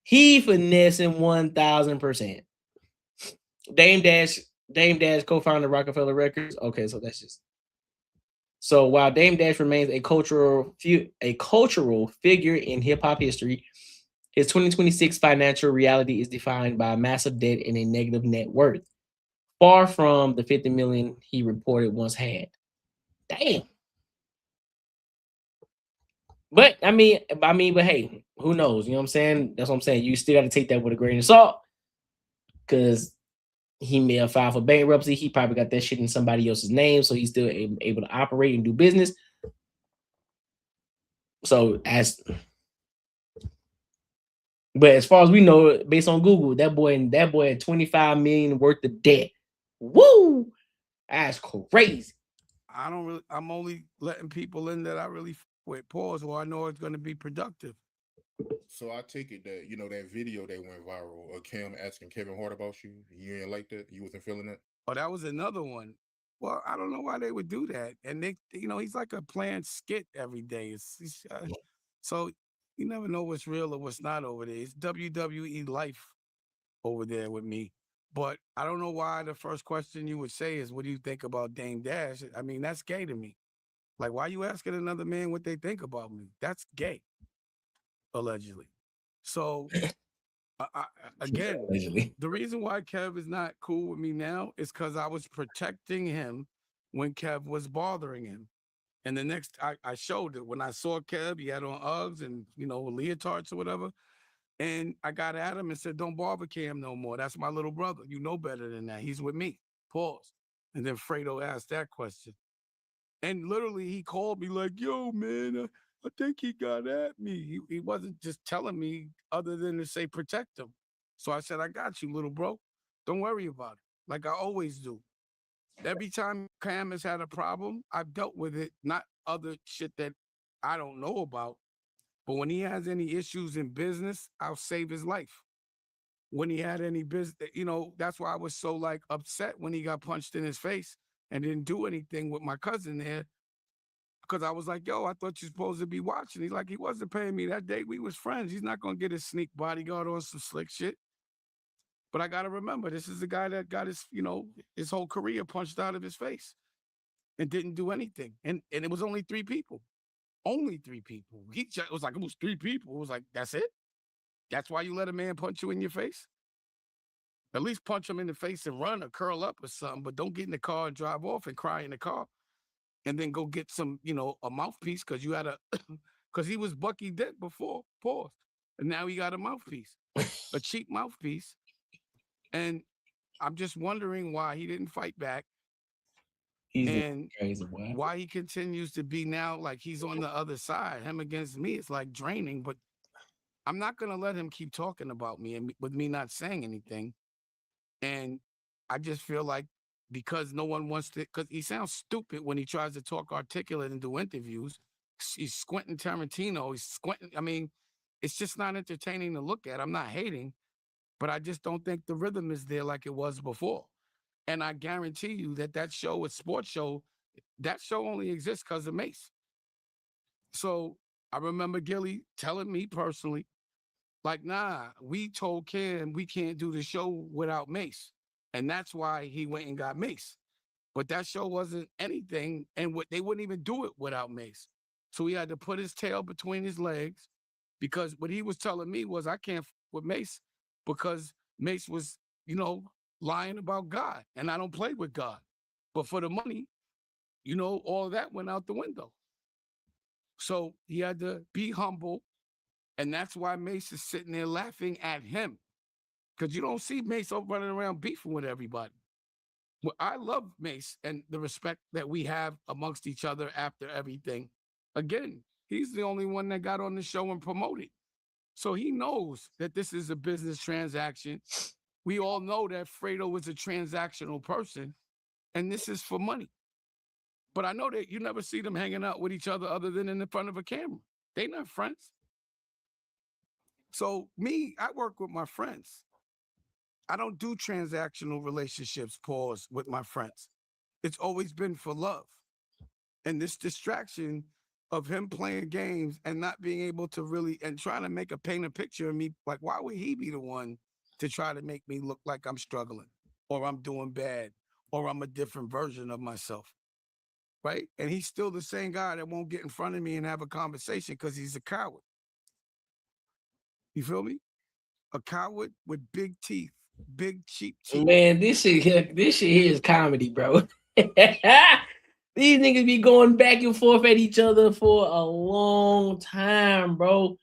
He finessing 1,000%. Dame Dash co-founder Rockefeller Records. Okay, so that's just. So while Dame Dash remains a cultural figure in hip hop history, His 2026 financial reality is defined by massive debt and a negative net worth, far from the 50 million he reported once had. Damn. But but hey, who knows? You know what I'm saying? That's what I'm saying. You still got to take that with a grain of salt, because he may have filed for bankruptcy. He probably got that shit in somebody else's name, so he's still able to operate and do business. So but as far as we know, based on Google, that boy had 25 million worth of debt. Woo! That's crazy. I'm only letting people in that I really with. Pause, or I know it's going to be productive. So I take it that, that video that went viral of Cam asking Kevin Hart about you. You ain't like that? You wasn't feeling that? Oh, that was another one. Well, I don't know why they would do that. And they, he's like a planned skit every day. So you never know what's real or what's not over there. It's WWE life over there with me. But I don't know why the first question you would say is, what do you think about Dame Dash? I mean, that's gay to me. Like, why are you asking another man what they think about me? That's gay, allegedly. So, again, allegedly, the reason why Kev is not cool with me now is because I was protecting him when Kev was bothering him. And the next, I showed it when I saw Kev, he had on Uggs and, leotards or whatever. And I got at him and said, don't bother Cam no more. That's my little brother. You know better than that. He's with me. Pause. And then Fredo asked that question. And literally he called me like, yo, man, I think he got at me. He wasn't just telling me other than to say protect him. So I said, I got you, little bro. Don't worry about it. Like I always do. Every time Cam has had a problem, I've dealt with it, not other shit that I don't know about. But when he has any issues in business, I'll save his life. When he had any business, that's why I was so upset when he got punched in his face and didn't do anything with my cousin there. Because I was like, yo, I thought you're supposed to be watching. He's like, he wasn't paying me that day. We was friends. He's not going to get his sneak bodyguard on some slick shit. But I got to remember, this is the guy that got his, his whole career punched out of his face and didn't do anything. And it was only 3 people. Only 3 people. It was 3 people. It was like, that's it? That's why you let a man punch you in your face? At least punch him in the face and run or curl up or something, but don't get in the car and drive off and cry in the car. And then go get some, a mouthpiece because you had because he was Bucky Dent before, pause. And now he got a mouthpiece, a cheap mouthpiece. And I'm just wondering why he didn't fight back. And crazy boy. Why he continues to be now like he's on the other side. Him against me, it's like draining, but I'm not going to let him keep talking about me and with me not saying anything. And I just feel like because no one wants to, because he sounds stupid when he tries to talk articulate and do interviews. He's squinting Tarantino. He's squinting. I mean, it's just not entertaining to look at. I'm not hating, but I just don't think the rhythm is there like it was before. And I guarantee you that show, a sports show, that show only exists because of Mace. So I remember Gilly telling me personally, like, nah, we told Cam we can't do the show without Mace. And that's why he went and got Mace. But that show wasn't anything, and they wouldn't even do it without Mace. So he had to put his tail between his legs because what he was telling me was I can't with Mace because Mace was, lying about God, and I don't play with God. But for the money, all of that went out the window. So he had to be humble, and that's why Mace is sitting there laughing at him because you don't see Mace running around beefing with everybody. Well, I love Mace and the respect that we have amongst each other after everything. Again, he's the only one that got on the show and promoted. So he knows that this is a business transaction. We all know that Fredo is a transactional person, and this is for money. But I know that you never see them hanging out with each other other than in the front of a camera. They're not friends. So me, I work with my friends. I don't do transactional relationships, pause, with my friends. It's always been for love. And this distraction of him playing games and not being able to really, and trying to paint a picture of me, like, why would he be the one to try to make me look like I'm struggling or I'm doing bad or I'm a different version of myself, right? And he's still the same guy that won't get in front of me and have a conversation because he's a coward. You feel me? A coward with big teeth, big cheap teeth. Man, this shit here is comedy, bro. These niggas be going back and forth at each other for a long time, bro.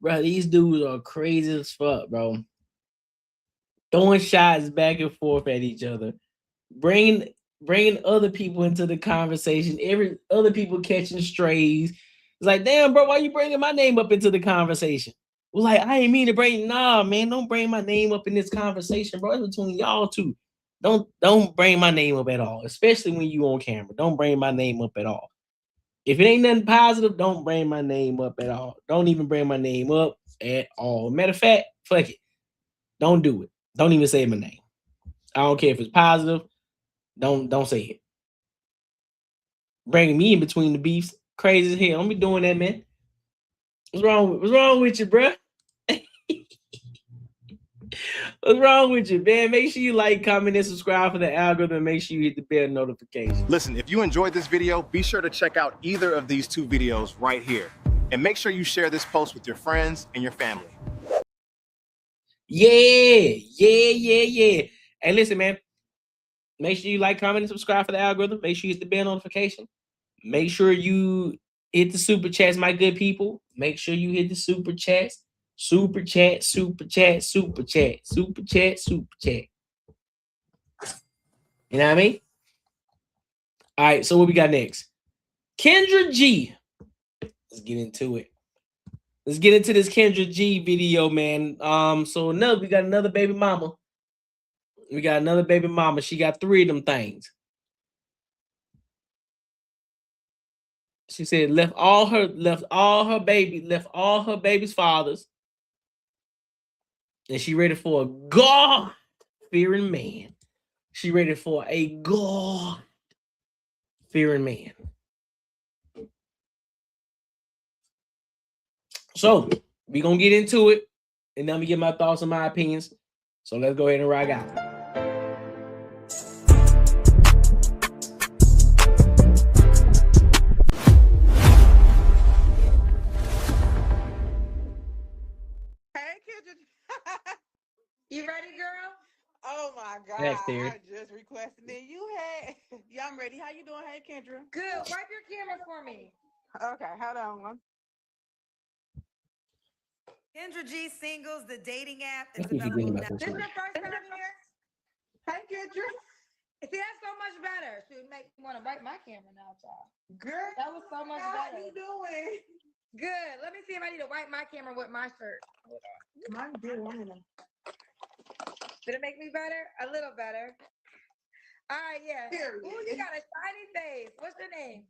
Bro, these dudes are crazy as fuck, bro. Throwing shots back and forth at each other, bringing other people into the conversation. Every other people catching strays. It's like, damn, bro, why you bringing my name up into the conversation? Well, like, I ain't mean to bring. Nah, man, don't bring my name up in this conversation, bro. It's between y'all two. Don't bring my name up at all, especially when you on camera. Don't bring my name up at all. If it ain't nothing positive, don't bring my name up at all. Don't even bring my name up at all. Matter of fact, fuck it. Don't do it. Don't even say my name. I don't care if it's positive. Don't say it. Bringing me in between the beefs, crazy as hell. Don't be doing that, man. What's wrong with you, bro? What's wrong with you, man? Make sure you like, comment, and subscribe for the algorithm. Make sure you hit the bell notification. Listen, if you enjoyed this video, be sure to check out either of these two videos right here. And make sure you share this post with your friends and your family. Yeah. Hey, listen, man. Make sure you like, comment, and subscribe for the algorithm. Make sure you hit the bell notification. Make sure you hit the super chats, my good people. Make sure you hit the super chats. Super chat, super chat, super chat, super chat, super chat. You know what I mean? All right, so what we got next? Kendra G. Let's get into it. Let's get into this Kendra G video, man. So we got another baby mama. We got another baby mama. She got 3 of them things. She said left all her baby's fathers. And she ready for a God-fearing man. She ready for a God-fearing man. So we gonna get into it, and then we get my thoughts and my opinions. So let's go ahead and rock out. You ready, girl? Oh my God. Next, I just requested it. Yeah, I'm ready. How you doing? Hey, Kendra. Good. Wipe your camera for me. Okay, hold on. Kendra G Singles, the dating app, I is keep forgetting available about now. this This one. your first time here? Hey, Kendra. See, that's so much better. Should make me want to wipe my camera now, child. Girl, that was so much how better. you doing? Good. Let me see if I need to wipe my camera with my shirt. Mine did one of them. Did it make me better? A little better. All right, yeah. Period. Ooh, you got a shiny face. What's your name?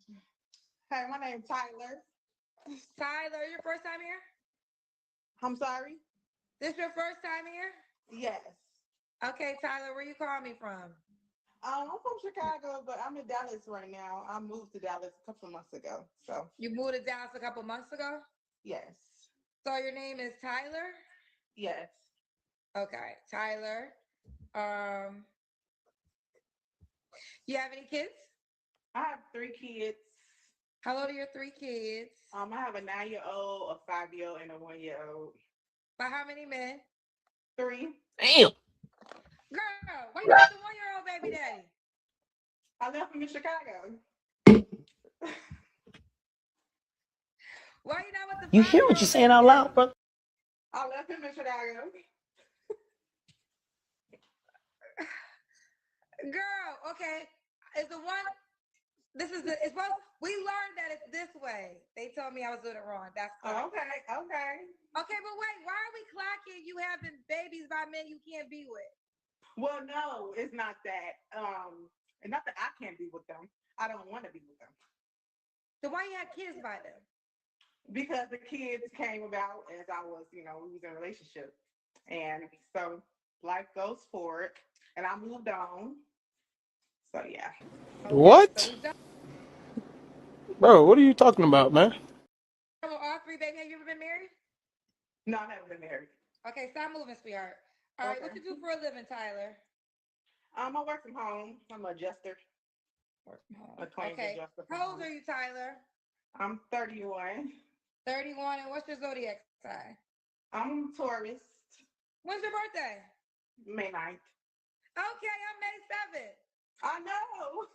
Hey, my name's Tyler. Tyler, your first time here? I'm sorry? This your first time here? Yes. Okay, Tyler, where you call me from? I'm from Chicago, but I'm in Dallas right now. I moved to Dallas a couple of months ago. So You moved to Dallas a couple months ago? yes. So your name is Tyler? Yes. Okay, Tyler. You have any kids? I have 3 kids. How old are your 3 kids? I have a 9-year-old, a 5-year-old, and a 1-year-old. By how many men? 3. Damn. Girl, why you got the 1-year-old baby daddy? I left him in Chicago. Why you not with the You hear what you're saying out loud, brother? I left him in Chicago. Girl, okay. Is the one we learned that it's this way. They told me I was doing it wrong. That's correct. Okay. Okay, but wait, why are we clocking you having babies by men you can't be with? Well, no, it's not that. And not that I can't be with them. I don't want to be with them. So why you have kids by them? Because the kids came about as I was, we was in a relationship. And so life goes forward and I moved on. So yeah. What? Bro, what are you talking about, man? All 3 baby, have you ever been married? No, I've never been married. Okay, stop moving, sweetheart. All right, what you do for a living, Tyler? I work from home. I'm an adjuster. A claims Okay. adjuster. How old are you, Tyler? I'm 31. 31, and what's your zodiac sign? I'm Taurus. When's your birthday? May 9th. Okay, I'm May 7th. I know.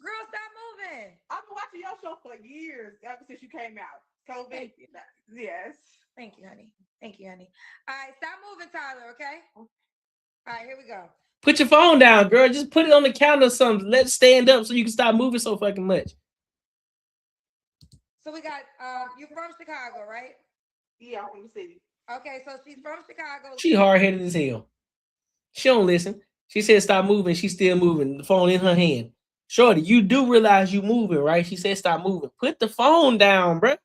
Girl, stop moving. I've been watching your show for years, ever since you came out. COVID. Thank you. Yes. Thank you, honey. Thank you, honey. All right, stop moving, Tyler, okay? All right, here we go. Put your phone down, girl. Just put it on the counter or something. Let's stand up so you can stop moving so fucking much. So we got, you're from Chicago, right? Yeah, I'm from the city. Okay, so she's from Chicago. She hard-headed as hell. She don't listen. She said stop moving. She's still moving. The phone in her hand. Shorty, you do realize you moving, right? She said stop moving. Put the phone down, bruh.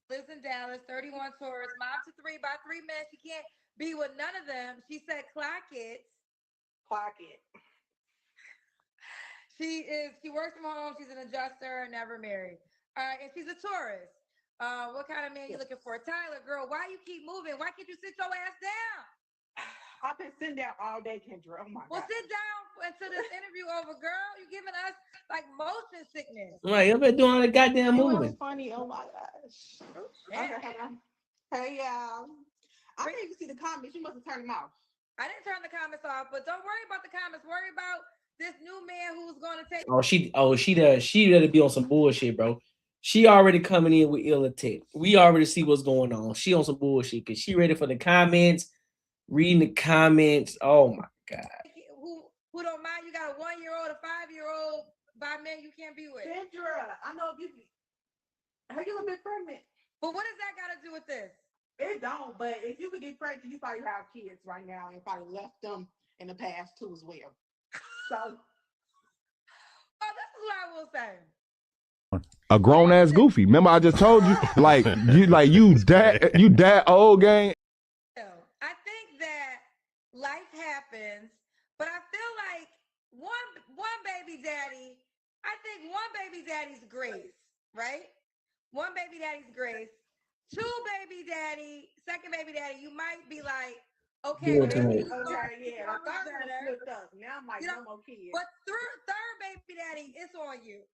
Lives in Dallas, 31 Taurus, mom to 3 by 3 men. She can't be with none of them. She said clock it. Clock it. She works from home. She's an adjuster, never married. And she's a Taurus. What kind of man you looking for? Tyler, girl, why you keep moving? Why can't you sit your ass down? I've been sitting down all day, Kendra. Oh my God. Sit down until this interview over, girl. You're giving us like motion sickness. Right, I've been doing the goddamn It was moving. funny. Oh my gosh. Okay, hold on. Hey, y'all. I didn't even see the comments. You must have turned them off. I didn't turn the comments off, but don't worry about the comments. Worry about this new man who's going to take. She better be on some bullshit, bro. She already coming in with ill intent. We already see what's going on. She on some bullshit because she ready for the comments, reading the comments. Oh my God. Who don't mind? You got a 1-year-old, a 5-year-old by men you can't be with. Kendra, I know you are you a bit pregnant? But what does that got to do with this? It don't, but if you could get pregnant, you probably have kids right now and probably left them in the past too as well. So this is what I will say. A grown ass goofy. Remember, I just told you, you that old gang. I think that life happens, but I feel like one baby daddy. I think one baby daddy's grace, right? One baby daddy's grace. 2 baby daddy, second baby daddy. You might be like, okay, yeah. Now I'm like, no more kids. But third baby daddy, it's on you.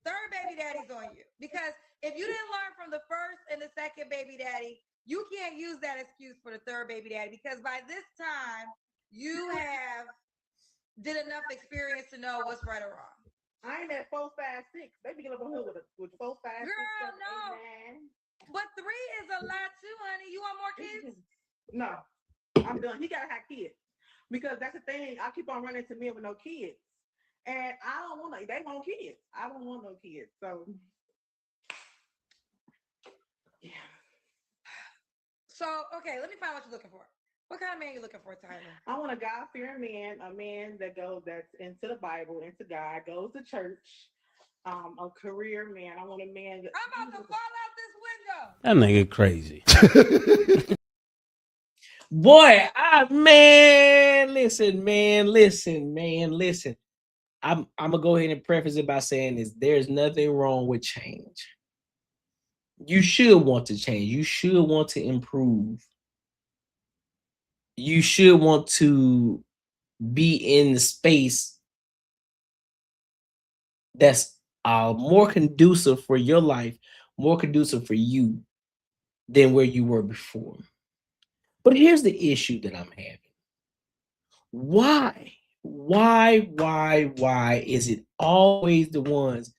Third baby daddy's on you. Because if you didn't learn from the first and the second baby daddy, you can't use that excuse for the third baby daddy. Because by this time, you have did enough experience to know what's right or wrong. I ain't at 4, 5, 6. They be getting up on here with 4, 5, 6, Girl, 7, no. 8, 9. But 3 is a lot too, honey. You want more kids? No, I'm done. He gotta have kids because that's the thing. I keep on running to men with no kids, and I don't want. They want kids. I don't want no kids. So, yeah. So okay, let me find what you're looking for. What kind of man you looking for, Tyler? I want a God-fearing man, a man that's into the Bible, into God, goes to church. A career man. I want a man. I'm about to fall out this window. That nigga crazy. Boy, listen. I'm gonna go ahead and preface it by saying this: there's nothing wrong with change. You should want to change. You should want to improve. You should want to be in the space that's more conducive for your life, more conducive for you than where you were before. But here's the issue that I'm having. Why is it always the ones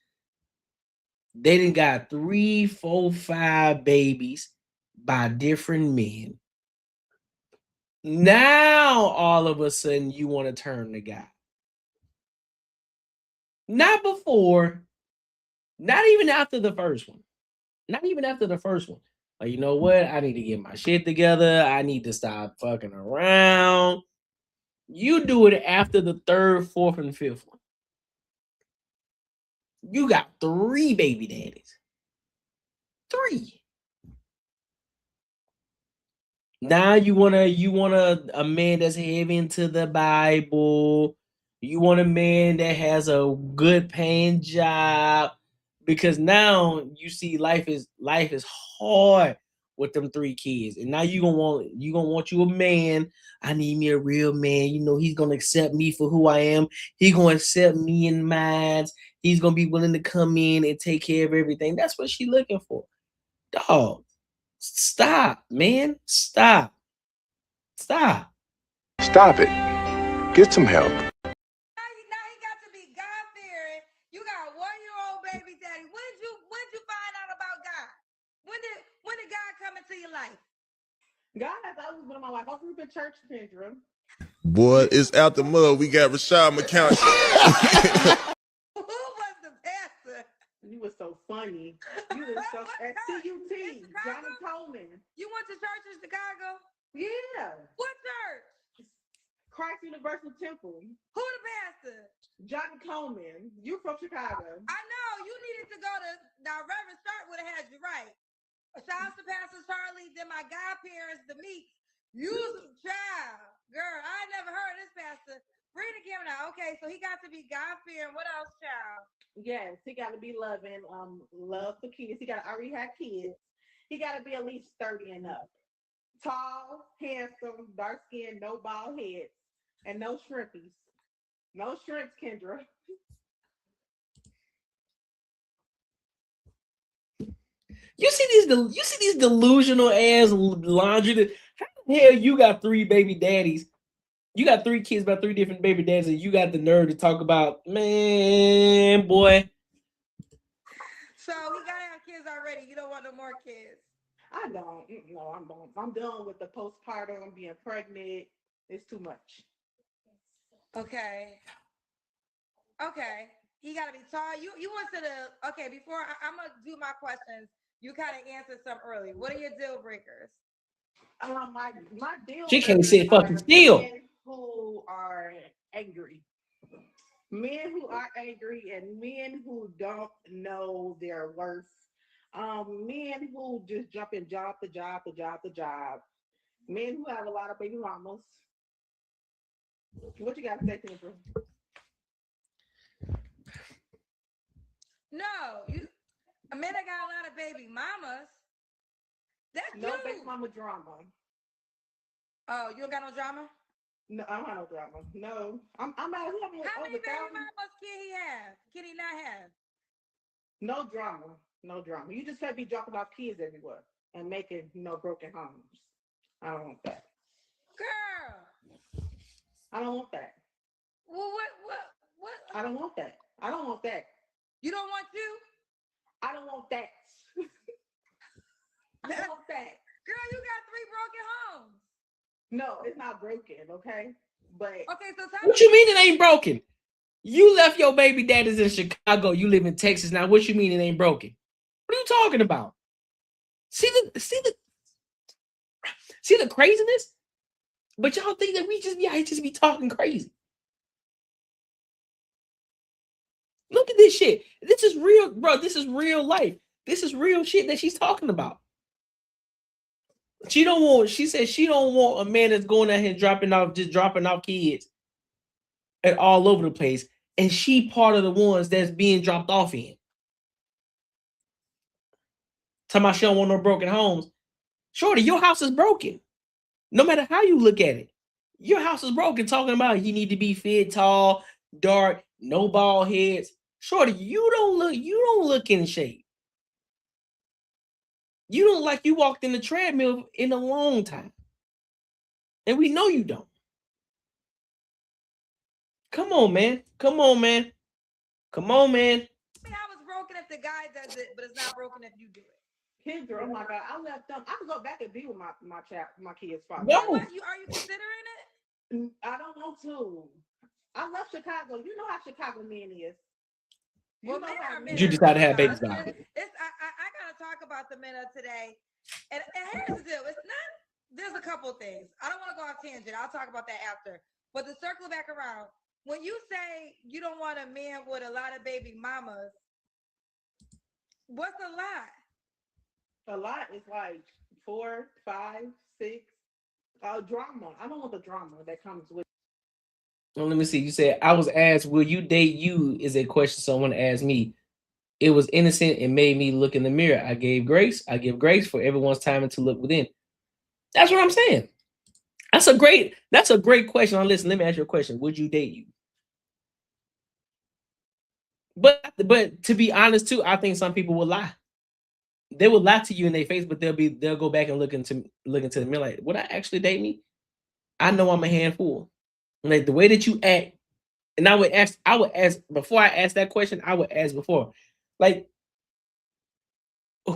they done got 3, 4, 5 babies by different men? Now all of a sudden you want to turn the guy. Not before, not even after the first one. Not even after the first one. Like, you know what? I need to get my shit together. I need to stop fucking around. You do it after the 3rd, 4th, and 5th one. You got 3 baby daddies. 3. Now you want a man that's heavy into the Bible. You want a man that has a good paying job, because now you see life is hard with them 3 kids. And now you gonna want you a man. I need me a real man. You know, he's gonna accept me for who I am. He's gonna accept me in mine. He's gonna be willing to come in and take care of everything. That's what she's looking for. Dog. Stop, man. Stop. Stop it. Get some help. You got a 1-year-old baby daddy. When did you find out about God? When did God come into your life? God has always been in my life. I grew up in church, Kendra. Boy, it's out the mud. We got Rashad McCount. Who was the pastor? You were so funny. You were so at CUT, Johnny Coleman. You went to church in Chicago? Yeah. What church? Christ Universal Temple. Who the pastor? Johnny Coleman. You from Chicago. I know. You needed to go to now. Reverend Stark would have had you right. Shout out to Pastor Charlie, then my godparents, the Meeks. You child, girl. I never heard of this pastor. Bring the camera now. Okay, so he got to be God-fearing. What else, child? Yes, he got to be loving. Love for kids. He got to already have kids. He got to be at least 30 and up. Tall, handsome, dark skin, no bald head, and no shrimpies. No shrimps, Kendra. You see these delusional ass laundry. How the hell you got 3 baby daddies? You got 3 kids by 3 different baby daddies, and you got the nerve to talk about, man, boy. So he gotta have kids already. You don't want no more kids. I don't. No, I'm done. I'm done with the postpartum, being pregnant. It's too much. Okay. Okay. He gotta be tall. You went to the okay. Before I'm gonna do my questions. You kind of answered some early. What are your deal breakers? My deal. She can't sit fucking still. Men who are angry. Men who are angry and men who don't know their worth. Men who just jump in job to job to job to job. Men who have a lot of baby mamas. What you got to say, Kendra? No, a man that got a lot of baby mamas. That's no you. baby mama drama. Oh, you don't got no drama? No, I don't have no drama. No, I'm out here. How many baby mamas can he have? Can he not have? No drama. No drama. You just can't be dropping off kids everywhere and making broken homes. I don't want that. Girl. I don't want that. Well, what? I don't want that. I don't want that. You don't want you? I don't want that. I don't want that. Girl, you got 3 broken homes. No, it's not broken, okay? But okay, so what you mean it ain't broken? You left your baby daddies in Chicago. You live in Texas now. What you mean it ain't broken? What are you talking about? See the craziness? But y'all think that we just be talking crazy. Look at this shit. This is real, bro. This is real life. This is real shit that she's talking about. She said she don't want a man that's going out here dropping off kids and all over the place. And she part of the ones that's being dropped off in. Talking about she don't want no broken homes. Shorty, your house is broken. No matter how you look at it. Your house is broken. Talking about you need to be fit, tall, dark, no bald heads. Shorty, you don't look in shape. You don't like you walked in the treadmill in a long time. And we know you don't. Come on, man. Come on, man. Come on, man. I mean, I was broken if the guy does it, but it's not broken if you do it. Kendra, oh my God, I left them. I could go back and be with my kids' father. No. Are you considering it? I don't want to. I love Chicago. You know how Chicago men is. You decide to have babies about it. I gotta talk about the men of today. And here's the deal. There's a couple things. I don't want to go off tangent. I'll talk about that after. But to circle back around, when you say you don't want a man with a lot of baby mamas, what's a lot? A lot is like 4, 5, 6. Drama. I don't want the drama that comes with. Well, let me see. You said, I was asked, will you date you? Is a question someone asked me. It was innocent and made me look in the mirror. I gave grace. I give grace for everyone's time to look within. That's what I'm saying. That's a great question. Now, listen, let me ask you a question. Would you date you? But to be honest, too, I think some people will lie. they will lie to you in their face, but they'll go back and look into the mirror like, would I actually date me? I know I'm a handful. Like the way that you act, and I would ask before I ask that question, I would ask before, like,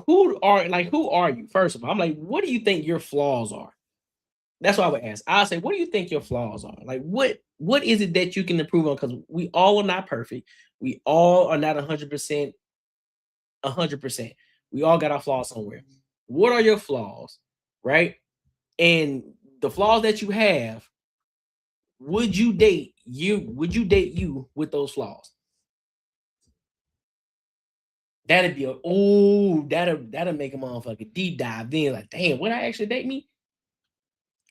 who are you? First of all, I'm like, what do you think your flaws are? That's what I would ask. I'll say, what do you think your flaws are? Like, what is it that you can improve on? Because we all are not perfect. We all are not 100%. 100%. We all got our flaws somewhere. What are your flaws, right? And the flaws that you have, would you date you? Would you date you with those flaws? That'd be that'll make a motherfucker deep dive. Then like, damn, would I actually date me?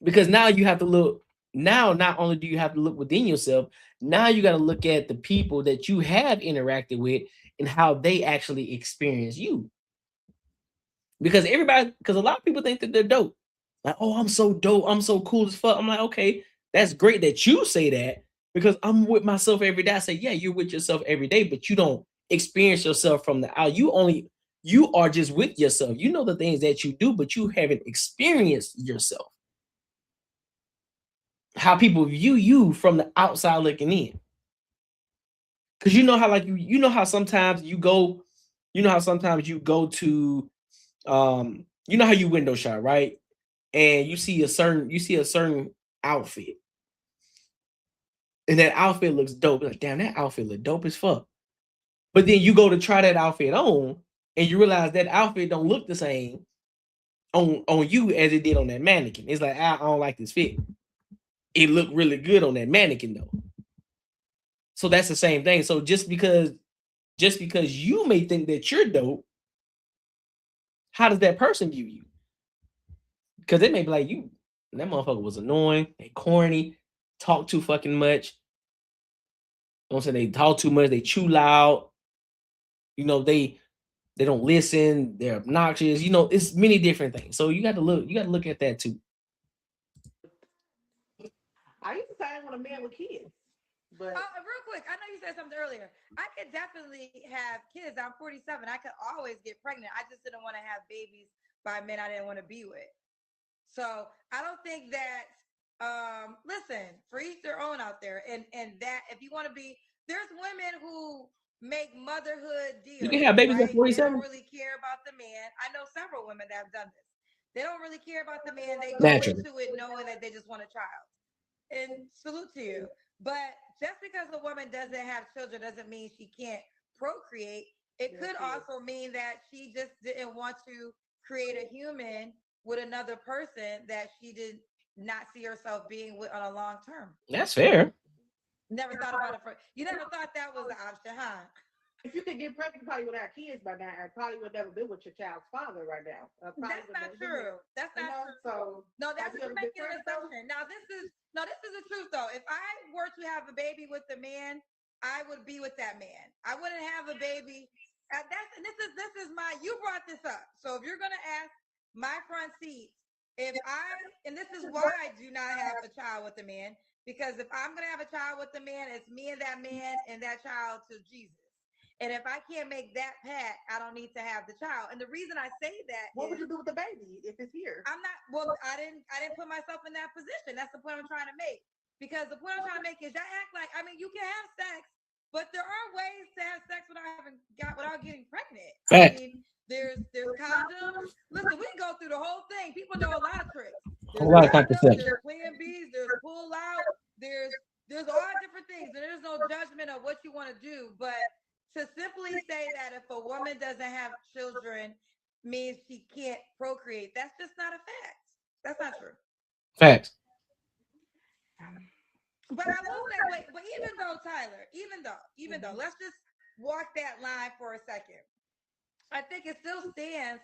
Because now you have to look. Now, not only do you have to look within yourself, now you got to look at the people that you have interacted with and how they actually experience you. Because a lot of people think that they're dope. Like, oh, I'm so dope. I'm so cool as fuck. I'm like, okay, that's great that you say that because I'm with myself every day. I say, yeah, you're with yourself every day, but you don't experience yourself from the out. You are just with yourself. You know the things that you do, but you haven't experienced yourself. How people view you from the outside looking in. Because you know how you know how sometimes you go to you know how you window shop, right? And you see a certain outfit. And that outfit looks dope. Like, damn, that outfit look dope as fuck. But then you go to try that outfit on and you realize that outfit don't look the same on you as it did on that mannequin. It's like, I don't like this fit. It looked really good on that mannequin though. So that's the same thing. So just because you may think that you're dope, how does that person view you? Because they may be like, that motherfucker was annoying, they corny, talk too fucking much. Don't say they talk too much, they chew loud. You know, they don't listen, they're obnoxious. You know, it's many different things. So you got to look at that too. I used to say I want a man with kids. But real quick, I know you said something earlier. I could definitely have kids. I'm 47. I could always get pregnant. I just didn't want to have babies by men I didn't want to be with. So I don't think that. Listen, for each their own out there, and that if you want to be, there's women who make motherhood deals. You can have babies at 47. They don't really care about the man. I know several women that have done this. They don't really care about the man. They go into it knowing that they just want a child. And salute to you. But just because a woman doesn't have children doesn't mean she can't procreate. It could also mean that she just didn't want to create a human with another person that she did not see herself being with on a long term. That's fair. Never thought about it. You never thought that was an option, huh? If you could get pregnant, you probably would have kids by now. I probably would never been with your child's father right now. That's not true. That's not true. So no, that's just making an assumption. Now this is the truth though. If I were to have a baby with a man, I would be with that man. I wouldn't have a baby. This is my. You brought this up, so if you're gonna ask my front seat, and this is why I do not have a child with a man, because if I'm gonna have a child with a man, it's me and that man and that child to Jesus. And if I can't make that pact, I don't need to have the child. And the reason I say that what would you do with the baby if it's here? I didn't put myself in that position. That's the point I'm trying to make. Because the point I'm trying to make is y'all act like, you can have sex, but there are ways to have sex without getting pregnant. Fact. There's condoms. Listen, we can go through the whole thing. People know a lot of tricks. A lot of contraception. There's plan Bs, there's pull out, there's all different things. And there's no judgment of what you want to do, but to simply say that if a woman doesn't have children means she can't procreate, that's just not a fact. That's not true. Facts. But I will say, but even though, Tyler, even though, let's just walk that line for a second. I think it still stands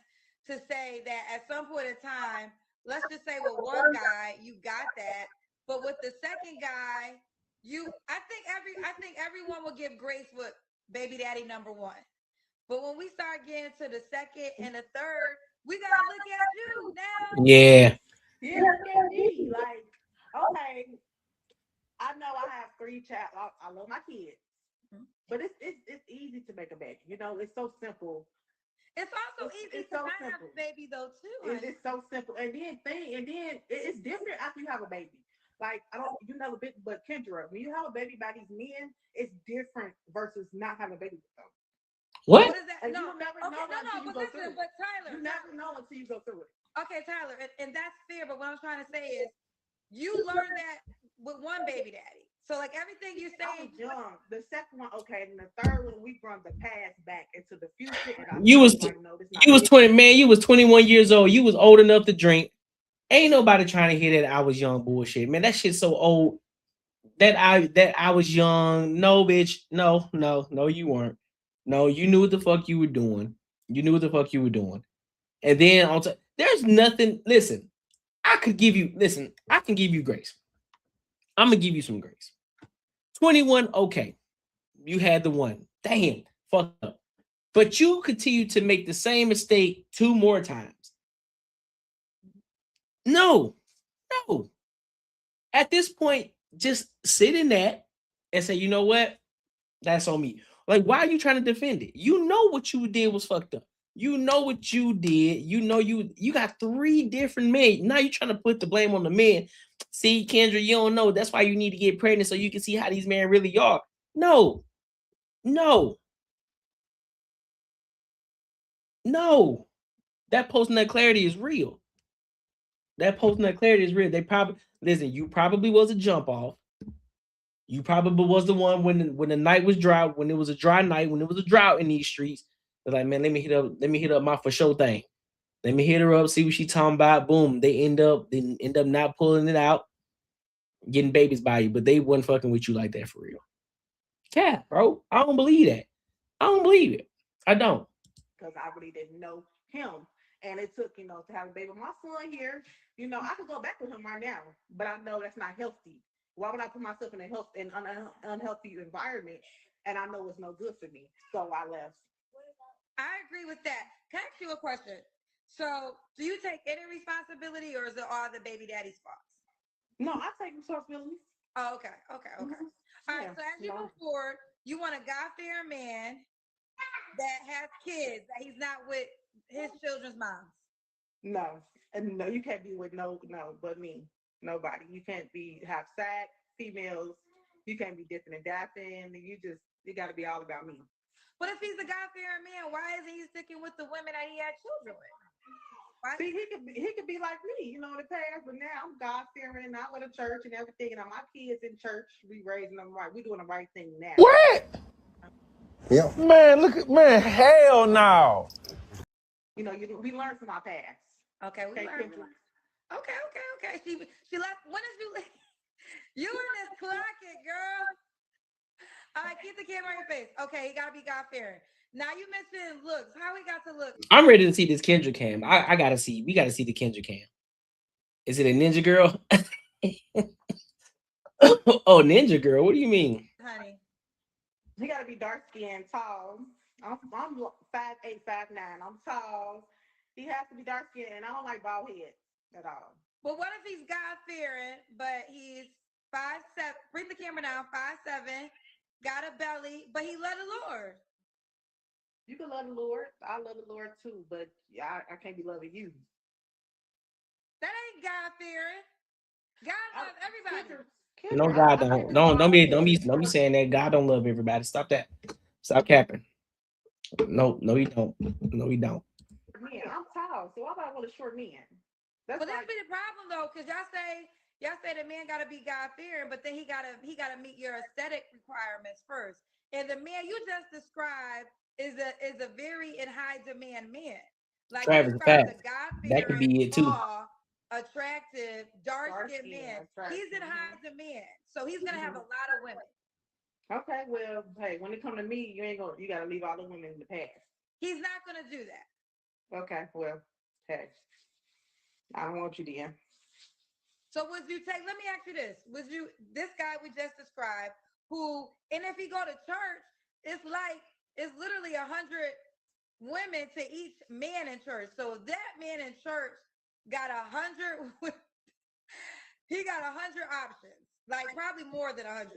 to say that at some point in time, let's just say with one guy, you got that, but with the second guy, I think everyone will give grace with baby daddy number one. But when we start getting to the second and the third, we gotta look at you now. Yeah. Yeah, look at me. Like, okay, I know I have 3 child. I love my kids, but it's easy to make a baby. You know, it's so simple. It's also easy It's to so not have simple. a baby though too. It's so simple. And then it's different after you have a baby. Like you never been, but Kendra, when you have a baby by these men, it's different versus not having a baby with them. What? What is that? And No, you never okay, know no, until you but go through listen, it. but Tyler, You never know until you go through it. okay, Tyler, and that's fair. But what I'm trying to say is, you learned that with one baby daddy. So like everything you say, I was young. The second one, okay, and the third one, we brought the past back into the future. And You was like, no, this you was not 20, man. You was 21 years old. You was old enough to drink. Ain't nobody trying to hear that I was young bullshit, man. That shit's so old. That I was young. No, bitch. No, you weren't. No, you knew what the fuck you were doing. You knew what the fuck you were doing. And then on top, there's nothing. Listen, I can give you grace. I'm gonna give you some grace. 21, okay. You had the one. Damn, fuck up. But you continue to make the same mistake 2 more times. No. At this point, just sit in that and say, you know what? That's on me. Like, why are you trying to defend it? You know what you did was fucked up. You know what you did. You know you got 3 different men. Now you're trying to put the blame on the men. See, Kendra, you don't know. That's why you need to get pregnant so you can see how these men really are. No. That post-nut clarity is real. They probably listen. You probably was a jump off. You probably was the one when the night was dry, when it was a dry night, when it was a drought in these streets. They're like, man, let me hit up my for sure thing. Let me hit her up, see what she talking about. Boom. They end up not pulling it out, getting babies by you, but they wasn't fucking with you like that for real. Yeah, bro. I don't believe that. I don't believe it. I don't. Because I really didn't know him. And it took, to have a baby. My son here, I could go back with him right now, but I know that's not healthy. Why would I put myself in an unhealthy environment? And I know it's no good for me. So I left. I agree with that. Can I ask you a question? So, do you take any responsibility, or is it all the baby daddy's fault? No, I take responsibility. Oh, okay. All right. So as you move forward, you want a God-fearing man that has kids, that he's not with his children's moms. No, and no, you can't be with but me. Nobody. You can't have side females. You can't be dipping and dapping. You got to be all about me. But if he's a God-fearing man, why isn't he sticking with the women that he had children with? See, he could be like me, in the past, but now I'm God-fearing, I go to church and everything, and my kids in church, we raising them right. We doing the right thing now. What? Yeah. Man, hell no. We learn from our past. Okay, we learned. Okay. She left. When did you leave? You in this clocket, girl. All right, keep the camera on your face. Okay, he gotta be God-fearing. Now you mentioned looks. How we got to look? I'm ready to see this Kendra cam. I gotta see. We gotta see the Kendra cam. Is it a ninja girl? Oh, ninja girl. What do you mean? Honey. You gotta be dark skinned, tall. I'm 5'8", 5'9". I'm tall. He has to be dark skinned, and I don't like bald heads at all. But what if he's God-fearing, but he's 5'7"? Bring the camera down. 5'7", got a belly, but he love the Lord. You can love the Lord. I love the Lord too, but I can't be loving you. That ain't God-fearing. God loves everybody. No, God don't. Don't be saying that. God don't love everybody. Stop that. Stop capping. No, he don't. No, he don't. Man, I'm tall, so why would I want a short man? But that's be the problem though, because y'all say the man gotta be God-fearing, but then he gotta meet your aesthetic requirements first. And the man you just described is a very in high demand man. Like Travis, a that God-fearing, could be it too. Attractive, dark-skinned man. He's in high demand, so he's gonna have a lot of women. Okay, well, hey, when it come to me, you gotta leave all the women in the past. He's not gonna do that. Okay, well, hey, I don't want you to. So would you take? Let me ask you this: this guy we just described, who, and if he go to church, it's literally 100 women to each man in church. So that man in church got 100. He got 100 options, like probably more than 100.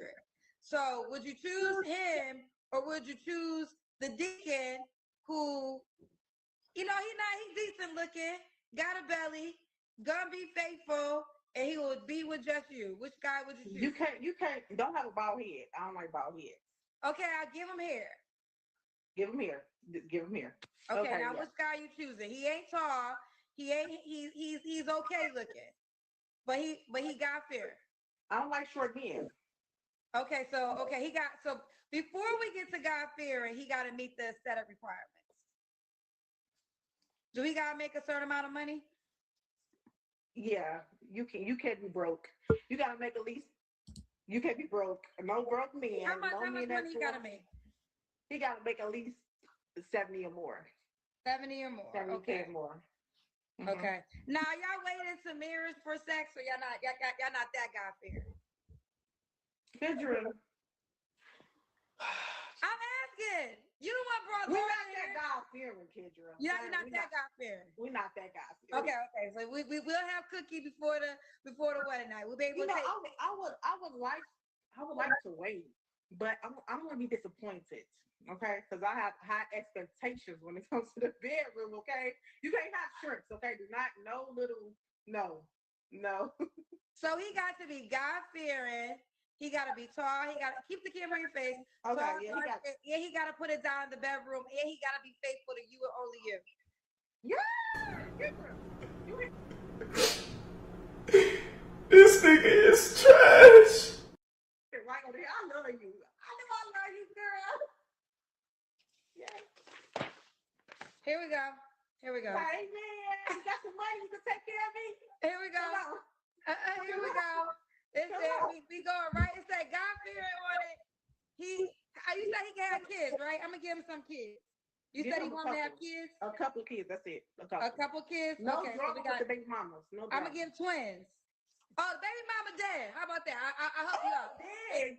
So would you choose him, or would you choose the deacon who You know, he's decent looking, got a belly, gonna be faithful, and he will be with just you. Which guy would you choose? Don't have a bald head. I don't like bald heads. Okay, I'll give him hair. Give him here. Give him here. Okay, now which guy you choosing? He ain't tall. He's okay looking, but he got fear. I don't like short men. Okay, so before we get to God fearing, he got to meet the aesthetic requirements. Do he got to make a certain amount of money? Yeah, you can't be broke. You got to make at least. You can't be broke. No broke men. How much money he got to make? He got to make at least 70 or more. 70 or more. 70K okay. or more. Mm-hmm. Okay. Now y'all waiting to marriage for sex, or y'all not that God fearing? Kendra. I'm asking. You the one brought We're not that God fearing, Kendra. You're not that God fearing. We're not that God fearing. Okay. So we will have cookie before the wedding night. We'll be able to take. I would like to wait, but I'm gonna be disappointed. Okay, because I have high expectations when it comes to the bedroom. Okay, you can't have shrimps. Okay, do not no. So he got to be God fearing. He got to be tall. He got to keep the camera in your face. Okay, tall, yeah, he got to put it down in the bedroom, and he got to be faithful to you and only you. This nigga is trash. Right over here, I love you. I know I love you, girl. Yeah. Here we go. Hey man, you got some money? You can take care of me. Here we go. Here we go. It said we going right. It said God fearing on it. You said he can have kids, right? I'm gonna give him some kids. You said he want to have kids? A couple of kids, that's it. A couple kids? No okay, drama so we got with the baby mamas. No drama. I'm gonna give twins. Oh, baby mama dead. How about that? I help you out. Baby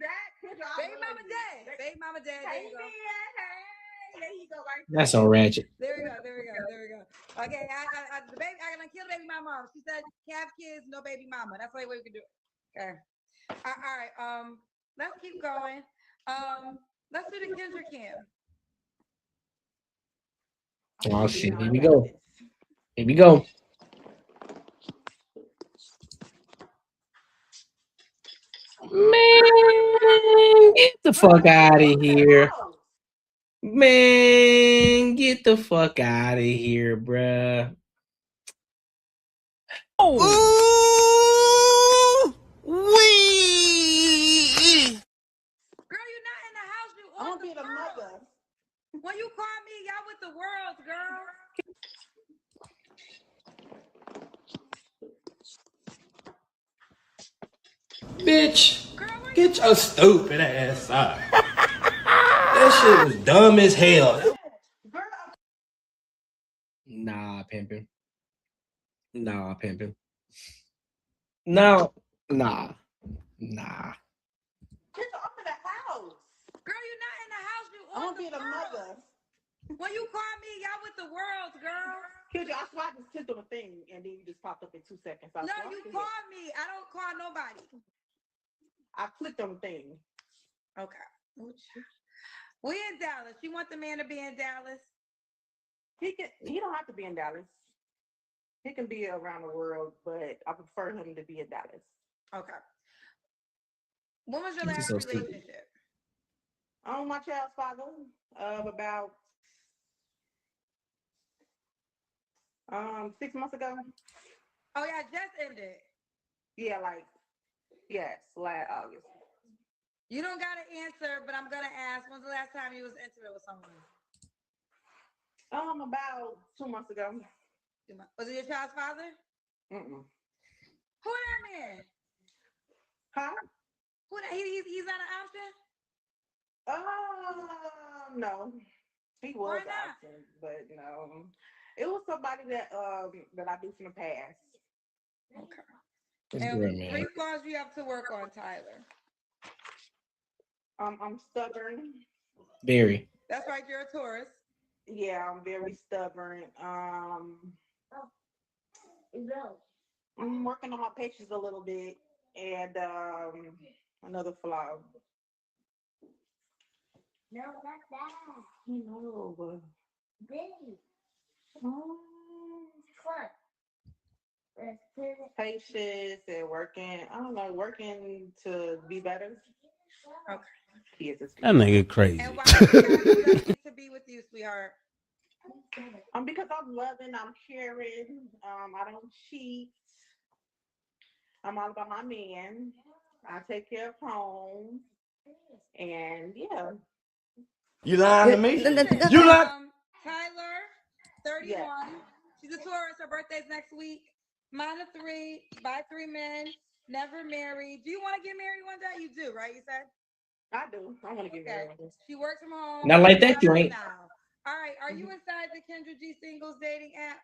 mama dead. Baby mama dead. There you go. There you go, right? That's on ratchet. There we go. Okay, the baby. I gonna kill the baby mama. She said have kids, no baby mama. That's the only way we can do it. Okay. All right. Let's keep going. Let's do the Kendra Cam. Oh shit! Here we go. Man, get the fuck out of here. Man, get the fuck out of here, bruh. Ooh, wee. Girl, you're not in the house. You I'm on gonna be the mother. When you call me, y'all with the world, girl. Bitch, get your stupid ass out. That shit was dumb as hell. Nah, pimping. No, nah. Get up in the house. Girl, you're not in the house. You I'm on gonna be the mother. When you call me, y'all with the world, girl. Kendra, I swear I just clicked on a thing and then you just popped up in 2 seconds. No, you call me. I don't call nobody. I clicked on the thing. Okay. We in Dallas. You want the man to be in Dallas? He don't have to be in Dallas. He can be around the world, but I prefer him to be in Dallas. Okay. When was your last relationship? My child's father of about 6 months ago. Oh yeah, just ended. Yeah, last August. You don't gotta answer, but I'm gonna ask. When's the last time you was intimate with someone? About 2 months ago. Was it your child's father? Mm-mm. Who that man? Huh? Who that? He's not an option? No. He was an option, but no. It was somebody that I do from the past. Okay. That's And good, man. 3 flaws you have to work on, Tyler. I'm stubborn. Very. That's right, you're a Taurus. Yeah, I'm very stubborn. I'm working on my patience a little bit, and another flaw. No, not that. No. Patience and working. I don't know, working to be better. Okay. Kids is That nigga crazy. And why do you guys love to be with you, sweetheart? Because I'm loving, I'm caring, I don't cheat. I'm all about my man. I take care of home. And yeah. You lying to me? You lying? Tyler, 31. Yeah. She's a tourist. Her birthday's next week. Mine are 3, by 3 men, never married. Do you want to get married one day? You do, right? You said? I do. I want to get married. She works from home. Not like that, you ain't. Now. All right. Are you inside the Kendra G Singles dating app?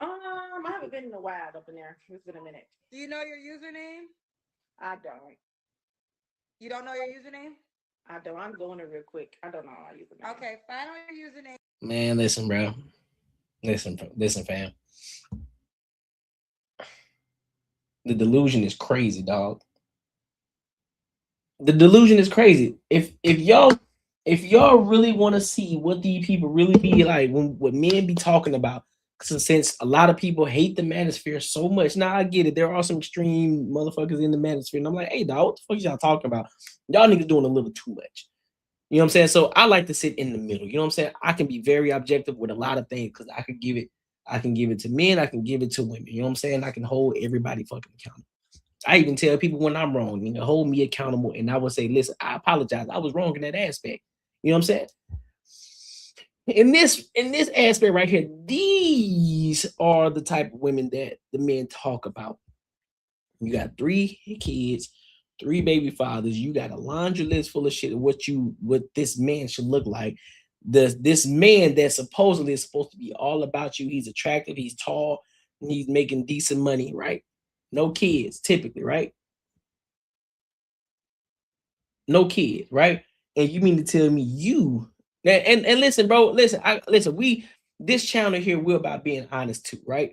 I haven't been in a while up in there. It's been a minute. Do you know your username? I don't. You don't know your username? I don't. I'm going it real quick. I don't know my username. Okay, find out your username. Man, listen, bro. Listen, fam. The delusion is crazy, dog. The delusion is crazy. If y'all really want to see what these people really be like, what men be talking about, since a lot of people hate the manosphere so much. Now I get it. There are some extreme motherfuckers in the manosphere, and I'm like, hey, dog, what the fuck is y'all talking about? Y'all niggas doing a little too much. You know what I'm saying? So I like to sit in the middle. You know what I'm saying? I can be very objective with a lot of things because I can give it to men, I can give it to women. You know what I'm saying? I can hold everybody fucking accountable. I even tell people when I'm wrong, you know, hold me accountable. And I would say, listen, I apologize. I was wrong in that aspect. You know what I'm saying? In this aspect right here, these are the type of women that the men talk about. You got 3 kids, 3 baby fathers. You got a laundry list full of shit of what this man should look like. This man that supposedly is supposed to be all about you. He's attractive, he's tall, and he's making decent money, right? No kids, typically, right? No kids, right? And you mean to tell me you and listen, bro, listen, this channel here, we're about being honest too, right?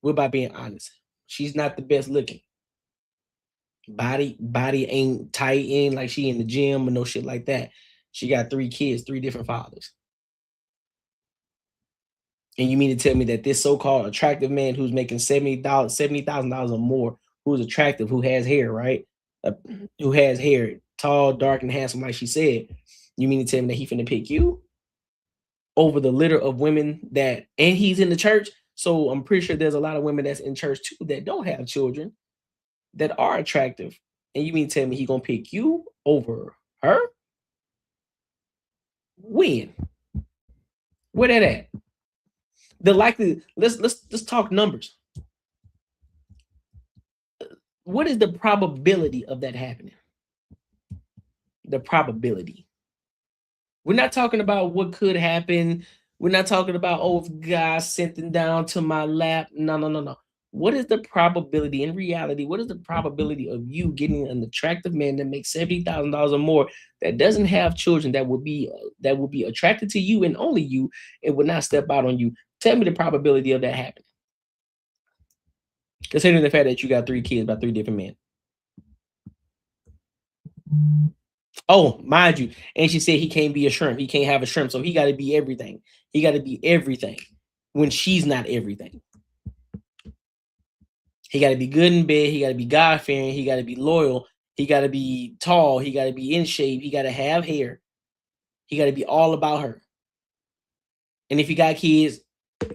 We're about being honest. She's not the best looking. Body ain't tight, ain't like she in the gym or no shit like that. She got 3 kids, 3 different fathers. And you mean to tell me that this so-called attractive man who's making $70,000 or more, who's attractive, who has hair, right? Who has hair, tall, dark, and handsome, like she said, you mean to tell me that he finna pick you over the litter of women and he's in the church? So I'm pretty sure there's a lot of women that's in church too that don't have children that are attractive. And you mean to tell me he gonna pick you over her? When? Where that at? Let's talk numbers. What is the probability of that happening? The probability. We're not talking about what could happen. We're not talking about, oh, if God sent them down to my lap. No. What is the probability in reality? What is the probability of you getting an attractive man that makes $70,000 or more, that doesn't have children, that will be attracted to you and only you, and would not step out on you? Tell me the probability of that happening. Considering the fact that you got 3 kids by 3 different men. Oh, mind you, and she said he can't be a shrimp. He can't have a shrimp, so he got to be everything. He got to be everything when she's not everything. He got to be good in bed. He got to be God-fearing. He got to be loyal. He got to be tall. He got to be in shape. He got to have hair. He got to be all about her. And if he got kids,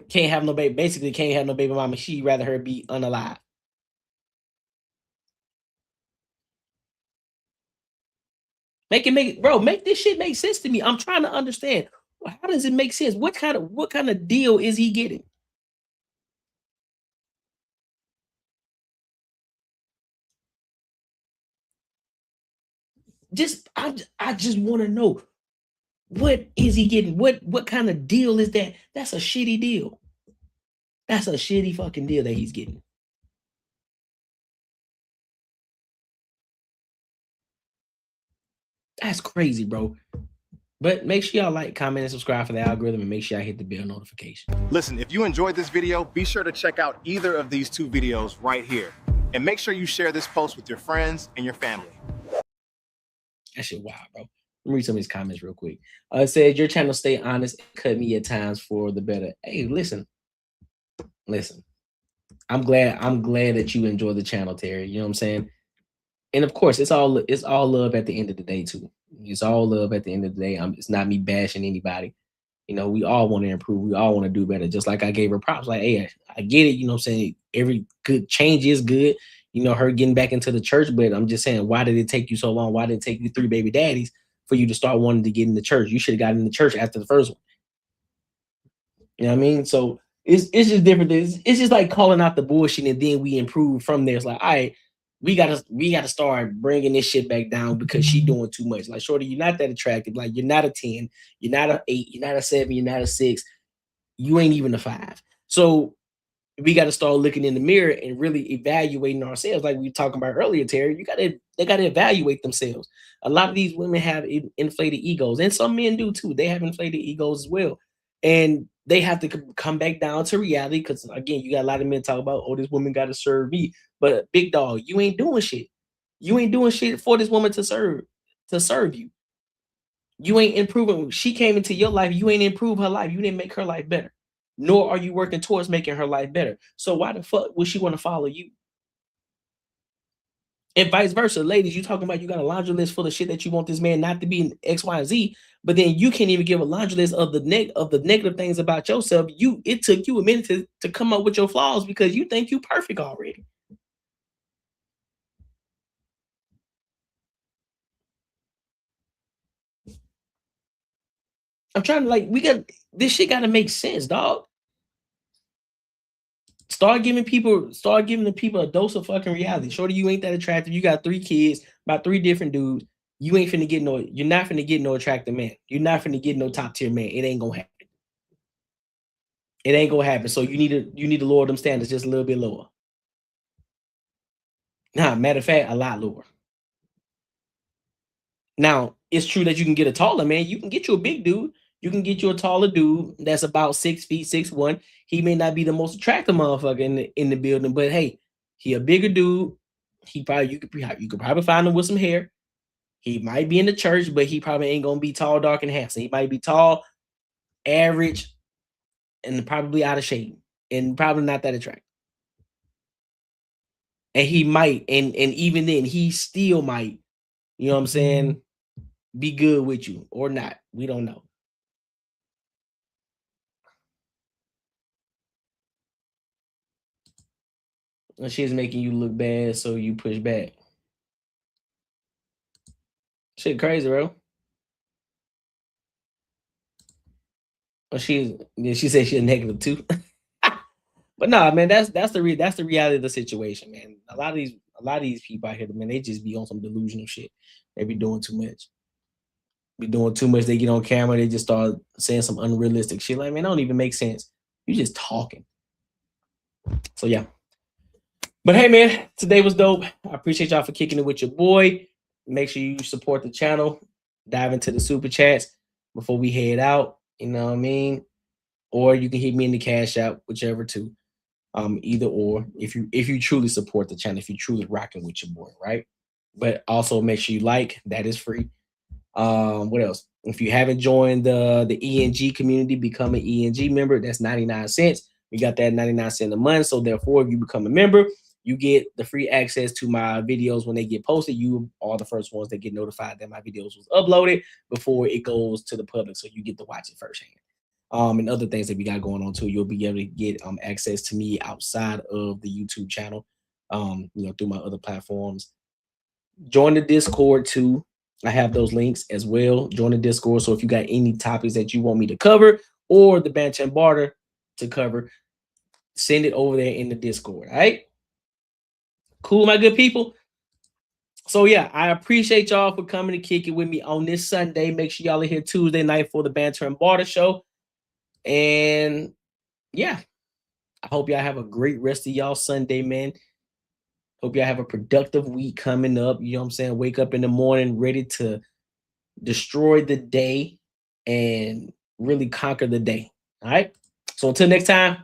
can't have no baby. Basically, can't have no baby mama. She'd rather her be unalive. Make this shit make sense to me. I'm trying to understand. How does it make sense? What kind of deal is he getting? I just want to know, what is he getting? What kind of deal is that? That's a shitty deal. That's a shitty fucking deal that he's getting. That's crazy, bro. But make sure y'all like, comment, and subscribe for the algorithm, and make sure y'all hit the bell notification. Listen, if you enjoyed this video, be sure to check out either of these 2 videos right here. And make sure you share this post with your friends and your family. That shit wild, bro. me read some of these comments real quick. It said your channel stay honest, cut me at times for the better. Hey, listen. I'm glad that you enjoy the channel, Terry. You know what I'm saying? And of course, it's all love at the end of the day, too. It's all love at the end of the day. It's not me bashing anybody. You know, we all want to improve. We all want to do better. Just like I gave her props. Like, hey, I get it. You know what I'm saying? Every good change is good. You know, her getting back into the church. But I'm just saying, why did it take you so long? Why did it take you 3 baby daddies for you to start wanting to get in the church? You should have gotten in the church after the first one. You know what I mean? So it's just different. It's just like calling out the bullshit and then we improve from there. It's like, all right, we gotta start bringing this shit back down because she doing too much. Like, shorty, you're not that attractive. Like, you're not a 10, you're not a 8, you're not a 7, you're not a 6, you ain't even a 5. So we got to start looking in the mirror and really evaluating ourselves, like we were talking about earlier, Terry. They gotta evaluate themselves. A lot of these women have inflated egos, and some men do too. They have inflated egos as well, and they have to come back down to reality. Because again, you got a lot of men talk about, oh, this woman got to serve me, but big dog, you ain't doing shit. You ain't doing shit for this woman to serve you. You ain't improving. She came into your life. You ain't improved her life. You didn't make her life better. Nor are you working towards making her life better. So why the fuck would she want to follow you? And vice versa. Ladies, you talking about you got a laundry list full of shit that you want this man not to be in X, Y, and Z, but then you can't even give a laundry list of the negative things about yourself. It took you a minute to come up with your flaws because you think you perfect already. I'm trying to this shit got to make sense, dog. Start giving the people a dose of fucking reality. Shorty, you ain't that attractive. You got 3 kids, about 3 different dudes. You ain't finna get you're not finna get no attractive man. You're not finna get no top tier man. It ain't gonna happen. It ain't gonna happen. So you need to lower them standards just a little bit lower. Nah, matter of fact, a lot lower. Now, it's true that you can get a taller man. You can get you a big dude. You can get you a taller dude that's about 6 feet, 6'1". He may not be the most attractive motherfucker in the building, but hey, he a bigger dude. You could probably find him with some hair. He might be in the church, but he probably ain't gonna be tall, dark, and handsome. He might be tall, average, and probably out of shape, and probably not that attractive. And he might, and even then, he still might, you know what I'm saying, be good with you or not. We don't know. And she's making you look bad, so you push back. Shit crazy, bro. Well, she said she's a negative too. But nah, man, that's the reality of the situation, man. A lot of these people out here, man, they just be on some delusional shit. They be doing too much. They get on camera, they just start saying some unrealistic shit. Like, man, that don't even make sense. You just talking. So yeah. But hey, man, today was dope. I appreciate y'all for kicking it with your boy. Make sure you support the channel. Dive into the super chats before we head out. You know what I mean? Or you can hit me in the cash app, whichever two. Either or. If you truly support the channel, if you truly rocking with your boy, right? But also make sure you like. That is free. What else? If you haven't joined the ENG community, become an ENG member. That's 99 cents. We got that 99 cents a month. So therefore, if you become a member, you get the free access to my videos when they get posted. You are the first ones that get notified that my videos was uploaded before it goes to the public. So you get to watch it firsthand. And other things that we got going on too. You'll be able to get access to me outside of the YouTube channel, through my other platforms. Join the Discord too. I have those links as well. Join the Discord. So if you got any topics that you want me to cover or the Banter and Barter to cover, send it over there in the Discord. All right. Cool, my good people. So yeah, I appreciate y'all for coming to kick it with me on this Sunday. Make sure y'all are here Tuesday night for the Banter and Barter show. And yeah, I hope y'all have a great rest of y'all Sunday, man. Hope y'all have a productive week coming up. You know what I'm saying? Wake up in the morning ready to destroy the day and really conquer the day. All right. So until next time.